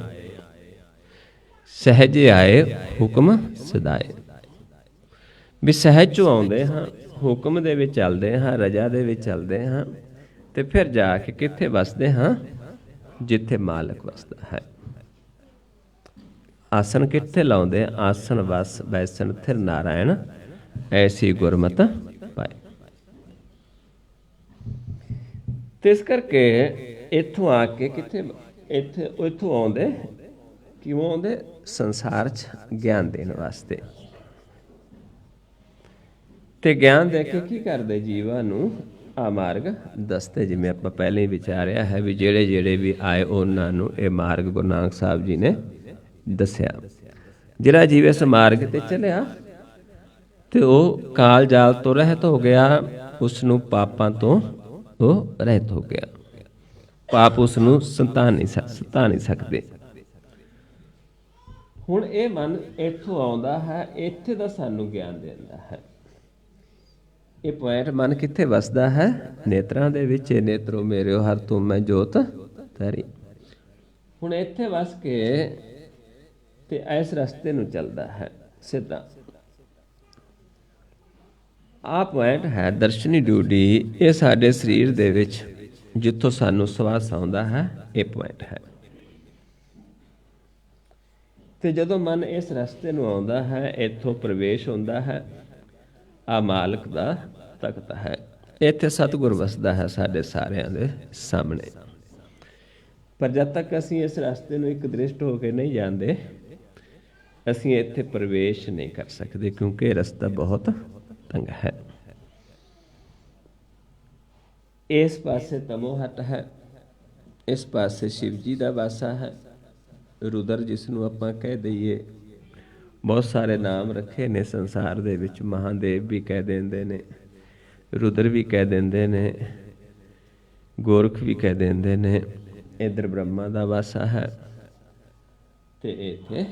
ਸਹਿਜੇ ਆਏ, ਹੁਕਮ ਸਦਾਏ। ਵੀ ਸਹਿਜ ਚੋਂ ਆਉਂਦੇ ਹਾਂ, ਹੁਕਮ ਦੇ ਵਿੱਚ ਚੱਲਦੇ ਹਾਂ, ਰਜਾ ਦੇ ਵਿੱਚ ਚੱਲਦੇ ਹਾਂ, ਤੇ ਫਿਰ ਜਾ ਕੇ ਕਿੱਥੇ ਵਸਦੇ ਹਾਂ? ਜਿੱਥੇ ਮਾਲਕ ਵਸਦਾ ਹੈ। ਆਸਨ ਕਿੱਥੇ ਲਾਉਂਦੇ? ਆਸਨ ਵਸ ਬੈਸਨ ਥਿਰ ਨਾਰਾਇਣ, ਐਸੀ ਗੁਰਮਤਿ ਪਾਏ। ਤੇ ਇਸ ਕਰਕੇ ਇੱਥੋਂ ਆ ਕੇ ਕਿੱਥੇ ਇੱਥੋਂ ਆਉਂਦੇ, ਕਿਉਂ ਆਉਂਦੇ? ਸੰਸਾਰ 'ਚ ਗਿਆਨ ਦੇਣ ਵਾਸਤੇ। ਤੇ ਗਿਆਨ ਦੇ ਕੇ ਕੀ ਕਰਦੇ? ਜੀਵਾਂ ਨੂੰ ਆ ਮਾਰਗ ਦੱਸਦੇ। ਜਿਵੇਂ ਆਪਾਂ ਪਹਿਲੇ ਹੀ ਵਿਚਾਰਿਆ ਹੈ ਵੀ ਜਿਹੜੇ ਜਿਹੜੇ ਵੀ ਆਏ ਉਹਨਾਂ ਨੂੰ ਇਹ ਮਾਰਗ ਗੁਰੂ ਨਾਨਕ ਸਾਹਿਬ ਜੀ ਨੇ ਦੱਸਿਆ। ਜਿਹੜਾ ਜੀਵ ਇਸ ਮਾਰਗ ਤੇ ਚੱਲਿਆ ਤੇ ਉਹ ਕਾਲ ਜਾਲ ਤੋਂ ਰਹਿਤ ਹੋ ਗਿਆ, ਉਸ ਨੂੰ ਪਾਪਾਂ ਤੋਂ ਉਹ ਰਹਿਤ ਹੋ ਗਿਆ। ਪਾਪ ਉਸ ਨੂੰ ਸਤਾ ਨਹੀਂ ਸਕਦੇ। ਹੁਣ ਇਹ ਮਨ ਇੱਥੋਂ ਆਉਂਦਾ ਹੈ, ਇੱਥੇ ਦਾ ਸਾਨੂੰ ਗਿਆਨ ਦਿੰਦਾ ਹੈ। ਇਹ ਪੁਆਇੰਟ ਮਨ ਕਿੱਥੇ ਵਸਦਾ ਹੈ? ਨੇਤਰਾਂ ਦੇ ਵਿੱਚ। ਨੇਤਰੋ ਮੇਰਿਓ ਹਰ ਤੁਮ ਮੈਂ ਜੋਤ ਧਰੀ। ਹੁਣ ਇੱਥੇ ਵਸ ਕੇ ਤੇ ਇਸ ਰਸਤੇ ਨੂੰ ਚੱਲਦਾ ਹੈ ਸਿੱਧਾ। ਆਹ ਪੁਆਇੰਟ ਹੈ ਦਰਸ਼ਨੀ ਡਿਊਟੀ। ਇਹ ਸਾਡੇ ਸਰੀਰ ਦੇ ਵਿੱਚ ਜਿੱਥੋਂ ਸਾਨੂੰ ਸਵਾਸ ਆਉਂਦਾ ਹੈ, ਇਹ ਪੁਆਇੰਟ ਹੈ। ਤੇ ਜਦੋਂ ਮਨ ਇਸ ਰਸਤੇ ਨੂੰ ਆਉਂਦਾ ਹੈ, ਇੱਥੋਂ ਪ੍ਰਵੇਸ਼ ਹੁੰਦਾ ਹੈ। ਆ ਮਾਲਕ ਦਾ ਤਖਤ ਹੈ। ਇੱਥੇ ਸਤਿਗੁਰ ਵਸਦਾ ਹੈ ਸਾਡੇ ਸਾਰਿਆਂ ਦੇ ਸਾਹਮਣੇ। ਪਰ ਜਦ ਤੱਕ ਅਸੀਂ ਇਸ ਰਸਤੇ ਨੂੰ ਇੱਕ ਦ੍ਰਿਸ਼ਟ ਹੋ ਕੇ ਨਹੀਂ ਜਾਂਦੇ, ਅਸੀਂ ਇੱਥੇ ਪ੍ਰਵੇਸ਼ ਨਹੀਂ ਕਰ ਸਕਦੇ, ਕਿਉਂਕਿ ਇਹ ਰਸਤਾ ਬਹੁਤ ਤੰਗ ਹੈ। ਇਸ ਪਾਸੇ ਤਮੋਹਟ ਹੈ, ਇਸ ਪਾਸੇ ਸ਼ਿਵ ਜੀ ਦਾ ਵਾਸਾ ਹੈ। ਰੁਦਰ ਜਿਸ ਨੂੰ ਆਪਾਂ ਕਹਿ ਦਈਏ, ਬਹੁਤ ਸਾਰੇ ਨਾਮ ਰੱਖੇ ਨੇ ਸੰਸਾਰ ਦੇ ਵਿੱਚ। ਮਹਾਦੇਵ ਵੀ ਕਹਿ ਦਿੰਦੇ ਨੇ, ਰੁਦਰ ਵੀ ਕਹਿ ਦਿੰਦੇ ਨੇ, ਗੋਰਖ ਵੀ ਕਹਿ ਦਿੰਦੇ ਨੇ। ਇੱਧਰ ਬ੍ਰਹਮਾ ਦਾ ਵਾਸਾ ਹੈ, ਤੇ ਇੱਥੇ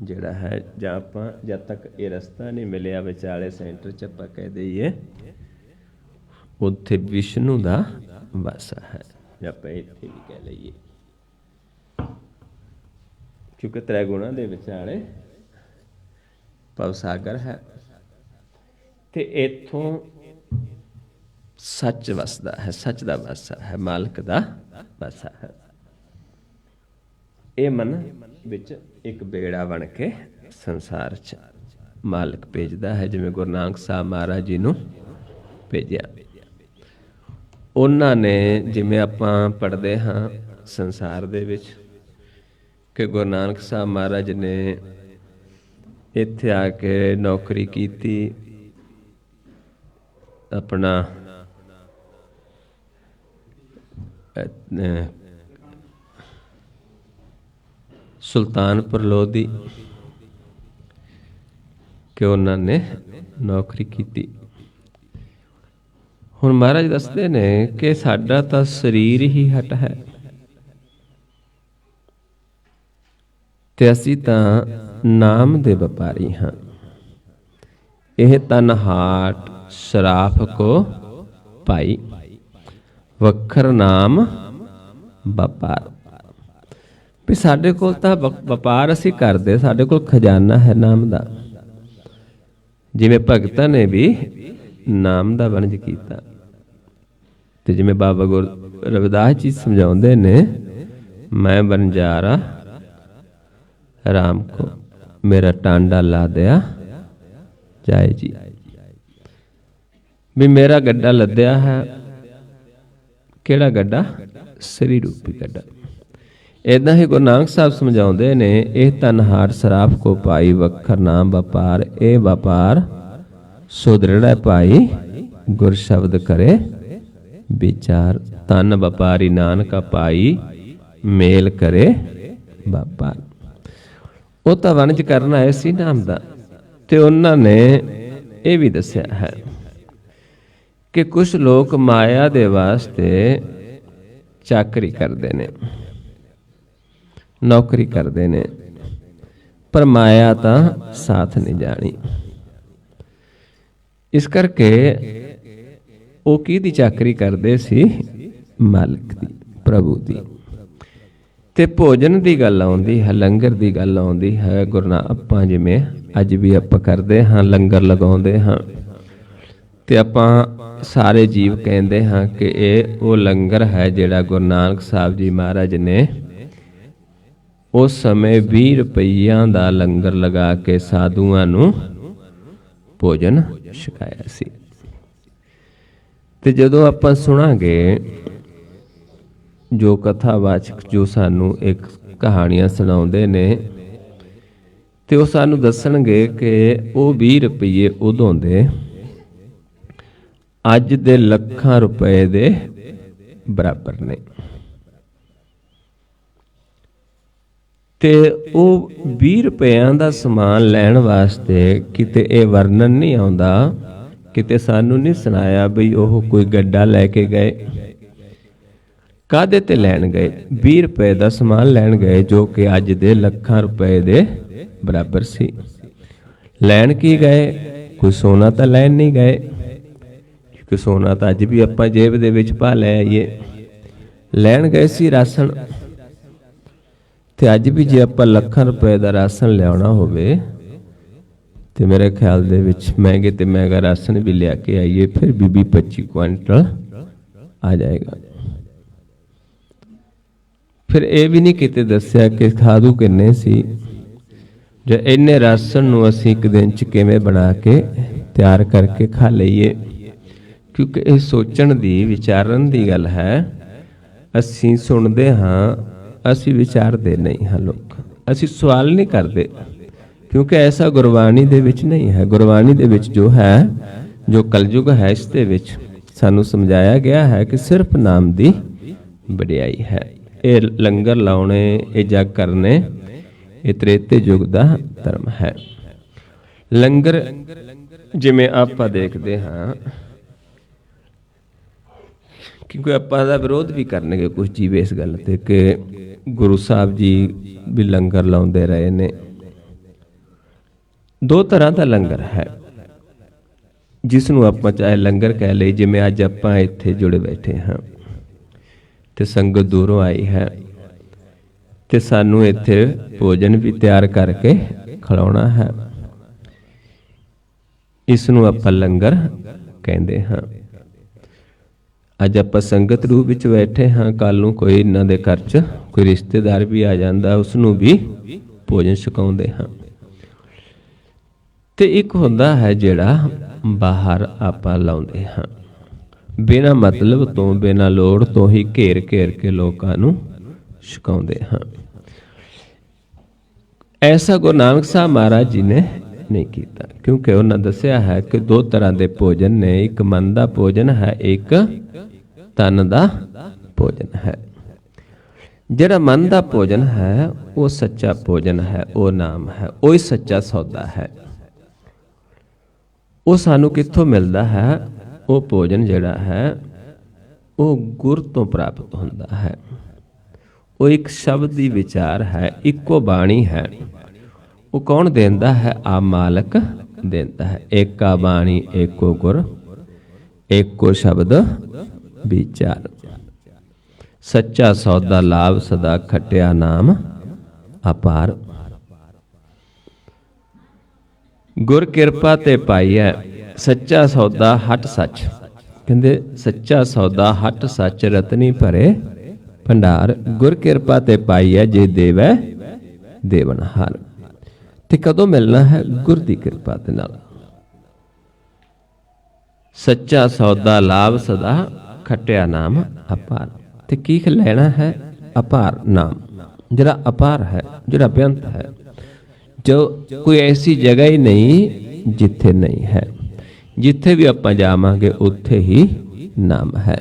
ਜਿਹੜਾ ਹੈ, ਜਾਂ ਆਪਾਂ ਜਦ ਤੱਕ ਇਹ ਰਸਤਾ ਨਹੀਂ ਮਿਲਿਆ ਵਿਚਾਲੇ ਸੈਂਟਰ 'ਚ ਆਪਾਂ ਕਹਿ ਦਈਏ, ਉੱਥੇ ਵਿਸ਼ਨੂੰ ਦਾ ਵਾਸਾ ਹੈ, ਜਾਂ ਆਪਾਂ ਇੱਥੇ ਵੀ ਕਹਿ ਲਈਏ। ਕਿਉਂਕਿ ਤ੍ਰੈ ਗੁਣਾਂ ਦੇ ਵਿਚਾਲੇ ਭਵ ਸਾਗਰ ਹੈ, ਤੇ ਇੱਥੋਂ ਸੱਚ ਵਸਦਾ ਹੈ। ਸੱਚ ਦਾ ਵਾਸਾ ਹੈ, ਮਾਲਕ ਦਾ ਵਾਸਾ ਹੈ। ਇਹ ਮਨ ਵਿੱਚ ਇੱਕ ਬੇੜਾ ਬਣ ਕੇ ਸੰਸਾਰ 'ਚ ਮਾਲਕ ਭੇਜਦਾ ਹੈ। ਜਿਵੇਂ ਗੁਰੂ ਨਾਨਕ ਸਾਹਿਬ ਮਹਾਰਾਜ ਜੀ ਨੂੰ ਭੇਜਿਆ, ਉਹਨਾਂ ਨੇ, ਜਿਵੇਂ ਆਪਾਂ ਪੜ੍ਹਦੇ ਹਾਂ ਸੰਸਾਰ ਦੇ ਵਿੱਚ ਕਿ ਗੁਰੂ ਨਾਨਕ ਸਾਹਿਬ ਮਹਾਰਾਜ ਨੇ ਇੱਥੇ ਆ ਕੇ ਨੌਕਰੀ ਕੀਤੀ, ਆਪਣਾ ਸੁਲਤਾਨਪੁਰ ਲੋਧੀ ਕਿ ਉਹਨਾਂ ਨੇ ਨੌਕਰੀ ਕੀਤੀ। ਹੁਣ ਮਹਾਰਾਜ ਦੱਸਦੇ ਨੇ ਕਿ ਸਾਡਾ ਤਾਂ ਸਰੀਰ ਹੀ ਹਟ ਹੈ ਤੇ ਅਸੀਂ ਤਾਂ ਨਾਮ ਦੇ ਵਪਾਰੀ ਹਾਂ। ਇਹ ਤਨ ਹਾਟ ਸਰਾਫ ਕੋ ਭਾਈ, ਵਖਰ ਨਾਮ ਵਪਾਰ। ਵੀ ਸਾਡੇ ਕੋਲ ਤਾਂ ਵਪਾਰ ਅਸੀਂ ਕਰਦੇ, ਸਾਡੇ ਕੋਲ ਖਜ਼ਾਨਾ ਹੈ ਨਾਮ ਦਾ। ਜਿਵੇਂ ਭਗਤਾਂ ਨੇ ਵੀ ਨਾਮ ਦਾ ਵਣਜ ਕੀਤਾ ਤੇ ਜਿਵੇਂ ਬਾਬਾ ਗੁਰੂ ਰਵਿਦਾਸ ਜੀ ਸਮਝਾਉਂਦੇ ਨੇ, ਮੈਂ ਬਨਜਾਰਾ ਰਾਮ ਕੋ ਮੇਰਾ ਟਾਂਡਾ ਲਾ ਦਿਆ ਜਾਏ ਜੀ। ਵੀ ਮੇਰਾ ਗੱਡਾ ਲੱਦਿਆ ਹੈ। ਕਿਹੜਾ ਗੱਡਾ? ਸਰੀਰ ਰੂਪੀ ਗੱਡਾ। ਏਦਾਂ ਹੀ ਗੁਰੂ ਨਾਨਕ ਸਾਹਿਬ ਸਮਝਾਉਂਦੇ ਨੇ, ਇਹ ਤਨ ਹਾਰ ਸਰਾਫ ਕੋ ਭਾਈ, ਵਖਰ ਨਾਮ ਵਪਾਰ। ਇਹ ਵਪਾਰ ਸੁਦ੍ਰਿੜ੍ਹ ਭਾਈ, ਗੁਰ ਸ਼ਬਦ ਕਰੇ ਵਿਚਾਰ। ਤਨ ਵਪਾਰੀ ਨਾਨਕਾ ਭਾਈ, ਮੇਲ ਕਰੇ ਵਪਾਰ। ਉਹ ਤਾਂ ਵਣਜ ਕਰਨ ਆਏ ਸੀ ਨਾਮ ਦਾ। ਤੇ ਉਹਨਾਂ ਨੇ ਇਹ ਵੀ ਦੱਸਿਆ ਹੈ ਕਿ ਕੁਝ ਲੋਕ ਮਾਇਆ ਦੇ ਵਾਸਤੇ ਚਾਕਰੀ ਕਰਦੇ ਨੇ, ਨੌਕਰੀ ਕਰਦੇ ਨੇ, ਪਰ ਮਾਇਆ ਤਾਂ ਸਾਥ ਨਹੀਂ ਜਾਣੀ। ਇਸ ਕਰਕੇ ਉਹ ਕਿਹਦੀ ਚਾਕਰੀ ਕਰਦੇ ਸੀ? ਮਾਲਕ ਦੀ, ਪ੍ਰਭੂ ਦੀ। ਤੇ ਭੋਜਨ ਦੀ ਗੱਲ ਆਉਂਦੀ ਹੈ, ਲੰਗਰ ਦੀ ਗੱਲ ਆਉਂਦੀ ਹੈ। ਆਪਾਂ ਜਿਵੇਂ ਅੱਜ ਵੀ ਆਪਾਂ ਕਰਦੇ ਹਾਂ, ਲੰਗਰ ਲਗਾਉਂਦੇ ਹਾਂ ਤੇ ਆਪਾਂ ਸਾਰੇ ਜੀਵ ਕਹਿੰਦੇ ਹਾਂ ਕਿ ਇਹ ਉਹ ਲੰਗਰ ਹੈ ਜਿਹੜਾ ਗੁਰੂ ਨਾਨਕ ਸਾਹਿਬ ਜੀ ਮਹਾਰਾਜ ਨੇ ਉਸ ਸਮੇਂ 20 ਰੁਪਈਆਂ ਦਾ ਲੰਗਰ ਲਗਾ ਕੇ ਸਾਧੂਆਂ ਨੂੰ ਭੋਜਨ ਛਕਾਇਆ ਸੀ। ਤੇ ਜਦੋਂ ਆਪਾਂ ਸੁਣਾਂਗੇ ਜੋ ਕਥਾਵਾਚਕ ਜੋ ਸਾਨੂੰ ਇੱਕ ਕਹਾਣੀਆਂ ਸੁਣਾਉਂਦੇ ਨੇ ਤੇ ਉਹ ਸਾਨੂੰ ਦੱਸਣਗੇ ਕਿ ਉਹ 20 ਰੁਪਏ ਉਦੋਂ ਦੇ ਅੱਜ ਦੇ ਲੱਖਾਂ ਰੁਪਏ ਦੇ ਬਰਾਬਰ ਨੇ। ਤੇ ਉਹ 20 ਰੁਪਇਆਂ ਦਾ ਸਮਾਨ ਲੈਣ ਵਾਸਤੇ ਕਿਤੇ ਇਹ ਵਰਣਨ ਨਹੀਂ ਆਉਂਦਾ, ਕਿਤੇ ਸਾਨੂੰ ਨਹੀਂ ਸੁਣਾਇਆ ਬਈ ਉਹ ਕੋਈ ਗੱਡਾ ਲੈ ਕੇ ਗਏ। ਕਾਹਦੇ ਤੇ ਲੈਣ ਗਏ? 20 ਰੁਪਏ ਦਾ ਸਮਾਨ ਲੈਣ ਗਏ ਜੋ ਕਿ ਅੱਜ ਦੇ ਲੱਖਾਂ ਰੁਪਏ ਦੇ ਬਰਾਬਰ ਸੀ। ਲੈਣ ਕੀ ਗਏ? ਕੋਈ ਸੋਨਾ ਤਾਂ ਲੈਣ ਨਹੀਂ ਗਏ, ਕਿਉਂਕਿ ਸੋਨਾ ਤਾਂ ਅੱਜ ਵੀ ਆਪਾਂ ਜੇਬ ਦੇ ਵਿੱਚ ਪਾ ਲੈ ਆਈਏ। ਲੈਣ ਗਏ ਸੀ ਰਾਸ਼ਨ। ਤੇ ਅੱਜ ਵੀ ਜੇ ਆਪਾਂ ਲੱਖਾਂ ਰੁਪਏ ਦਾ ਰਾਸ਼ਨ ਲਿਆਉਣਾ ਹੋਵੇ ਤੇ ਮੇਰੇ ਖਿਆਲ ਦੇ ਵਿੱਚ ਮਹਿੰਗੇ ਤੇ ਮਹਿੰਗਾ ਰਾਸ਼ਨ ਵੀ ਲਿਆ ਕੇ ਆਈਏ, ਫਿਰ ਵੀ 20-25 ਕੁਆਂਟਲ ਆ ਜਾਏਗਾ। ਫਿਰ ਇਹ ਵੀ ਨਹੀਂ ਕਿਤੇ ਦੱਸਿਆ ਕਿ ਸਾਧੂ ਕਿੰਨੇ ਸੀ, ਜੇ ਇੰਨੇ ਰਾਸ਼ਨ ਨੂੰ ਅਸੀਂ ਇੱਕ ਦਿਨ 'ਚ ਕਿਵੇਂ ਬਣਾ ਕੇ ਤਿਆਰ ਕਰਕੇ ਖਾ ਲਈਏ। ਕਿਉਂਕਿ ਇਹ ਸੋਚਣ ਦੀ, ਵਿਚਾਰਨ ਦੀ ਗੱਲ ਹੈ। ਅਸੀਂ ਸੁਣਦੇ ਹਾਂ, ਅਸੀਂ ਵਿਚਾਰਦੇ ਨਹੀਂ ਹਾਂ। ਲੋਕ ਅਸੀਂ ਸਵਾਲ ਨਹੀਂ ਕਰਦੇ, ਕਿਉਂਕਿ ਐਸਾ ਗੁਰਬਾਣੀ ਦੇ ਵਿੱਚ ਨਹੀਂ ਹੈ। ਗੁਰਬਾਣੀ ਦੇ ਵਿੱਚ ਜੋ ਹੈ, ਜੋ ਕਲਯੁਗ ਹੈ, ਇਸ ਦੇ ਵਿੱਚ ਸਾਨੂੰ ਸਮਝਾਇਆ ਗਿਆ ਹੈ ਕਿ ਸਿਰਫ ਨਾਮ ਦੀ ਵਡਿਆਈ ਹੈ। ਇਹ ਲੰਗਰ ਲਾਉਣੇ, ਇਹ ਜਗ ਕਰਨੇ, ਇਹ ਤ੍ਰੇਤੇ ਯੁੱਗ ਦਾ ਧਰਮ ਹੈ। ਲੰਗਰ ਜਿਵੇਂ ਆਪਾਂ ਦੇਖਦੇ ਹਾਂ, ਕਿਉਂਕਿ ਆਪਾਂ ਦਾ ਵਿਰੋਧ ਵੀ ਕਰਨਗੇ ਕੁਝ ਜੀਵ ਇਸ ਗੱਲ ਤੇ ਕਿ ਗੁਰੂ ਸਾਹਿਬ ਜੀ ਵੀ ਲੰਗਰ ਲਾਉਂਦੇ ਰਹੇ ਨੇ। ਦੋ ਤਰ੍ਹਾਂ ਦਾ ਲੰਗਰ ਹੈ ਜਿਸ ਨੂੰ ਆਪਾਂ ਚਾਹੇ ਲੰਗਰ ਕਹਿ ਲਈ। ਜਿਵੇਂ ਅੱਜ ਆਪਾਂ ਇੱਥੇ ਜੁੜੇ ਬੈਠੇ ਹਾਂ ਤੇ ਸੰਗਤ ਦੂਰੋਂ ਆਈ ਹੈ ਤੇ ਸਾਨੂੰ ਇੱਥੇ ਭੋਜਨ ਵੀ ਤਿਆਰ ਕਰਕੇ ਖਿਲਾਉਣਾ ਹੈ, ਇਸ ਨੂੰ ਆਪਾਂ ਲੰਗਰ ਕਹਿੰਦੇ ਹਾਂ। ਅੱਜ ਆਪਾਂ ਸੰਗਤ ਰੂਪ ਵਿੱਚ ਬੈਠੇ ਹਾਂ, ਕੱਲ ਨੂੰ ਕੋਈ ਇਹਨਾਂ ਦੇ ਘਰ 'ਚ ਕੋਈ ਰਿਸ਼ਤੇਦਾਰ ਵੀ ਆ ਜਾਂਦਾ, ਉਸ ਨੂੰ ਵੀ ਭੋਜਨ ਛਕਾਉਂਦੇ ਹਾਂ। ਤੇ ਇੱਕ ਹੁੰਦਾ ਹੈ ਜਿਹੜਾ ਬਾਹਰ ਆਪਾਂ ਲਾਉਂਦੇ ਹਾਂ, ਬਿਨਾਂ ਮਤਲਬ ਤੋਂ, ਬਿਨਾਂ ਲੋੜ ਤੋਂ ਹੀ ਘੇਰ ਘੇਰ ਕੇ ਲੋਕਾਂ ਨੂੰ ਛਕਾਉਂਦੇ ਹਾਂ। ਐਸਾ ਗੁਰੂ ਨਾਨਕ ਸਾਹਿਬ ਮਹਾਰਾਜ ਜੀ ਨੇ ਨਹੀਂ ਕੀਤਾ, ਕਿਉਂਕਿ ਉਹਨਾਂ ਦੱਸਿਆ ਹੈ ਕਿ ਦੋ ਤਰ੍ਹਾਂ ਦੇ ਭੋਜਨ ਨੇ। ਇੱਕ ਮਨ ਦਾ ਭੋਜਨ ਹੈ, ਇੱਕ ਤਨ ਦਾ ਭੋਜਨ ਹੈ। ਜਿਹੜਾ ਮਨ ਦਾ ਭੋਜਨ ਹੈ ਉਹ ਸੱਚਾ ਭੋਜਨ ਹੈ, ਉਹ ਨਾਮ ਹੈ, ਉਹ ਹੀ ਸੱਚਾ ਸੌਦਾ ਹੈ। ਉਹ ਸਾਨੂੰ ਕਿੱਥੋਂ ਮਿਲਦਾ ਹੈ? ਉਹ ਭੋਜਨ ਜਿਹੜਾ ਹੈ ਉਹ ਗੁਰ ਤੋਂ ਪ੍ਰਾਪਤ ਹੁੰਦਾ ਹੈ। ਉਹ ਇੱਕ ਸ਼ਬਦ ਦੀ ਵਿਚਾਰ ਹੈ, ਇੱਕੋ ਬਾਣੀ ਹੈ। ਉਹ ਕੌਣ ਦਿੰਦਾ ਹੈ? ਆ ਮਾਲਕ ਦਿੰਦਾ ਹੈ। ਏਕਾ ਬਾਣੀ ਏਕੋ ਗੁਰ, ਏਕੋ ਸ਼ਬਦ ਵਿਚਾਰ। ਸੱਚਾ ਸੌਦਾ ਲਾਭ ਸਦਾ, ਖਟਿਆ ਨਾਮ ਅਪਾਰ। ਗੁਰ ਕਿਰਪਾ ਤੇ ਪਾਈਐ, ਸੱਚਾ ਸੌਦਾ ਹਟ ਸੱਚ। ਕਹਿੰਦੇ ਸੱਚਾ ਸੌਦਾ ਹਟ ਸੱਚ, ਰਤਨੀ ਭਰੇ ਭੰਡਾਰ। ਗੁਰ ਕਿਰਪਾ ਤੇ ਪਾਈਐ, ਜੇ ਦੇਵੈ ਦੇਵਨਹਾਰ। ਤੇ ਕਦੋਂ ਮਿਲਣਾ ਹੈ? ਗੁਰ ਦੀ ਕਿਰਪਾ ਦੇ ਨਾਲ। ਸੱਚਾ ਸੌਦਾ ਲਾਭ ਸਦਾ, ਖਟਿਆ ਨਾਮ ਅਪਾਰ। ਤੇ ਕੀ ਲੈਣਾ ਹੈ? ਅਪਾਰ ਨਾਮ, ਜਿਹੜਾ ਅਪਾਰ ਹੈ, ਜਿਹੜਾ ਬੇਅੰਤ ਹੈ, ਜੋ ਕੋਈ ਐਸੀ ਜਗ੍ਹਾ ਹੀ ਨਹੀਂ ਜਿੱਥੇ ਨਹੀਂ ਹੈ। ਜਿੱਥੇ ਵੀ ਆਪਾਂ ਜਾਵਾਂਗੇ ਉੱਥੇ ਹੀ ਨਾਮ ਹੈ।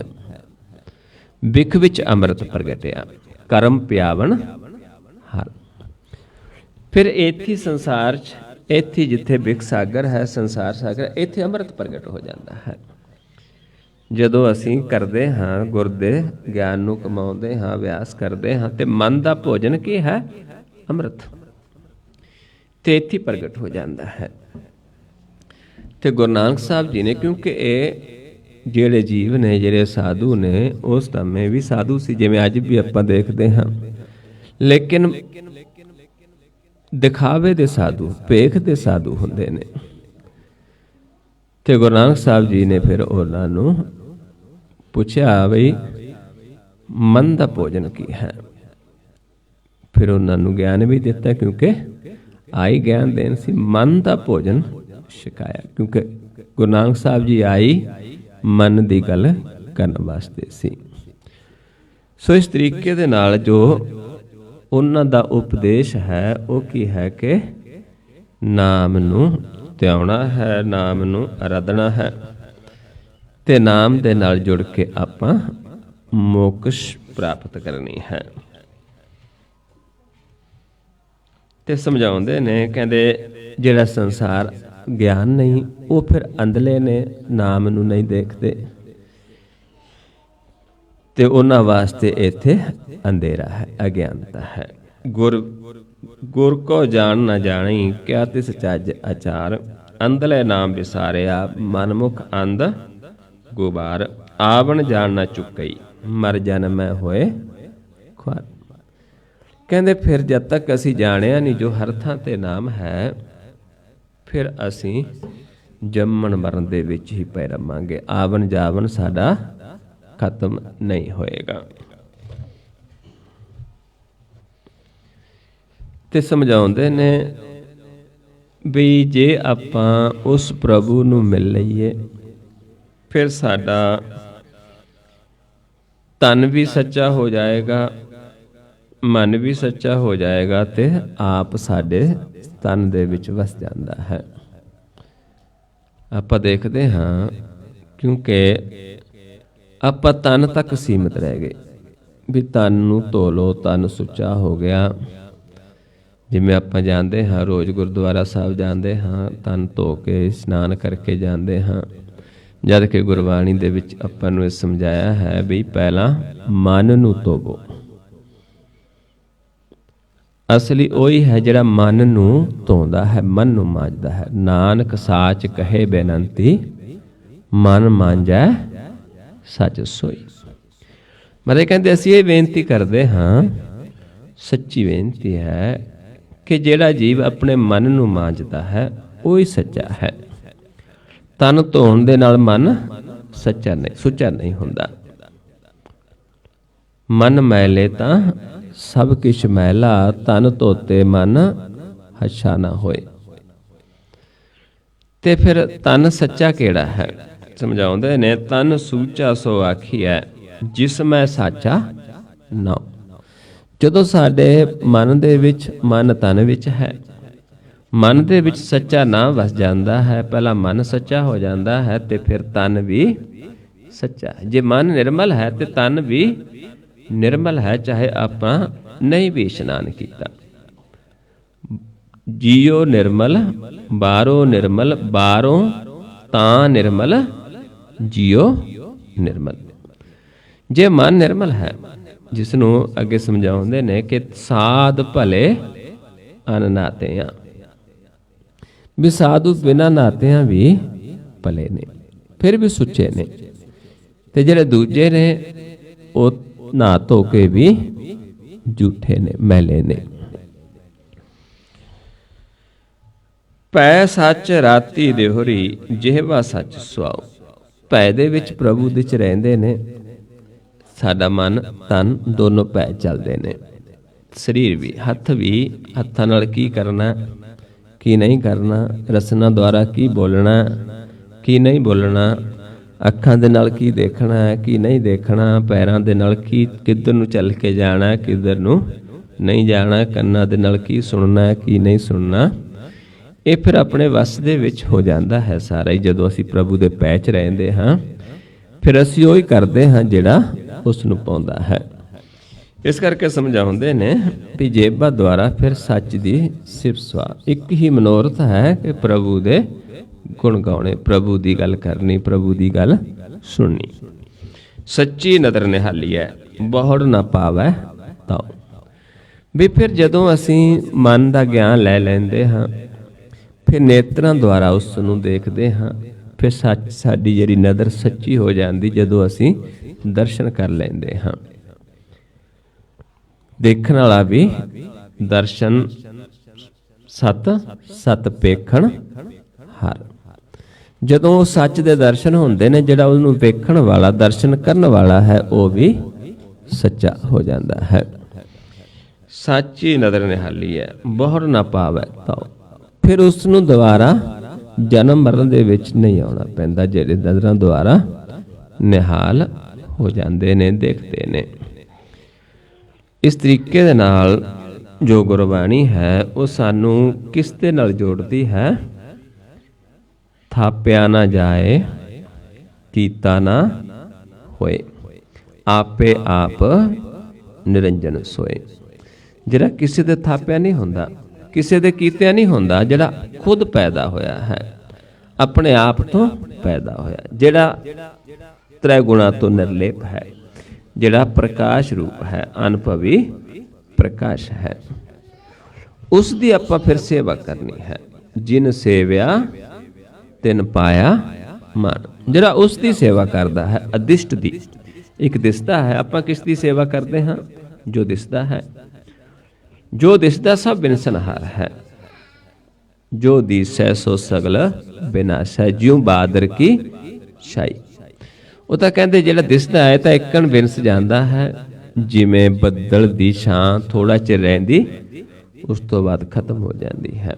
ਬਿਖ ਵਿੱਚ ਅੰਮ੍ਰਿਤ ਪ੍ਰਗਟਿਆ, ਕਰਮ ਪਿਆਵਨ ਹਰ। ਫਿਰ ਇੱਥੇ ਸੰਸਾਰ 'ਚ, ਇੱਥੇ ਜਿੱਥੇ ਬਿਖ ਸਾਗਰ ਹੈ, ਸੰਸਾਰ ਸਾਗਰ, ਇੱਥੇ ਅੰਮ੍ਰਿਤ ਪ੍ਰਗਟ ਹੋ ਜਾਂਦਾ ਹੈ। ਜਦੋਂ ਅਸੀਂ ਕਰਦੇ ਹਾਂ ਗੁਰ ਦੇ ਗਿਆਨ ਨੂੰ ਕਮਾਉਂਦੇ ਹਾਂ, ਅਭਿਆਸ ਕਰਦੇ ਹਾਂ, ਤੇ ਮਨ ਦਾ ਭੋਜਨ ਕੀ ਹੈ? ਅੰਮ੍ਰਿਤ। ਤੇ ਇੱਥੇ ਪ੍ਰਗਟ ਹੋ ਜਾਂਦਾ ਹੈ। ਤੇ ਗੁਰੂ ਨਾਨਕ ਸਾਹਿਬ ਜੀ ਨੇ, ਕਿਉਂਕਿ ਇਹ ਜਿਹੜੇ ਜੀਵ ਨੇ, ਜਿਹੜੇ ਸਾਧੂ ਨੇ, ਉਸ ਸਮੇਂ ਵੀ ਸਾਧੂ ਸੀ ਜਿਵੇਂ ਅੱਜ ਵੀ ਆਪਾਂ ਦੇਖਦੇ ਹਾਂ, ਲੇਕਿਨ ਦਿਖਾਵੇ ਦੇ ਸਾਧੂ, ਭੇਖ ਦੇ ਸਾਧੂ ਹੁੰਦੇ ਨੇ। ਤੇ ਗੁਰੂ ਨਾਨਕ ਸਾਹਿਬ ਜੀ ਨੇ ਫਿਰ ਉਹਨਾਂ ਨੂੰ ਪੁੱਛਿਆ ਬਈ ਮਨ ਦਾ ਭੋਜਨ ਕੀ ਹੈ? ਫਿਰ ਉਹਨਾਂ ਨੂੰ ਗਿਆਨ ਵੀ ਦਿੱਤਾ, ਕਿਉਂਕਿ ਆਈ ਗਿਆਨ ਦੇਣ ਸੀ। ਮਨ ਦਾ ਭੋਜਨ ਛਕਾਇਆ, ਕਿਉਂਕਿ ਗੁਰੂ ਨਾਨਕ ਸਾਹਿਬ ਜੀ ਆਈ ਮਨ ਦੀ ਗੱਲ ਕਰਨ ਵਾਸਤੇ ਸੀ। ਸੋ ਇਸ ਤਰੀਕੇ ਦੇ ਨਾਲ ਜੋ ਉਹਨਾਂ ਦਾ ਉਪਦੇਸ਼ ਹੈ ਉਹ ਕੀ ਹੈ ਕਿ ਨਾਮ ਨੂੰ ਧਿਆਉਣਾ ਹੈ, ਨਾਮ ਨੂੰ ਅਰਾਧਨਾ ਹੈ, ਤੇ ਨਾਮ ਦੇ ਨਾਲ ਜੁੜ ਕੇ ਆਪਾਂ ਮੋਕਸ਼ ਪ੍ਰਾਪਤ ਕਰਨੀ ਹੈ। ਤੇ ਸਮਝਾਉਂਦੇ ਨੇ, ਕਹਿੰਦੇ ਜਿਹੜਾ ਸੰਸਾਰ ਗਿਆਨ ਨਹੀਂ, ਉਹ ਫਿਰ ਅੰਧਲੇ ਨੇ, ਨਾਮ ਨੂੰ ਨਹੀਂ ਦੇਖਦੇ, ਤੇ ਉਹਨਾਂ ਵਾਸਤੇ ਇੱਥੇ ਅੰਧੇਰਾ ਹੈ, ਅਗਿਆਨਤਾ ਹੈ। ਗੁਰ ਕੋ ਜਾਣ ਨਾ ਜਾਣੀ, ਕਿਆ ਤਿਸ ਚੱਜ ਆਚਾਰ। ਅੰਧਲੇ ਨਾਮ ਵਿਸਾਰਿਆ, ਮਨਮੁਖ ਅੰਧ ਗੁਬਾਰ। ਆਵਣ ਜਾਣ ਨਾ ਚੁੱਕਈ, ਮਰ ਜਨਮੈ ਹੋਏ ਖੁਆਰ। ਕਹਿੰਦੇ ਫਿਰ ਜਦ ਤੱਕ ਅਸੀਂ ਜਾਣਿਆ ਨਹੀਂ ਜੋ ਹਰ ਥਾਂ ਤੇ ਨਾਮ ਹੈ, ਫਿਰ ਅਸੀਂ ਜੰਮਣ ਮਰਨ ਦੇ ਵਿੱਚ ਹੀ ਪੈ ਰਵਾਂਗੇ। ਆਵਣ ਜਾਵਣ ਸਾਡਾ ਖਤਮ ਨਹੀਂ ਹੋਏਗਾ। ਤੇ ਸਮਝਾਉਂਦੇ ਨੇ ਵੀ ਜੇ ਆਪਾਂ ਉਸ ਪ੍ਰਭੂ ਨੂੰ ਮਿਲ ਲਈਏ, ਫਿਰ ਸਾਡਾ ਤਨ ਵੀ ਸੱਚਾ ਹੋ ਜਾਏਗਾ, ਮਨ ਵੀ ਸੱਚਾ ਹੋ ਜਾਏਗਾ, ਤੇ ਆਪ ਸਾਡੇ ਤਨ ਦੇ ਵਿੱਚ ਵਸ ਜਾਂਦਾ ਹੈ। ਆਪਾਂ ਦੇਖਦੇ ਹਾਂ, ਕਿਉਂਕਿ ਆਪਾਂ ਤਨ ਤੱਕ ਸੀਮਿਤ ਰਹਿ ਗਏ ਵੀ ਤਨ ਨੂੰ ਧੋ ਲਓ, ਤਨ ਸੁੱਚਾ ਹੋ ਗਿਆ। ਜਿਵੇਂ ਆਪਾਂ ਜਾਂਦੇ ਹਾਂ, ਰੋਜ਼ ਗੁਰਦੁਆਰਾ ਸਾਹਿਬ ਜਾਂਦੇ ਹਾਂ, ਤਨ ਧੋ ਕੇ ਇਸ਼ਨਾਨ ਕਰਕੇ ਜਾਂਦੇ ਹਾਂ, ਜਦ ਕਿ ਗੁਰਬਾਣੀ ਦੇ ਵਿੱਚ ਆਪਾਂ ਨੂੰ ਇਹ ਸਮਝਾਇਆ ਹੈ ਵੀ ਪਹਿਲਾਂ ਮਨ ਨੂੰ ਧੋਵੋ। ਅਸਲੀ ਉਹੀ ਹੈ ਜਿਹੜਾ ਮਨ ਨੂੰ ਧੋਂਦਾ ਹੈ, ਮਨ ਨੂੰ ਮਾਂਜਦਾ ਹੈ। ਨਾਨਕ ਸਾਚ ਕਹੇ ਬੇਨੰਤੀ, ਮਨ ਮਾਂਜੈ ਸੱਚ ਸੋਈ। ਮਤਲਬ ਕਹਿੰਦੇ ਅਸੀਂ ਇਹ ਬੇਨਤੀ ਕਰਦੇ ਹਾਂ, ਸੱਚੀ ਬੇਨਤੀ ਹੈ ਕਿ ਜਿਹੜਾ ਜੀਵ ਆਪਣੇ ਮਨ ਨੂੰ ਮਾਂਜਦਾ ਹੈ ਉਹ ਹੀ ਸੱਚਾ ਹੈ। ਤਨ ਧੋਣ ਦੇ ਨਾਲ ਮਨ ਸੱਚਾ ਨਹੀਂ, ਸੁੱਚਾ ਨਹੀਂ ਹੁੰਦਾ। ਮਨ ਮੈਲੇ ਤਾਂ ਸਭ ਕਿਛ ਮੈਲਾ, ਤਨ ਧੋਤੇ ਮਨ ਹੱਛਾ ਨਾ ਹੋਏ। ਤੇ ਫਿਰ ਤਨ ਸੱਚਾ ਕਿਹੜਾ ਹੈ? ਸਮਝਾਉਂਦੇ ਨੇ, ਤਨ ਸੂਚਾ ਸੋ ਆਖੀਐ, ਜਿਸ ਮੈਂ ਸਾਚਾ ਨਾ। ਜਦੋਂ ਸਾਡੇ ਮਨ ਦੇ ਵਿੱਚ, ਮਨ ਤਨ ਵਿੱਚ ਹੈ, ਮਨ ਦੇ ਵਿੱਚ ਸੱਚਾ ਨਾ ਵਸ ਜਾਂਦਾ ਹੈ, ਪਹਿਲਾਂ ਮਨ ਸੱਚਾ ਹੋ ਜਾਂਦਾ ਹੈ ਤੇ ਫਿਰ ਤਨ ਵੀ ਸੱਚਾ ਹੈ। ਜੇ ਮਨ ਨਿਰਮਲ ਹੈ ਤੇ ਤਨ ਵੀ ਨਿਰਮਲ ਹੈ, ਚਾਹੇ ਆਪਾਂ ਨਹੀਂ ਵੀ ਇਸ਼ਨਾਨ ਕੀਤਾ। ਜੀਓ ਨਿਰਮਲ ਬਾਹਰੋਂ ਨਿਰਮਲ, ਬਾਹਰੋਂ ਤਾਂ ਨਿਰਮਲ ਜੀਓ ਨਿਰਮਲ। ਜੇ ਮਨ ਨਿਰਮਲ ਹੈ, ਜਿਸ ਨੂੰ ਅੱਗੇ ਸਮਝਾਉਂਦੇ ਨੇ ਕਿ ਸਾਧ ਭਲੇ ਅਨ ਨਾਤਿਆਂ, ਵੀ ਸਾਧੂ ਬਿਨਾਂ ਨਾਤਿਆਂ ਵੀ ਭਲੇ ਨੇ, ਫਿਰ ਵੀ ਸੁੱਚੇ ਨੇ। ਤੇ ਜਿਹੜੇ ਦੂਜੇ ਨੇ ਉਹ ਨਹਾ ਧੋ ਕੇ ਵੀ ਝੂਠੇ ਨੇ, ਮੈਲੇ ਨੇ। ਭੈ ਸੱਚ ਰਾਤੀ ਦੇਹੁਰੀ, ਜਿਹਵਾ ਸੱਚ ਸੁਆਉ। ਭੈ ਦੇ ਵਿੱਚ ਪ੍ਰਭੂ ਦੇ ਚ ਰਹਿੰਦੇ ਨੇ। ਸਾਡਾ ਮਨ ਤਨ ਦੋਨੋਂ ਭੈ ਚੱਲਦੇ ਨੇ। ਸਰੀਰ ਵੀ, ਹੱਥ ਵੀ, ਹੱਥਾਂ ਨਾਲ ਕੀ ਕਰਨਾ ਕੀ ਨਹੀਂ ਕਰਨਾ, ਰਸਨਾ ਦੁਆਰਾ ਕੀ ਬੋਲਣਾ ਕੀ ਨਹੀਂ ਬੋਲਣਾ, ਅੱਖਾਂ ਦੇ ਨਾਲ ਕੀ ਦੇਖਣਾ ਕੀ ਨਹੀਂ ਦੇਖਣਾ, ਪੈਰਾਂ ਦੇ ਨਾਲ ਕੀ ਕਿੱਧਰ ਨੂੰ ਚੱਲ ਕੇ ਜਾਣਾ ਕਿੱਧਰ ਨੂੰ ਨਹੀਂ ਜਾਣਾ, ਕੰਨਾਂ ਦੇ ਨਾਲ ਕੀ ਸੁਣਨਾ ਕੀ ਨਹੀਂ ਸੁਣਨਾ, ਇਹ ਫਿਰ ਆਪਣੇ ਵੱਸ ਦੇ ਵਿੱਚ ਹੋ ਜਾਂਦਾ ਹੈ ਸਾਰਾ ਹੀ। ਜਦੋਂ ਅਸੀਂ ਪ੍ਰਭੂ ਦੇ ਪੈਰ 'ਚ ਰਹਿੰਦੇ ਹਾਂ, ਫਿਰ ਅਸੀਂ ਉਹੀ ਕਰਦੇ ਹਾਂ ਜਿਹੜਾ ਉਸ ਨੂੰ ਪਾਉਂਦਾ ਹੈ। ਇਸ ਕਰਕੇ ਸਮਝਾਉਂਦੇ ਨੇ ਵੀ ਜੇਬਾਂ ਦੁਆਰਾ ਫਿਰ ਸੱਚ ਦੀ ਸਿਫਤ ਸਵਾ। ਇੱਕ ਹੀ ਮਨੋਰਥ ਹੈ ਕਿ ਪ੍ਰਭੂ ਦੇ ਗੁਣ ਗਾਉਣੇ, ਪ੍ਰਭੂ ਦੀ ਗੱਲ ਕਰਨੀ, ਪ੍ਰਭੂ ਦੀ ਗੱਲ ਸੁਣਨੀ। ਸੱਚੀ ਨਦਰ ਨਿਹਾਲੀ ਹੈ, ਬਹੁੜ ਨਾ ਪਾਵੈ ਤਾਉ। ਵੀ ਫਿਰ ਜਦੋਂ ਅਸੀਂ ਮਨ ਦਾ ਗਿਆਨ ਲੈ ਲੈਂਦੇ ਹਾਂ, ਫਿਰ ਨੇਤਰਾਂ ਦੁਆਰਾ ਉਸ ਨੂੰ ਦੇਖਦੇ ਹਾਂ, ਫਿਰ ਸੱਚ ਸਾਡੀ ਜਿਹੜੀ ਨਜ਼ਰ ਸੱਚੀ ਹੋ ਜਾਂਦੀ ਜਦੋਂ ਅਸੀਂ ਦਰਸ਼ਨ ਕਰ ਲੈਂਦੇ ਹਾਂ। ਦੇਖਣ ਵਾਲਾ ਵੀ ਦਰਸ਼ਨ ਸਤ, ਸਤ ਪੇਖਣ ਹਰ। ਜਦੋਂ ਉਹ ਸੱਚ ਦੇ ਦਰਸ਼ਨ ਹੁੰਦੇ ਨੇ, ਜਿਹੜਾ ਉਹਨੂੰ ਵੇਖਣ ਵਾਲਾ ਦਰਸ਼ਨ ਕਰਨ ਵਾਲਾ ਹੈ ਉਹ ਵੀ ਸੱਚਾ ਹੋ ਜਾਂਦਾ ਹੈ। ਸਾਚੀ ਨਦਰ ਨਿਹਾਲੀ ਹੈ, ਬਹੁੜ ਨਾ ਪਾਵੈ ਤਾਉ। ਫਿਰ ਉਸ ਨੂੰ ਦੁਬਾਰਾ ਜਨਮ ਮਰਨ ਦੇ ਵਿੱਚ ਨਹੀਂ ਆਉਣਾ ਪੈਂਦਾ, ਜਿਹੜੇ ਨਜ਼ਰਾਂ ਦੁਆਰਾ ਨਿਹਾਲ ਹੋ ਜਾਂਦੇ ਨੇ, ਦੇਖਦੇ ਨੇ। ਇਸ ਤਰੀਕੇ ਦੇ ਨਾਲ ਜੋ ਗੁਰਬਾਣੀ ਹੈ ਉਹ ਸਾਨੂੰ ਕਿਸ ਦੇ ਨਾਲ ਜੋੜਦੀ ਹੈ? ਥਾਪਿਆ ਨਾ ਜਾਏ, ਕੀਤਾ ਨਾ ਹੋਏ, ਆਪੇ ਆਪ ਨਿਰੰਜਨ ਸੋਏ। ਜਿਹੜਾ ਕਿਸੇ ਦੇ ਥਾਪਿਆ ਨਹੀਂ ਹੁੰਦਾ, ਕਿਸੇ ਦੇ ਕੀਤਿਆ ਨਹੀਂ ਹੁੰਦਾ, ਜਿਹੜਾ ਖੁਦ ਪੈਦਾ ਹੋਇਆ ਹੈ, ਆਪਣੇ ਆਪ ਤੋਂ ਪੈਦਾ ਹੋਇਆ, ਜਿਹੜਾ ਤ੍ਰੈ ਗੁਣਾ ਤੋਂ ਨਿਰਲੇਪ ਹੈ, ਜਿਹੜਾ ਪ੍ਰਕਾਸ਼ ਰੂਪ ਹੈ, ਅਨੁਭਵੀ ਪ੍ਰਕਾਸ਼ ਹੈ, ਉਸ ਦੀ ਆਪਾਂ ਫਿਰ ਸੇਵਾ ਕਰਨੀ ਹੈ। ਜਿਨ ਸੇਵਿਆ ਤਿਨ ਪਾਇਆ ਮਨ। ਜਿਹੜਾ ਉਸ ਦੀ ਸੇਵਾ ਕਰਦਾ ਹੈ, ਅਦਿਸ਼ਟ ਦੀ। ਇੱਕ ਦਿਸਦਾ ਹੈ, ਆਪਾਂ ਕਿਸ ਦੀ ਸੇਵਾ ਕਰਦੇ ਹਾਂ? ਜੋ ਦਿਸਦਾ ਹੈ। ਜੋ ਦਿਸਦਾ ਸਭ ਬਿਨਸਨਹਾਰ ਹੈ, ਜੋ ਦੀਸੈ ਸੋ ਸਗਲ ਬਿਨਾਸੈ, ਜਿਉ ਬਾਦਰ ਕੀ ਛਾਈ। ਉਹ ਤਾਂ ਕਹਿੰਦੇ ਜਿਹੜਾ ਦਿਸਦਾ ਹੈ ਤਾਂ ਇੱਕਣ ਵਿਨਸ ਜਾਂਦਾ ਹੈ, ਜਿਵੇਂ ਬੱਦਲ ਦੀ ਛਾਂ ਥੋੜਾ ਚਿਰ ਰਹਿੰਦੀ, ਉਸ ਤੋਂ ਬਾਅਦ ਖਤਮ ਹੋ ਜਾਂਦੀ ਹੈ।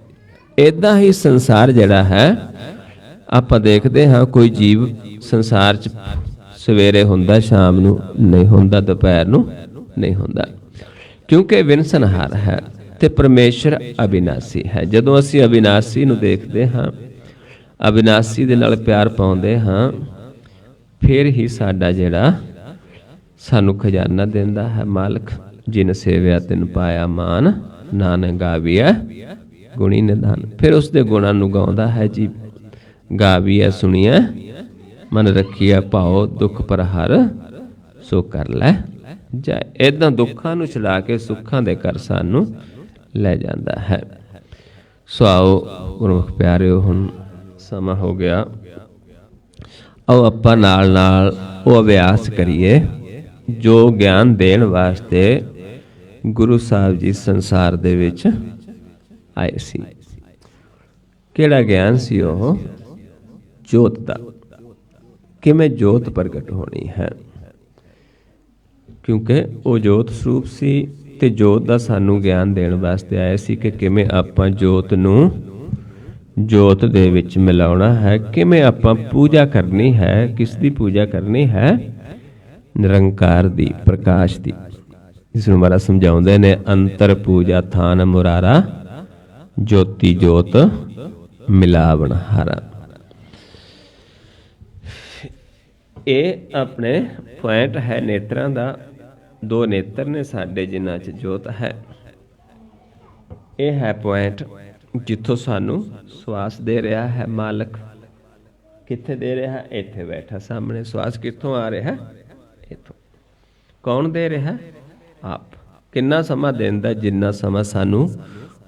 ਏਦਾਂ ਹੀ ਸੰਸਾਰ ਜਿਹੜਾ ਹੈ, ਆਪਾਂ ਦੇਖਦੇ ਹਾਂ ਕੋਈ ਜੀਵ ਸੰਸਾਰ 'ਚ ਸਵੇਰੇ ਹੁੰਦਾ, ਸ਼ਾਮ ਨੂੰ ਨਹੀਂ ਹੁੰਦਾ, ਦੁਪਹਿਰ ਨੂੰ ਨਹੀਂ ਹੁੰਦਾ, ਕਿਉਂਕਿ ਵਿਨਸਨਹਾਰ ਹੈ ਤੇ ਪਰਮੇਸ਼ਰ ਅਬਿਨਾਸੀ ਹੈ। ਜਦੋਂ ਅਸੀਂ ਅਬਿਨਾਸੀ ਨੂੰ ਦੇਖਦੇ ਹਾਂ, ਅਬਿਨਾਸੀ ਦੇ ਨਾਲ ਪਿਆਰ ਪਾਉਂਦੇ ਹਾਂ, ਫਿਰ ਹੀ ਸਾਡਾ ਜਿਹੜਾ ਸਾਨੂੰ ਖਜ਼ਾਨਾ ਦਿੰਦਾ ਹੈ ਮਾਲਕ। ਜਿਨ ਸੇਵਿਆ ਤਿਨ ਪਾਇਆ ਮਾਨ, ਨਾਨਕ ਗਾਵੀਐ ਗੁਣੀ ਨਿਧਾਨ। ਫਿਰ ਉਸ ਦੇ ਗੁਣਾਂ ਨੂੰ ਗਾਉਂਦਾ ਹੈ ਜੀ। ਗਾਵੀਐ ਸੁਣੀਐ ਮਨ ਰੱਖੀਐ ਭਾਉ, ਦੁੱਖ ਪਰ ਹਰ ਸੋ ਕਰ ਲੈ ਜਾਏ। ਏਦਾਂ ਦੁੱਖਾਂ ਨੂੰ ਛੁਡਾ ਕੇ ਸੁੱਖਾਂ ਦੇ ਘਰ ਸਾਨੂੰ ਲੈ ਜਾਂਦਾ ਹੈ। ਸੋ ਆਓ ਗੁਰਮੁਖ ਪਿਆਰਿਓ, ਹੁਣ ਸਮਾਂ ਹੋ ਗਿਆ, ਆਓ ਆਪਾਂ ਨਾਲ ਨਾਲ ਉਹ ਅਭਿਆਸ ਕਰੀਏ ਜੋ ਗਿਆਨ ਦੇਣ ਵਾਸਤੇ ਗੁਰੂ ਸਾਹਿਬ ਜੀ ਸੰਸਾਰ ਦੇ ਵਿੱਚ ਆਏ ਸੀ। ਕਿਹੜਾ ਗਿਆਨ ਸੀ ਉਹ? ਜੋਤ ਦਾ। ਕਿਵੇਂ ਜੋਤ ਪ੍ਰਗਟ ਹੋਣੀ ਹੈ, ਕਿਉਂਕਿ ਉਹ ਜੋਤ ਸਰੂਪ ਸੀ ਤੇ ਜੋਤ ਦਾ ਸਾਨੂੰ ਗਿਆਨ ਦੇਣ ਵਾਸਤੇ ਆਇਆ ਸੀ ਕਿ ਕਿਵੇਂ ਆਪਾਂ ਜੋਤ ਨੂੰ ਜੋਤ ਦੇ ਵਿੱਚ ਮਿਲਾਉਣਾ ਹੈ, ਕਿਵੇਂ ਆਪਾਂ ਪੂਜਾ ਕਰਨੀ ਹੈ। ਕਿਸ ਦੀ ਪੂਜਾ ਕਰਨੀ ਹੈ? ਨਿਰੰਕਾਰ ਦੀ, ਪ੍ਰਕਾਸ਼ ਦੀ। ਇਸ ਨੂੰ ਮਹਾਰਾਜ ਸਮਝਾਉਂਦੇ ਨੇ, ਅੰਤਰ ਪੂਜਾ ਥਾਨ ਮੁਰਾਰਾ, ਜੋਤੀ ਜੋਤ ਮਿਲਾਵਣ ਹਾਰਾ। ਇਹ ਆਪਣੇ ਪੁਆਇੰਟ ਹੈ ਨੇਤਰਾਂ ਦਾ, ਦੋ ਨੇਤਰ ਨੇ ਸਾਡੇ ਜਿਨ੍ਹਾਂ 'ਚ ਜੋਤ ਹੈ। ਇਹ ਹੈ ਪੁਆਇੰਟ ਜਿੱਥੋਂ ਸਾਨੂੰ ਸਵਾਸ ਦੇ ਰਿਹਾ ਹੈ ਮਾਲਕ। ਕਿੱਥੇ ਦੇ ਰਿਹਾ? ਇੱਥੇ ਬੈਠਾ ਸਾਹਮਣੇ। ਸਵਾਸ ਕਿੱਥੋਂ ਆ ਰਿਹਾ? ਇੱਥੋਂ। ਕੌਣ ਦੇ ਰਿਹਾ? ਆਪ। ਕਿੰਨਾ ਸਮਾਂ ਦਿੰਦਾ? ਜਿੰਨਾ ਸਮਾਂ ਸਾਨੂੰ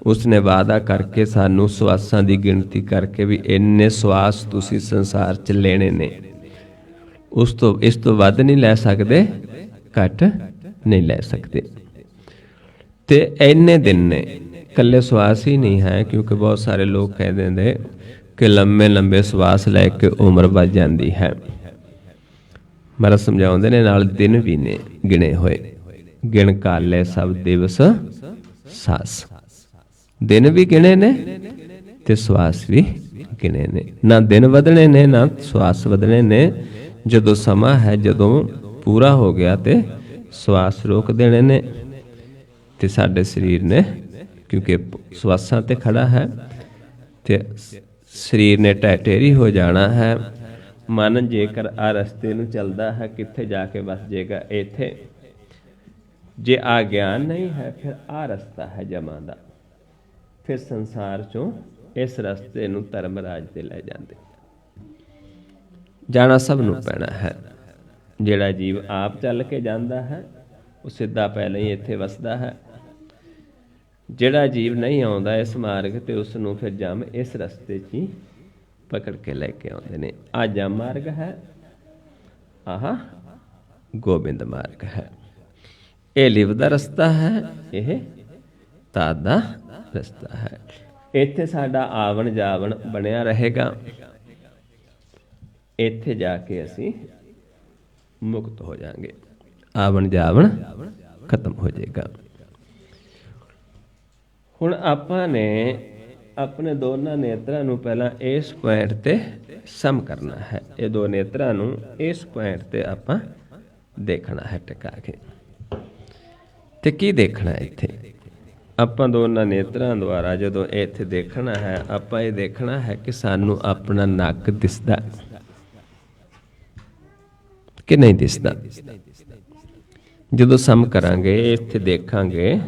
ਉਸਨੇ ਵਾਅਦਾ ਕਰਕੇ ਸਾਨੂੰ ਸਵਾਸਾਂ ਦੀ ਗਿਣਤੀ ਕਰਕੇ ਵੀ ਇੰਨੇ ਸਵਾਸ ਤੁਸੀਂ ਸੰਸਾਰ 'ਚ ਲੈਣੇ ਨੇ, ਇਸ ਤੋਂ ਵੱਧ ਨਹੀਂ ਲੈ ਸਕਦੇ, ਘੱਟ ਨਹੀਂ ਲੈ ਸਕਦੇ। ਤੇ ਇੰਨੇ ਦਿਨ ਨੇ, ਇਕੱਲੇ ਸਵਾਸ ਹੀ ਨਹੀਂ ਹੈ, ਕਿਉਂਕਿ ਬਹੁਤ ਸਾਰੇ ਲੋਕ ਕਹਿੰਦੇ ਨੇ ਕਿ ਲੰਬੇ ਲੰਬੇ ਸਵਾਸ ਲੈ ਕੇ ਉਮਰ ਵੱਧ ਜਾਂਦੀ ਹੈ। ਮਹਾਰਾਜ ਸਮਝਾਉਂਦੇ ਨੇ ਨਾਲ ਦਿਨ ਵੀ ਨੇ ਗਿਣੇ ਹੋਏ, ਗਿਣ ਕਾਲੇ ਸਭ ਦਿਵਸ ਸਾਸ। ਦਿਨ ਵੀ ਗਿਣੇ ਨੇ ਤੇ ਸਵਾਸ ਵੀ ਗਿਣੇ ਨੇ। ਨਾ ਦਿਨ ਵਧਣੇ ਨੇ ਨਾ ਸਵਾਸ ਵਧਣੇ ਨੇ। ਜਦੋਂ ਸਮਾਂ ਹੈ, ਜਦੋਂ ਪੂਰਾ ਹੋ ਗਿਆ ਤੇ ਸਵਾਸ ਰੋਕ ਦੇਣੇ ਨੇ। ਤੇ ਸਾਡੇ ਸਰੀਰ ਨੇ, ਕਿਉਂਕਿ ਸਵਾਸਾਂ ਤੇ ਖੜਾ ਹੈ ਤੇ ਸਰੀਰ ਨੇ ਟੈਟੇਰੀ ਹੋ ਜਾਣਾ ਹੈ। ਮਨ ਜੇਕਰ ਆ ਰਸਤੇ ਨੂੰ ਚੱਲਦਾ ਹੈ, ਕਿੱਥੇ ਜਾ ਕੇ ਵਸ ਜਾਏਗਾ? ਇੱਥੇ। ਜੇ ਆ ਗਿਆਨ ਨਹੀਂ ਹੈ, ਫਿਰ ਆ ਰਸਤਾ ਹੈ ਜਮਾਂ ਦਾ। ਫਿਰ ਸੰਸਾਰ ਚੋਂ ਇਸ ਰਸਤੇ ਨੂੰ ਧਰਮਰਾਜ ਤੇ ਲੈ ਜਾਂਦੇ। ਜਾਣਾ ਸਭ ਨੂੰ ਪੈਣਾ ਹੈ। ਜਿਹੜਾ ਜੀਵ ਆਪ ਚੱਲ ਕੇ ਜਾਂਦਾ ਹੈ ਉਹ ਸਿੱਧਾ ਪਹਿਲਾਂ ਹੀ ਇੱਥੇ ਵਸਦਾ ਹੈ। ਜਿਹੜਾ ਜੀਵ ਨਹੀਂ ਆਉਂਦਾ ਇਸ ਮਾਰਗ ਤੇ, ਉਸ ਨੂੰ ਫਿਰ ਜਮ ਇਸ ਰਸਤੇ 'ਚ ਹੀ ਪਕੜ ਕੇ ਲੈ ਕੇ ਆਉਂਦੇ ਨੇ। ਆਹ ਜਮ ਮਾਰਗ ਹੈ, ਆਹ ਗੋਬਿੰਦ ਮਾਰਗ ਹੈ। ਇਹ ਲਿਵ ਦਾ ਰਸਤਾ ਹੈ, ਇਹ ਤਾਤ ਦਾ ਰਸਤਾ ਹੈ। ਇੱਥੇ ਸਾਡਾ ਆਵਣ ਜਾਵਣ ਬਣਿਆ ਰਹੇਗਾ। ਇੱਥੇ ਜਾ ਕੇ ਅਸੀਂ ਮੁਕਤ ਹੋ ਜਾਵਾਂਗੇ। ਆਵਣ ਜਾਵਣ ਖਤਮ ਹੋ ਜਾਏਗਾ। ਹੁਣ ਆਪਾਂ ਨੇ ਆਪਣੇ ਦੋਨਾਂ ਨੇਤਰਾਂ ਨੂੰ ਪਹਿਲਾਂ ਇਸ ਪੁਆਇੰਟ ਤੇ ਸਮ ਕਰਨਾ ਹੈ। ਇਹ ਦੋ ਨੇਤਰਾਂ ਨੂੰ ਇਸ ਪੁਆਇੰਟ ਤੇ ਆਪਾਂ ਦੇਖਣਾ ਹੈ ਟਿਕਾ ਕੇ। ਤੇ ਕੀ ਦੇਖਣਾ ਇੱਥੇ? ਆਪਾਂ ਦੋਨਾਂ ਨੇਤਰਾਂ ਦੁਆਰਾ ਜਦੋਂ ਇੱਥੇ ਦੇਖਣਾ ਹੈ, ਆਪਾਂ ਇਹ ਦੇਖਣਾ ਹੈ ਕਿ ਸਾਨੂੰ ਆਪਣਾ ਨੱਕ ਦਿਸਦਾ ਕਿ ਨਹੀਂ ਦਿਸਦਾ। ਜਦੋਂ ਸਮ ਕਰਾਂਗੇ, ਇੱਥੇ ਦੇਖਾਂਗੇ,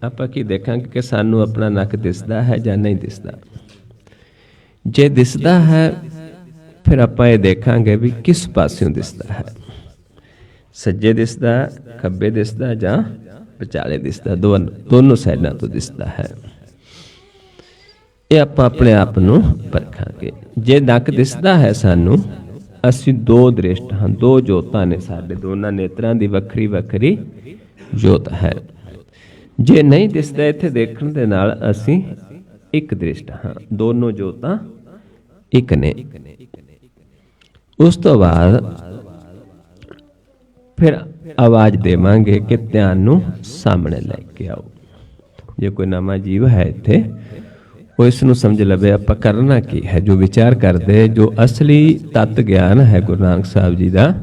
ਆਪਾਂ ਕੀ ਦੇਖਾਂਗੇ ਕਿ ਸਾਨੂੰ ਆਪਣਾ ਨੱਕ ਦਿਸਦਾ ਹੈ ਜਾਂ ਨਹੀਂ ਦਿਸਦਾ। ਜੇ ਦਿਸਦਾ ਹੈ, ਫਿਰ ਆਪਾਂ ਇਹ ਦੇਖਾਂਗੇ ਵੀ ਕਿਸ ਪਾਸਿਓਂ ਦਿਸਦਾ ਹੈ। ਸੱਜੇ ਦਿਸਦਾ, ਖੱਬੇ ਦਿਸਦਾ ਜਾਂ ਵਿਚਾਲੇ ਦਿਸਦਾ। ਦੋਨੋਂ ਸਾਈਡਾਂ ਤੋਂ ਦਿਸਦਾ ਹੈ। ਇਹ ਆਪਾਂ ਆਪਣੇ ਆਪ ਨੂੰ ਪਰਖਾਂਗੇ। ਜੇ ਨੱਕ ਦਿਸਦਾ ਹੈ ਸਾਨੂੰ, ਅਸੀਂ ਦੋ ਦ੍ਰਿਸ਼ਟ ਹਾਂ, ਦੋ ਜੋਤਾਂ ਨੇ ਸਾਡੇ ਦੋਨਾਂ ਨੇਤਰਾਂ ਦੀ ਵੱਖਰੀ ਵੱਖਰੀ ਜੋਤ ਹੈ। ਜੇ ਨਹੀਂ ਦਿਸਦਾ, ਇੱਥੇ ਦੇਖਣ ਦੇ ਨਾਲ ਅਸੀਂ ਇੱਕ ਦ੍ਰਿਸ਼ਟ ਹਾਂ, ਦੋਨੋਂ ਜੋਤਾਂ ਇੱਕ ਨੇ। ਉਸ ਤੋਂ ਬਾਅਦ ਫਿਰ ਆਵਾਜ਼ ਦੇਵਾਂਗੇ ਕਿ ਧਿਆਨ ਨੂੰ ਸਾਹਮਣੇ ਲੈ ਕੇ ਆਓ। ਜੇ ਕੋਈ ਨਵਾਂ ਜੀਵ ਹੈ ਇੱਥੇ, ਉਹ ਇਸ ਨੂੰ ਸਮਝ ਲਵੇ ਆਪਾਂ ਕਰਨਾ ਕੀ ਹੈ। ਜੋ ਵਿਚਾਰ ਕਰਦੇ, ਜੋ ਅਸਲੀ ਤੱਤ ਗਿਆਨ ਹੈ ਗੁਰੂ ਨਾਨਕ ਸਾਹਿਬ ਜੀ ਦਾ,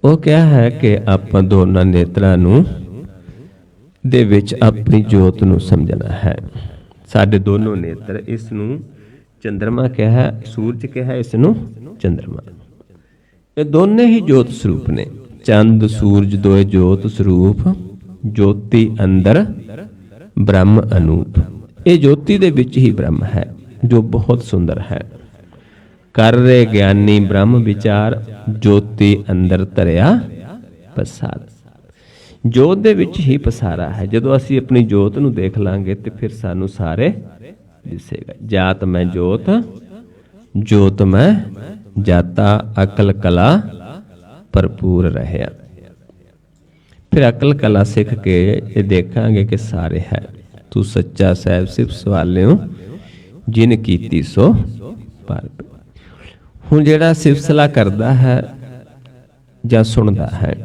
ਉਹ ਕਿਹਾ ਹੈ ਕਿ ਆਪਾਂ ਦੋਨਾਂ ਨੇਤਰਾਂ ਨੂੰ ਦੇ ਵਿੱਚ ਆਪਣੀ ਜੋਤ ਨੂੰ ਸਮਝਣਾ ਹੈ। ਸਾਡੇ ਦੋਨੋਂ ਨੇਤਰ, ਇਸ ਨੂੰ ਚੰਦਰਮਾ ਕਿਹਾ, ਸੂਰਜ ਕਿਹਾ, ਇਸ ਨੂੰ ਚੰਦਰਮਾ। ਇਹ ਦੋਨੇ ਹੀ ਜੋਤ ਸਰੂਪ ਨੇ। ਚੰਦ ਸੂਰਜ ਦੋਏ ਜੋਤ ਸਰੂਪ, ਜੋਤੀ ਅੰਦਰ ਬ੍ਰਹਮ ਅਨੂਪ। ਇਹ ਜੋਤੀ ਦੇ ਵਿੱਚ ਹੀ ਬ੍ਰਹਮ ਹੈ, ਜੋ ਬਹੁਤ ਸੁੰਦਰ ਹੈ। ਕਰ ਰਹੇ ਗਿਆਨੀ ਬ੍ਰਹਮ ਵਿਚਾਰ, ਜੋਤੀ ਅੰਦਰ ਧਰਿਆ ਪਸਾਰ। ਜੋਤ ਦੇ ਵਿੱਚ ਹੀ ਪਸਾਰਾ ਹੈ। ਜਦੋਂ ਅਸੀਂ ਆਪਣੀ ਜੋਤ ਨੂੰ ਦੇਖ ਲਾਂਗੇ ਤੇ ਫਿਰ ਸਾਨੂੰ ਸਾਰੇ ਦਿਸੇਗਾ। ਜਾਤ ਮੈਂ ਜੋਤ, ਜੋਤ ਮੈਂ ਜਾਤਾ, ਅਕਲ ਕਲਾ ਭਰਪੂਰ ਰਹਿਆ। ਫਿਰ ਅਕਲ ਕਲਾ ਸਿੱਖ ਕੇ ਇਹ ਦੇਖਾਂਗੇ ਕਿ ਸਾਰੇ ਹੈ। ਤੂੰ ਸੱਚਾ ਸਾਹਿਬ ਸਿਫਤ ਸਵਾਲਿਓ, ਜਿਨ ਕੀਤੀ ਸੋ ਪਰ। ਹੁਣ ਜਿਹੜਾ ਸਿਫਤ ਸਲਾਹ ਕਰਦਾ ਹੈ ਜਾਂ ਸੁਣਦਾ ਹੈ,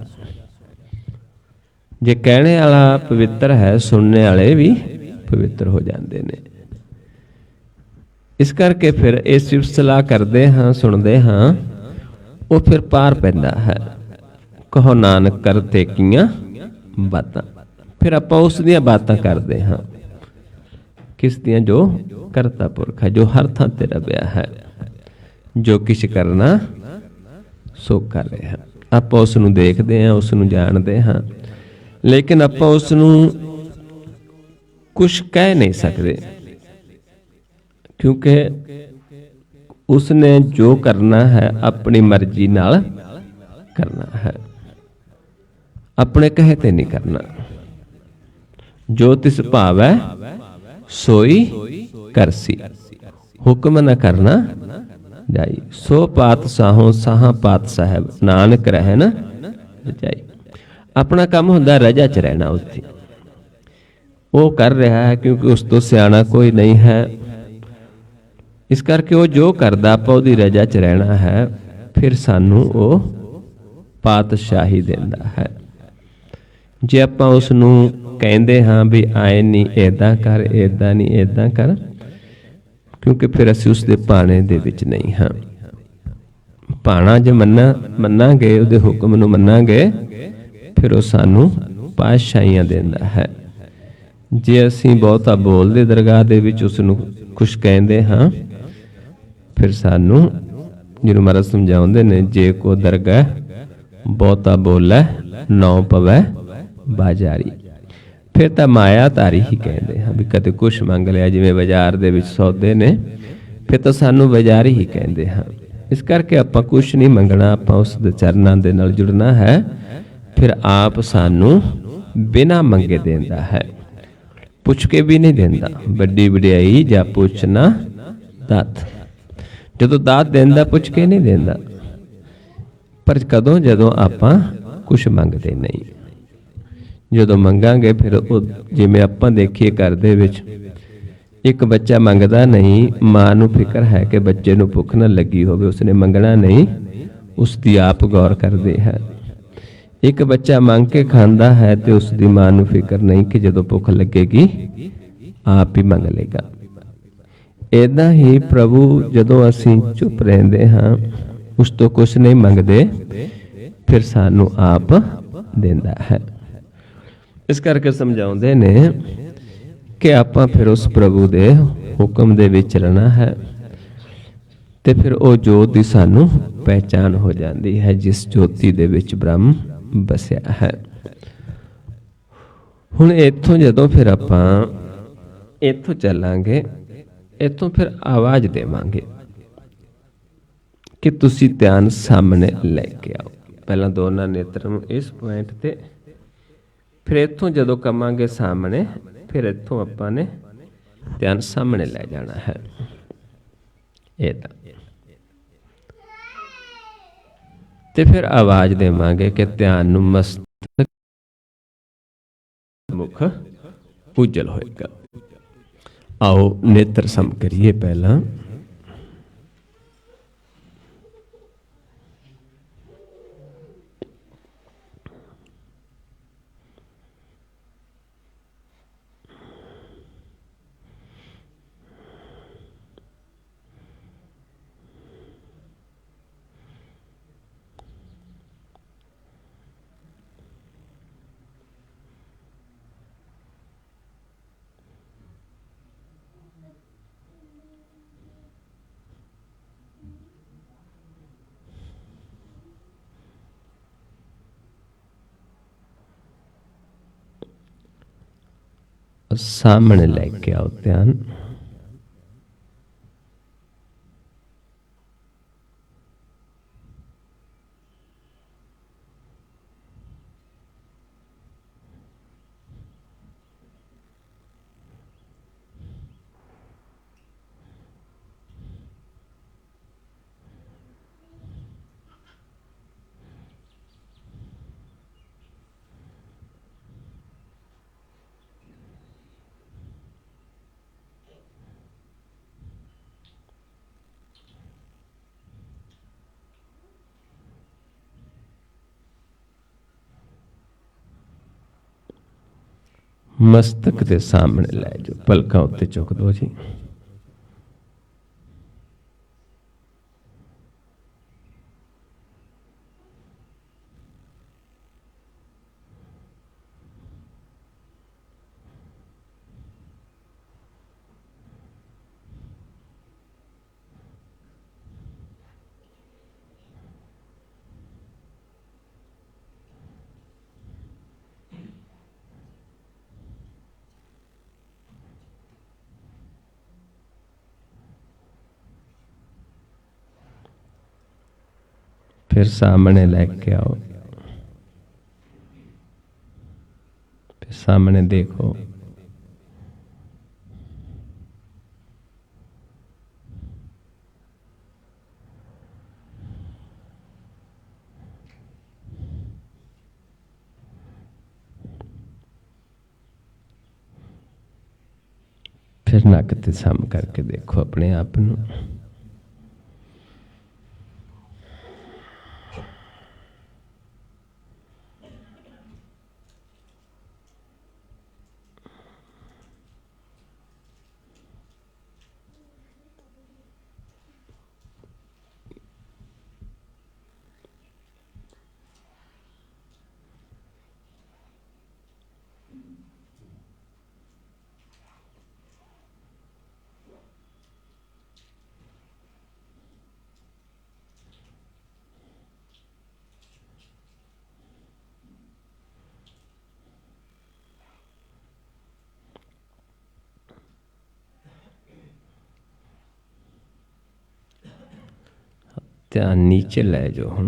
ਜੇ ਕਹਿਣੇ ਵਾਲਾ ਪਵਿੱਤਰ ਹੈ, ਸੁਣਨੇ ਵਾਲੇ ਵੀ ਪਵਿੱਤਰ ਹੋ ਜਾਂਦੇ ਨੇ। ਇਸ ਕਰਕੇ ਫਿਰ ਇਹ ਸਿਫਤ ਸਲਾਹ ਕਰਦੇ ਹਾਂ, ਸੁਣਦੇ ਹਾਂ, ਉਹ ਫਿਰ ਪਾਰ ਪੈਂਦਾ ਹੈ। ਕਹੋ ਨਾਨਕ ਕਰਤੇ ਕੀਆਂ ਬਾਤਾਂ। ਫਿਰ ਆਪਾਂ ਉਸ ਦੀਆਂ ਬਾਤਾਂ ਕਰਦੇ ਹਾਂ। ਕਿਸ ਦੀਆਂ? ਜੋ ਕਰਤਾ ਪੁਰਖ ਹੈ, ਜੋ ਹਰ ਥਾਂ ਤੇ ਰਵਿਆ ਹੈ, ਜੋ ਕਿਛ ਕਰਨਾ ਸੋ ਕਰ ਰਿਹਾ। ਆਪਾਂ ਉਸ ਨੂੰ ਦੇਖਦੇ ਹਾਂ, ਉਸ ਨੂੰ ਜਾਣਦੇ ਹਾਂ। लेकिन आपां उसनूं कुछ कह नहीं सकते, क्योंकि उसने जो करना है अपनी मर्जी नाल करना है, अपने कहे ते नहीं करना। जो तिस भावै सोई करसी, हुक्म न करना जाई। सो पात साहों साहा पात साहब, नानक रहे न जाई। अपना काम हुंदा रजा च रहना, उत्थे वो कर रहा है क्योंकि उस तो सियाणा कोई नहीं है। इस करके वो जो करदा आपां उहदी रजा च रहना है, फिर सानू वो पातशाही देंदा है। जे आपां उसनूं कहते हाँ भी आए नहीं, इदां कर, इदां नहीं, इदां कर, क्योंकि फिर असीं उसदे भाणे दे विच नहीं हाँ। भाणा जे मन्नांगे, उहदे हुक्म नूं मन्नांगे, फिर वो सानू पातशाहियां देंदा है। जे असीं बहुता बोलदे दरगाह दे विच उसनूं कुछ कहते हाँ, फिर सानू जिन्हों महाराज समझाउंदे ने, जे को दरगाह बहुता बोलै नौ पवै बाजारी। फिर तो माया धारी ही कहते हैं भी, कदे कुछ मंग लिया जिवें बाजार दे विच सौदे ने, फिर तो सानू बाजारी ही कहते हैं। इस करके आपां कुछ नहीं मंगना, आपां उस दे चरनां दे नाल जुड़ना है, फिर आप सानू बिना मंगे देंदा है, पुछ के भी नहीं देंदा। वड्डी वडियाई जा पुछना दात, जदों दात देंदा पुछ के नहीं देंदा। पर कदों जदों आपां कुछ मंगते नहीं, जदों मंगांगे फिर जिवें आपां देखीए घर दे विच एक बच्चा मंगदा नहीं, मां नूं फिक्र है कि बच्चे नूं भुख न लगी होवे, उसने मंगना नहीं, उसकी आप गौर करदे है। एक बच्चा मंग के खांदा है तो उसकी मां नूं फिक्र नहीं कि जदों भुख लगेगी आप ही मंग लेगा। इदां ही प्रभु जदों असीं चुप रहिंदे हां, उस तो कुछ नहीं मंगदे, फिर सानू आप देंदा है। इस करके समझाउंदे ने कि आपां फिर उस प्रभु दे हुक्म दे विच चलना है, ते फिर वो जोत दी सानू पहचान हो जाती है, जिस ज्योति दे विच ब्रह्म बसिया है। हुण इत्थों जदों फिर आपां इत्थों चलांगे, इत्थों फिर आवाज़ देवांगे कि तुसी ध्यान सामने लैके आओ। पहला दोनों नेत्र इस पॉइंट ते, फिर इत्थों जदों कवांगे सामने, फिर इत्थों आपां ने ध्यान सामने लै जाना है। ते फिर आवाज़ देवांगे कि ध्यान नूं मस्तक मुख उज्जल होएगा। आओ नेत्र सम करिए। पहला सामने लेके आओ ध्यान। मस्तक के सामने लै जाओ, पलकां उत्ते चुक दो जी। फिर सामने लेके आओ, फिर सामने देखो। फिर नक ते सम करके देखो अपने आप नू। ध्यान नीचे लै जाओ हुण,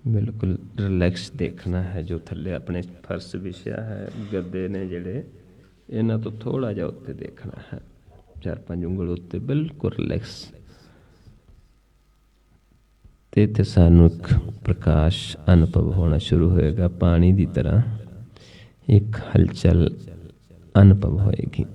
बिल्कुल रिलैक्स देखना है। जो थल्ले अपने फर्श विछया है, गद्दे ने जिहड़े, इन्हां तो थोड़ा जिहा उत्ते देखना है, 4-5 ਉਂਗਲ उत्ते बिल्कुल रिलैक्स। ते इत्थे सानू एक प्रकाश अनुभव होना शुरू होएगा, पानी की तरह एक हलचल अनुभव होएगी।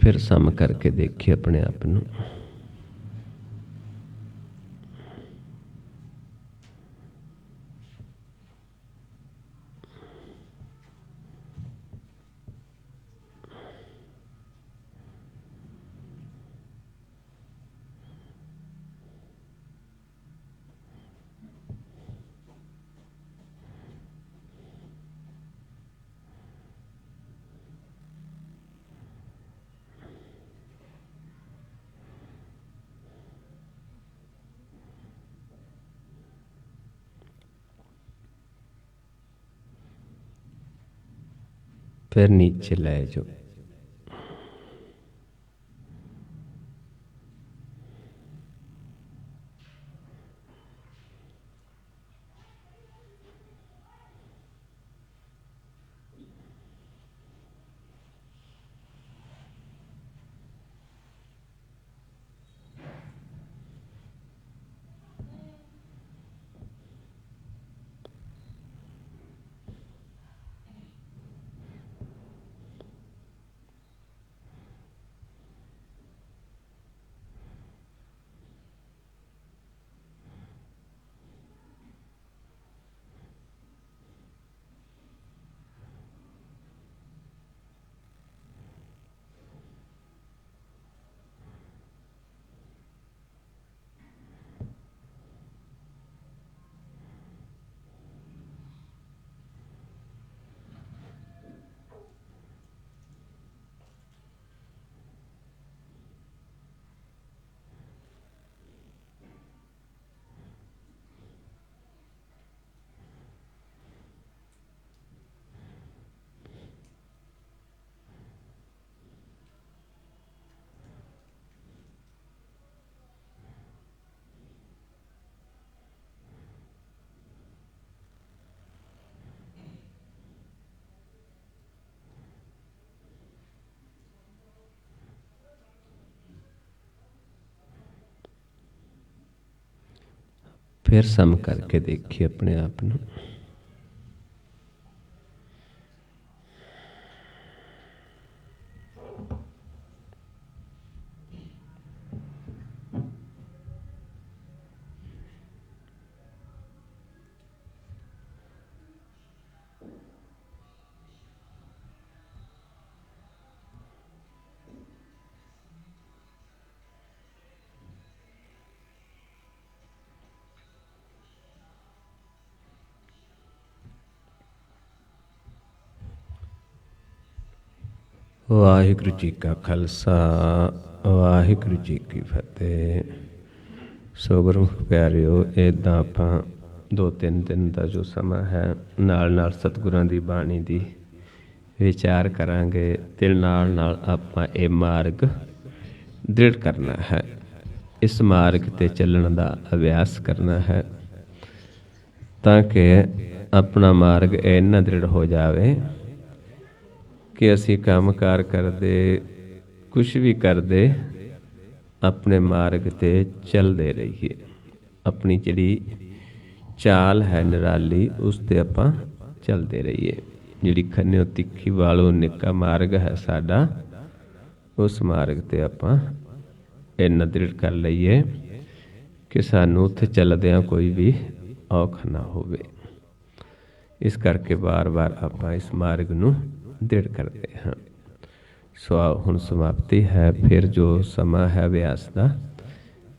फिर सम करके देखिए अपने आप नू। फिर नीचे ले जाओ। फिर सम करके देखिए अपने आप ਨੂੰ। ਵਾਹਿਗੁਰੂ ਜੀ ਕਾ ਖਾਲਸਾ ਵਾਹਿਗੁਰੂ ਜੀ ਕੀ ਫਤਿਹ। ਸੋ ਗੁਰਮੁਖ ਪਿਆਰਿਓ, ਇੱਦਾਂ ਆਪਾਂ 2-3 ਦਿਨ ਦਾ ਜੋ ਸਮਾਂ ਹੈ ਨਾਲ ਨਾਲ ਸਤਿਗੁਰਾਂ ਦੀ ਬਾਣੀ ਦੀ ਵਿਚਾਰ ਕਰਾਂਗੇ ਤੇ ਨਾਲ ਨਾਲ ਆਪਾਂ ਇਹ ਮਾਰਗ ਦ੍ਰਿੜ ਕਰਨਾ ਹੈ। ਇਸ ਮਾਰਗ ਤੇ ਚੱਲਣ ਦਾ ਅਭਿਆਸ ਕਰਨਾ ਹੈ ਤਾਂ ਕਿ ਆਪਣਾ ਮਾਰਗ ਇੰਨਾ ਦ੍ਰਿੜ ਹੋ ਜਾਵੇ ਕਿ ਅਸੀਂ ਕੰਮਕਾਰ ਕਰਦੇ, ਕੁਛ ਵੀ ਕਰਦੇ, ਆਪਣੇ ਮਾਰਗ 'ਤੇ ਚੱਲਦੇ ਰਹੀਏ। ਆਪਣੀ ਜਿਹੜੀ ਚਾਲ ਹੈ ਨਿਰਾਲੀ, ਉਸ 'ਤੇ ਆਪਾਂ ਚੱਲਦੇ ਰਹੀਏ। ਜਿਹੜੀ ਖੰਨਿਓ ਤਿੱਖੀ ਵਾਲੋਂ ਨਿੱਕਾ ਮਾਰਗ ਹੈ ਸਾਡਾ, ਉਸ ਮਾਰਗ 'ਤੇ ਆਪਾਂ ਇੰਨਾ ਦ੍ਰਿੜ ਕਰ ਲਈਏ ਕਿ ਸਾਨੂੰ ਉੱਥੇ ਚੱਲਦਿਆਂ ਕੋਈ ਵੀ ਔਖ ਨਾ ਹੋਵੇ। ਇਸ ਕਰਕੇ ਵਾਰ-ਵਾਰ ਆਪਾਂ ਇਸ ਮਾਰਗ ਨੂੰ ਦ੍ਰਿੜ ਕਰਦੇ ਹਾਂ। ਸੋ ਹੁਣ ਸਮਾਪਤੀ ਹੈ। ਫਿਰ ਜੋ ਸਮਾਂ ਹੈ ਅਭਿਆਸ ਦਾ,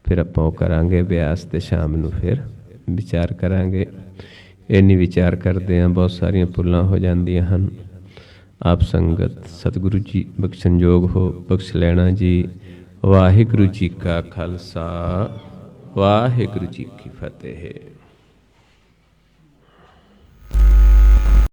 ਫਿਰ ਆਪਾਂ ਉਹ ਕਰਾਂਗੇ ਅਭਿਆਸ, ਤੇ ਸ਼ਾਮ ਨੂੰ ਫਿਰ ਵਿਚਾਰ ਕਰਾਂਗੇ। ਇੰਨੀ ਵਿਚਾਰ ਕਰਦੇ ਹਾਂ ਬਹੁਤ ਸਾਰੀਆਂ ਭੁੱਲਾਂ ਹੋ ਜਾਂਦੀਆਂ ਹਨ। ਆਪ ਸੰਗਤ ਸਤਿਗੁਰੂ ਜੀ ਬਖਸ਼ਣਯੋਗ ਹੋ, ਬਖਸ਼ ਲੈਣਾ ਜੀ। ਵਾਹਿਗੁਰੂ ਜੀ ਕਾ ਖਾਲਸਾ ਵਾਹਿਗੁਰੂ ਜੀ ਕੀ ਫਤਿਹ।